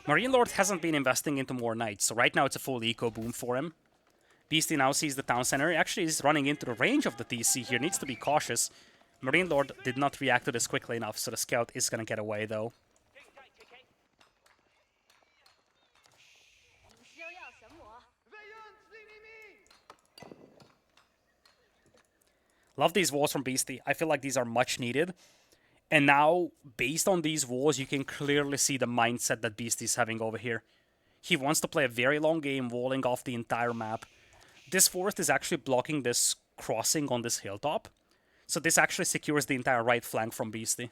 MarineLord hasn't been investing into more knights, so right now it's a full eco boom for him. Beasty now sees the town center. Actually, he's running into the range of the TC here. Needs to be cautious. MarineLord did not react to this quickly enough, so the scout is going to get away, though. Love these walls from Beasty. I feel like these are much needed. And now, based on these walls, you can clearly see the mindset that Beasty's having over here. He wants to play a very long game, walling off the entire map. This forest is actually blocking this crossing on this hilltop. So this actually secures the entire right flank from Beasty.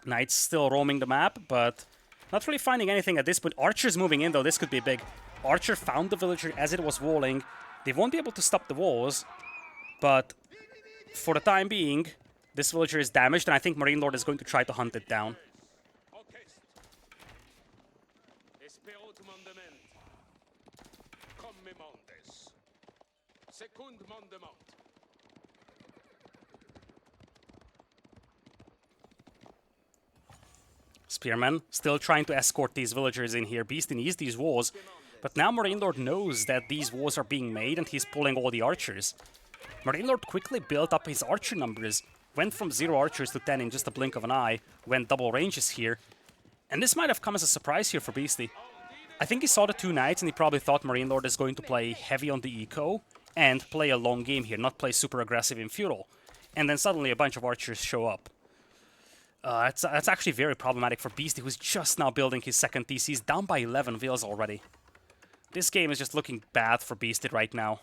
Knights still roaming the map, but not really finding anything at this point. Archer's moving in, though. This could be big. Archer found the villager as it was walling. They won't be able to stop the walls, but for the time being, this villager is damaged, and I think MarineLord is going to try to hunt it down. Spearmen still trying to escort these villagers in here. Beasty needs these walls, but now MarineLord knows that these walls are being made and he's pulling all the archers. MarineLord quickly built up his archer numbers, went from 0 archers to 10 in just a blink of an eye, went double ranges here. And this might have come as a surprise here for Beasty. I think he saw the 2 knights and he probably thought MarineLord is going to play heavy on the eco and play a long game here, not play super aggressive in feudal. And then suddenly a bunch of archers show up. That's actually very problematic for Beasty, who's just now building his second TC. He's down by 11 vills already. This game is just looking bad for Beasty right now.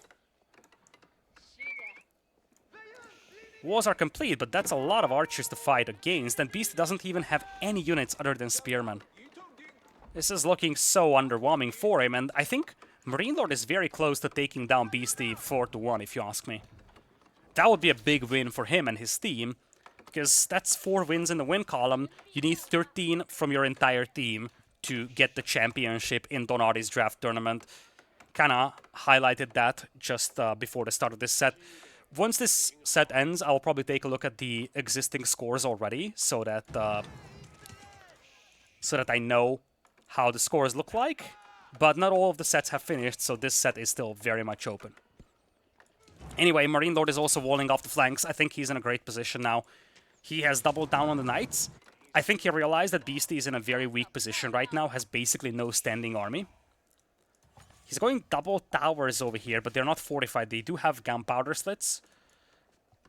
Walls are complete, but that's a lot of archers to fight against, and Beasty doesn't even have any units other than spearmen. This is looking so underwhelming for him, and I think MarineLord is very close to taking down Beasty 4-1, if you ask me. That would be a big win for him and his team, because that's 4 wins in the win column. You need 13 from your entire team to get the championship in Don Artie's draft tournament. Kinda highlighted that just before the start of this set. Once this set ends, I'll probably take a look at the existing scores already, so that I know how the scores look like. But not all of the sets have finished, so this set is still very much open. Anyway, MarineLord is also walling off the flanks. I think he's in a great position now. He has doubled down on the knights. I think he realized that Beasty is in a very weak position right now, has basically no standing army. He's going double towers over here, but they're not fortified. They do have gunpowder slits.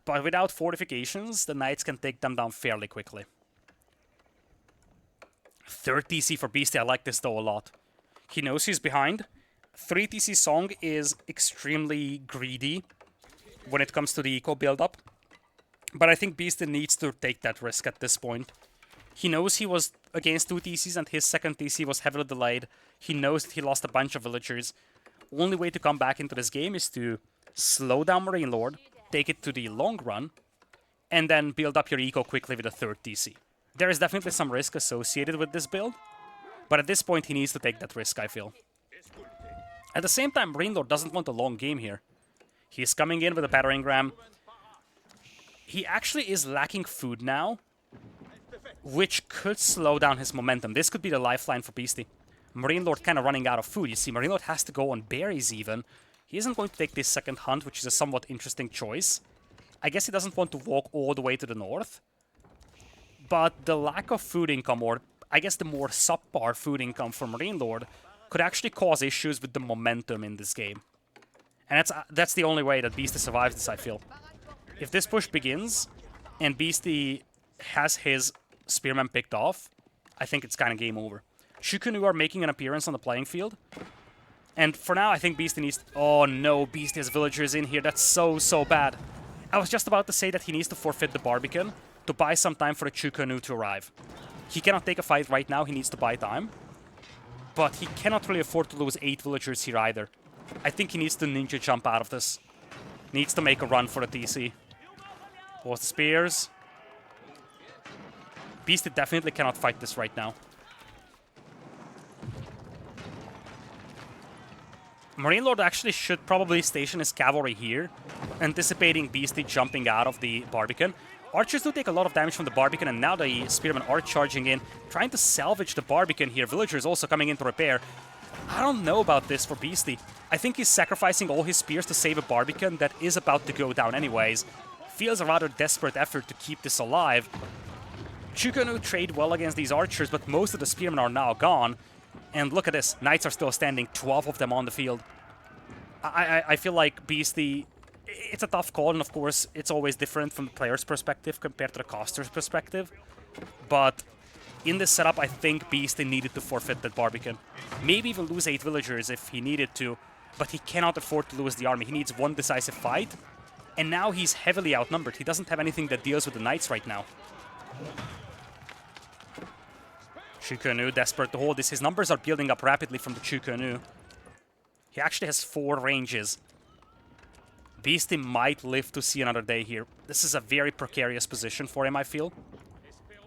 But without fortifications, the knights can take them down fairly quickly. 3rd TC for Beasty. I like this though a lot. He knows he's behind. 3 TC Song is extremely greedy when it comes to the eco build-up. But I think Beasty needs to take that risk at this point. He knows he was against 2 TCs and his second TC was heavily delayed. He knows that he lost a bunch of villagers. Only way to come back into this game is to slow down MarineLord, take it to the long run, and then build up your eco quickly with a 3rd TC. There is definitely some risk associated with this build, but at this point he needs to take that risk, I feel. At the same time, MarineLord doesn't want a long game here. He's coming in with a battering ram. He actually is lacking food now, which could slow down his momentum. This could be the lifeline for Beasty. MarineLord kind of running out of food. You see, MarineLord has to go on berries even. He isn't going to take this second hunt, which is a somewhat interesting choice. I guess he doesn't want to walk all the way to the north. But the lack of food income, or I guess the more subpar food income for MarineLord, could actually cause issues with the momentum in this game. And that's the only way that Beasty survives this, I feel. If this push begins, and Beasty has his Spearman picked off, I think it's kind of game over. Shukunu are making an appearance on the playing field. And for now, I think Beasty needs... Oh no, Beasty has villagers in here. That's so bad. I was just about to say that he needs to forfeit the Barbican to buy some time for the Chukunu to arrive. He cannot take a fight right now, he needs to buy time. But he cannot really afford to lose 8 villagers here either. I think he needs to ninja jump out of this. Needs to make a run for the TC. Pause the spears. Beasty definitely cannot fight this right now. MarineLord actually should probably station his cavalry here, anticipating Beasty jumping out of the Barbican. Archers do take a lot of damage from the Barbican, and now the Spearmen are charging in, trying to salvage the Barbican here. Villagers also coming in to repair. I don't know about this for Beasty. I think he's sacrificing all his spears to save a Barbican that is about to go down anyways. Feels a rather desperate effort to keep this alive. Chukunu trade well against these archers, but most of the Spearmen are now gone. And look at this, Knights are still standing, 12 of them on the field. I feel like Beasty, it's a tough call, and of course, it's always different from the player's perspective compared to the caster's perspective. But in this setup, I think Beasty needed to forfeit that Barbican. Maybe even lose 8 villagers if he needed to, but he cannot afford to lose the army. He needs one decisive fight, and now he's heavily outnumbered. He doesn't have anything that deals with the Knights right now. Chukunu, desperate to hold this. His numbers are building up rapidly from the Chukunu. He actually has 4 ranges. Beasty might live to see another day here. This is a very precarious position for him, I feel.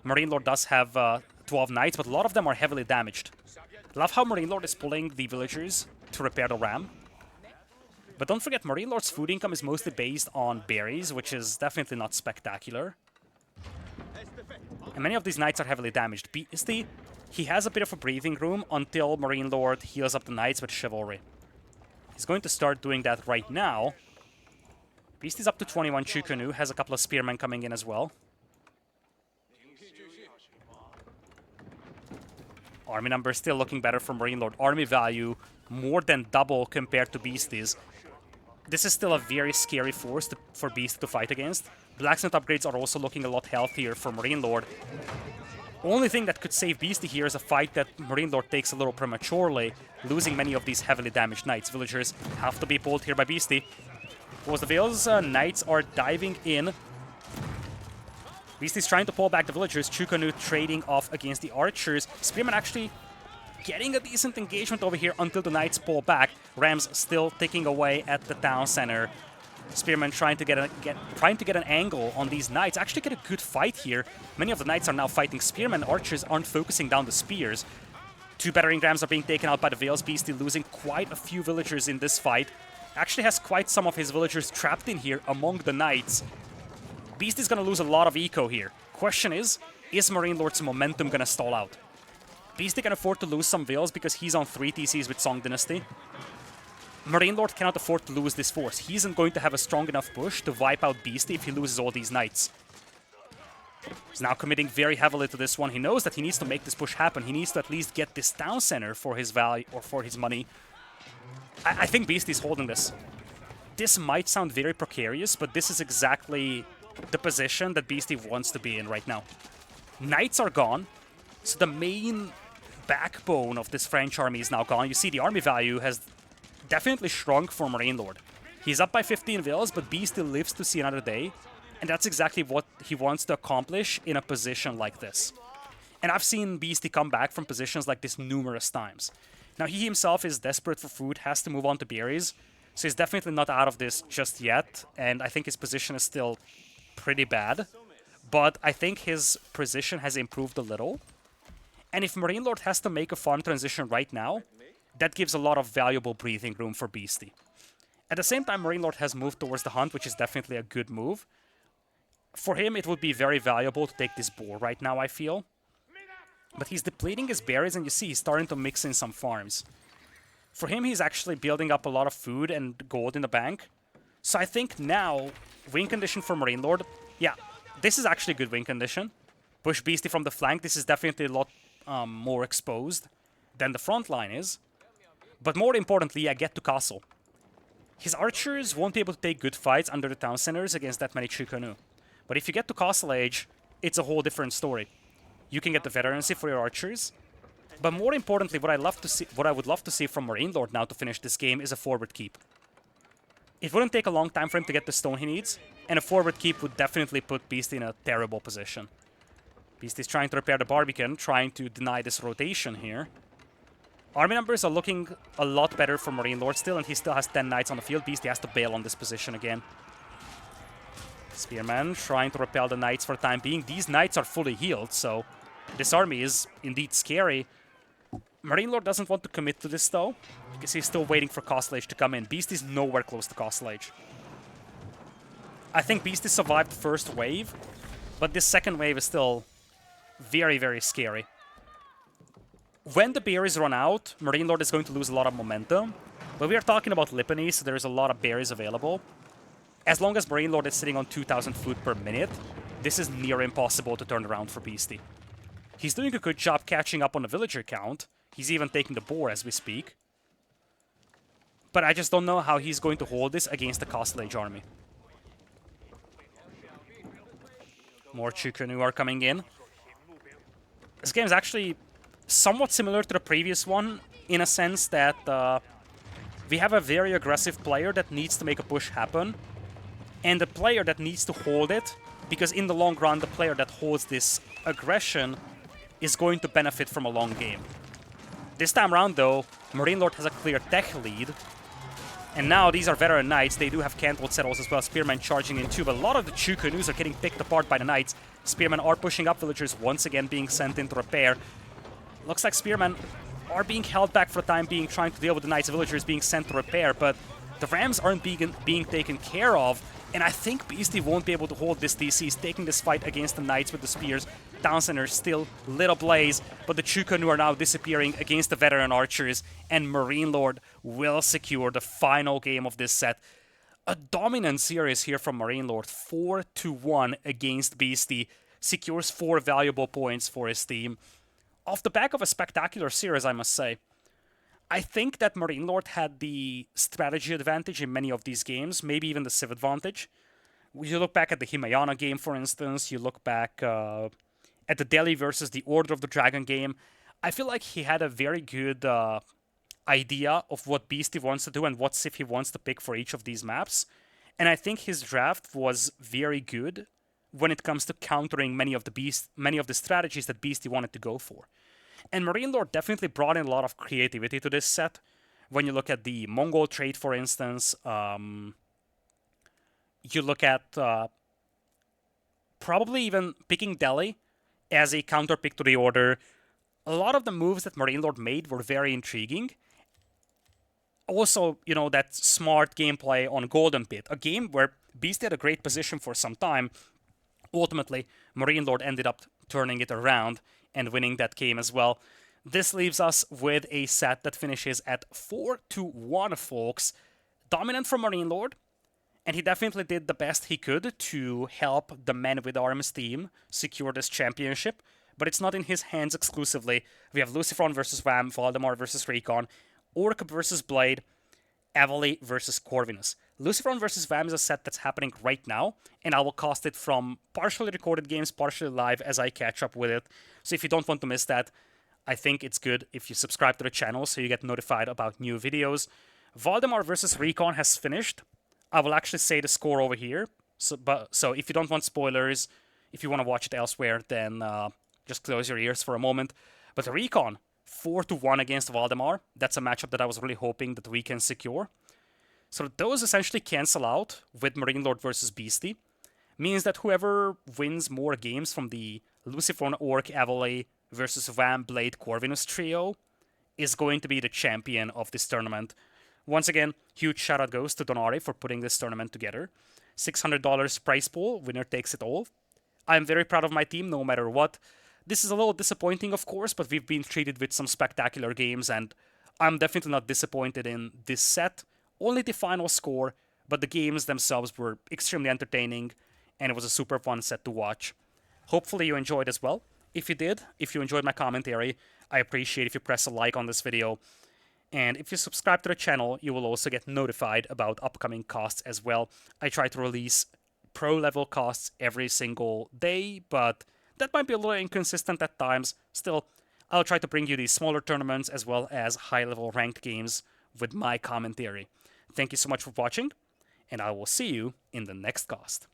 MarineLord does have 12 Knights, but a lot of them are heavily damaged. Love how MarineLord is pulling the villagers to repair the ram. But don't forget, MarineLord's food income is mostly based on berries, which is definitely not spectacular. And many of these Knights are heavily damaged. Beasty, he has a bit of a breathing room until MarineLord heals up the Knights with Chivalry. He's going to start doing that right now. Beasty's up to 21 Chukunu, has a couple of Spearmen coming in as well. Army numbers still looking better for MarineLord. Army value more than double compared to Beasty's. This is still a very scary force for Beasty to fight against. Blacksmith upgrades are also looking a lot healthier for MarineLord. Only thing that could save Beasty here is a fight that MarineLord takes a little prematurely, losing many of these heavily damaged Knights. Villagers have to be pulled here by Beasty. Was the Veils, Knights are diving in. Beasty's trying to pull back the villagers. Chukunu trading off against the archers. Spearman actually getting a decent engagement over here until the Knights pull back. Rams still ticking away at the town center. Spearman trying to get an angle on these Knights. Actually get a good fight here. Many of the Knights are now fighting Spearmen. Archers aren't focusing down the spears. 2 battering rams are being taken out by the Veils. Beasty losing quite a few villagers in this fight. Actually has quite some of his villagers trapped in here among the Knights. Beasty's gonna lose a lot of eco here. Question is MarineLord's momentum gonna stall out? Beasty can afford to lose some Veils because he's on 3 TCs with Song Dynasty. MarineLord cannot afford to lose this force. He isn't going to have a strong enough push to wipe out Beasty if he loses all these Knights. He's now committing very heavily to this one. He knows that he needs to make this push happen. He needs to at least get this town center for his value or for his money. I think Beasty's holding this. This might sound very precarious, but this is exactly the position that Beasty wants to be in right now. Knights are gone, so the main backbone of this French army is now gone. You see the army value has definitely shrunk for MarineLord. He's up by 15 Veils, but Beasty lives to see another day, and that's exactly what he wants to accomplish in a position like this. And I've seen Beasty come back from positions like this numerous times. Now, he himself is desperate for food, has to move on to berries, so he's definitely not out of this just yet, and I think his position is still pretty bad. But I think his position has improved a little. And if MarineLord has to make a farm transition right now, that gives a lot of valuable breathing room for Beasty. At the same time, MarineLord has moved towards the hunt, which is definitely a good move. For him, it would be very valuable to take this boar right now, I feel. But he's depleting his berries, and you see he's starting to mix in some farms. For him, he's actually building up a lot of food and gold in the bank. So I think now, win condition for MarineLord. Yeah, this is actually a good win condition. Push Beasty from the flank. This is definitely a lot more exposed than the front line is. But more importantly, I get to castle. His archers won't be able to take good fights under the town centers against that many Chukonu. But if you get to castle age, it's a whole different story. You can get the veterancy for your archers. But more importantly, what I would love to see from MarineLord now to finish this game is a forward keep. It wouldn't take a long time for him to get the stone he needs, and a forward keep would definitely put Beasty in a terrible position. Beasty's trying to repair the Barbican, trying to deny this rotation here. Army numbers are looking a lot better for MarineLord still, and he still has 10 knights on the field. Beasty has to bail on this position again. Spearman trying to repel the knights for the time being. These knights are fully healed, so this army is indeed scary. MarineLord doesn't want to commit to this though, because he's still waiting for Castle Age to come in. Beasty's nowhere close to Castle Age. I think Beasty survived the first wave, but this second wave is still very, very scary. When the berries run out, MarineLord is going to lose a lot of momentum, but we are talking about Lipany, so there's a lot of berries available. As long as MarineLord is sitting on 2,000 food per minute, this is near impossible to turn around for Beasty. He's doing a good job catching up on the villager count. He's even taking the boar as we speak. But I just don't know how he's going to hold this against the Castle Age army. More Chukonu are coming in. This game is actually somewhat similar to the previous one, in a sense that we have a very aggressive player that needs to make a push happen, and a player that needs to hold it, because in the long run, the player that holds this aggression is going to benefit from a long game. This time around, though, MarineLord has a clear tech lead, and now these are veteran knights. They do have Cantwell settles as well, Spearmen charging in too, but a lot of the Chukonus are getting picked apart by the knights. Spearmen are pushing up, villagers once again being sent in to repair. Looks like Spearmen are being held back for the time being, trying to deal with the knights. Villagers being sent to repair, but the rams aren't being taken care of, and I think Beasty won't be able to hold this DC. He's taking this fight against the knights with the spears. Town center still lit ablaze, but the Chukonu are now disappearing against the veteran archers, and MarineLord will secure the final game of this set. A dominant series here from MarineLord, 4-1 against Beasty, secures 4 valuable points for his team. Off the back of a spectacular series, I must say. I think that MarineLord had the strategy advantage in many of these games, maybe even the civ advantage. You look back at the Himayana game, for instance, you look back at the Delhi versus the Order of the Dragon game. I feel like he had a very good idea of what Beasty wants to do and what civ he wants to pick for each of these maps. And I think his draft was very good when it comes to countering many of the strategies that Beasty wanted to go for. And MarineLord definitely brought in a lot of creativity to this set. When you look at the Mongol trade, for instance, you look at probably even picking Delhi as a counter pick to the Order. A lot of the moves that MarineLord made were very intriguing. Also, you know, that smart gameplay on Golden Pit, a game where Beasty had a great position for some time. Ultimately, MarineLord ended up turning it around and winning that game as well. This leaves us with a set that finishes at 4-1, folks. Dominant from MarineLord, and he definitely did the best he could to help the Men with Arms team secure this championship, but it's not in his hands exclusively. We have Lucifron versus Vam, Valdemar versus Recon, Orc versus Blade, Evely versus Corvinus. Lucifron versus Vam is a set that's happening right now, and I will cast it from partially recorded games, partially live as I catch up with it. So if you don't want to miss that, I think it's good if you subscribe to the channel so you get notified about new videos. Valdemar versus Recon has finished. I will actually say the score over here. So if you don't want spoilers, if you want to watch it elsewhere, then just close your ears for a moment. But Recon, 4-1 against Valdemar. That's a matchup that I was really hoping that we can secure. So those essentially cancel out with MarineLord versus Beasty. Means that whoever wins more games from the Lucifron, Orc, Evely versus Vam, Blade, Corvinus trio is going to be the champion of this tournament. Once again, huge shout out goes to Artie for putting this tournament together. $600 prize pool, winner takes it all. I'm very proud of my team no matter what. This is a little disappointing, of course, but we've been treated with some spectacular games, and I'm definitely not disappointed in this set. Only the final score, but the games themselves were extremely entertaining, and it was a super fun set to watch. Hopefully you enjoyed as well. If you did, if you enjoyed my commentary, I appreciate if you press a like on this video. And if you subscribe to the channel, you will also get notified about upcoming casts as well. I try to release pro level casts every single day, but that might be a little inconsistent at times. Still, I'll try to bring you these smaller tournaments as well as high level ranked games with my commentary. Thank you so much for watching, and I will see you in the next cast.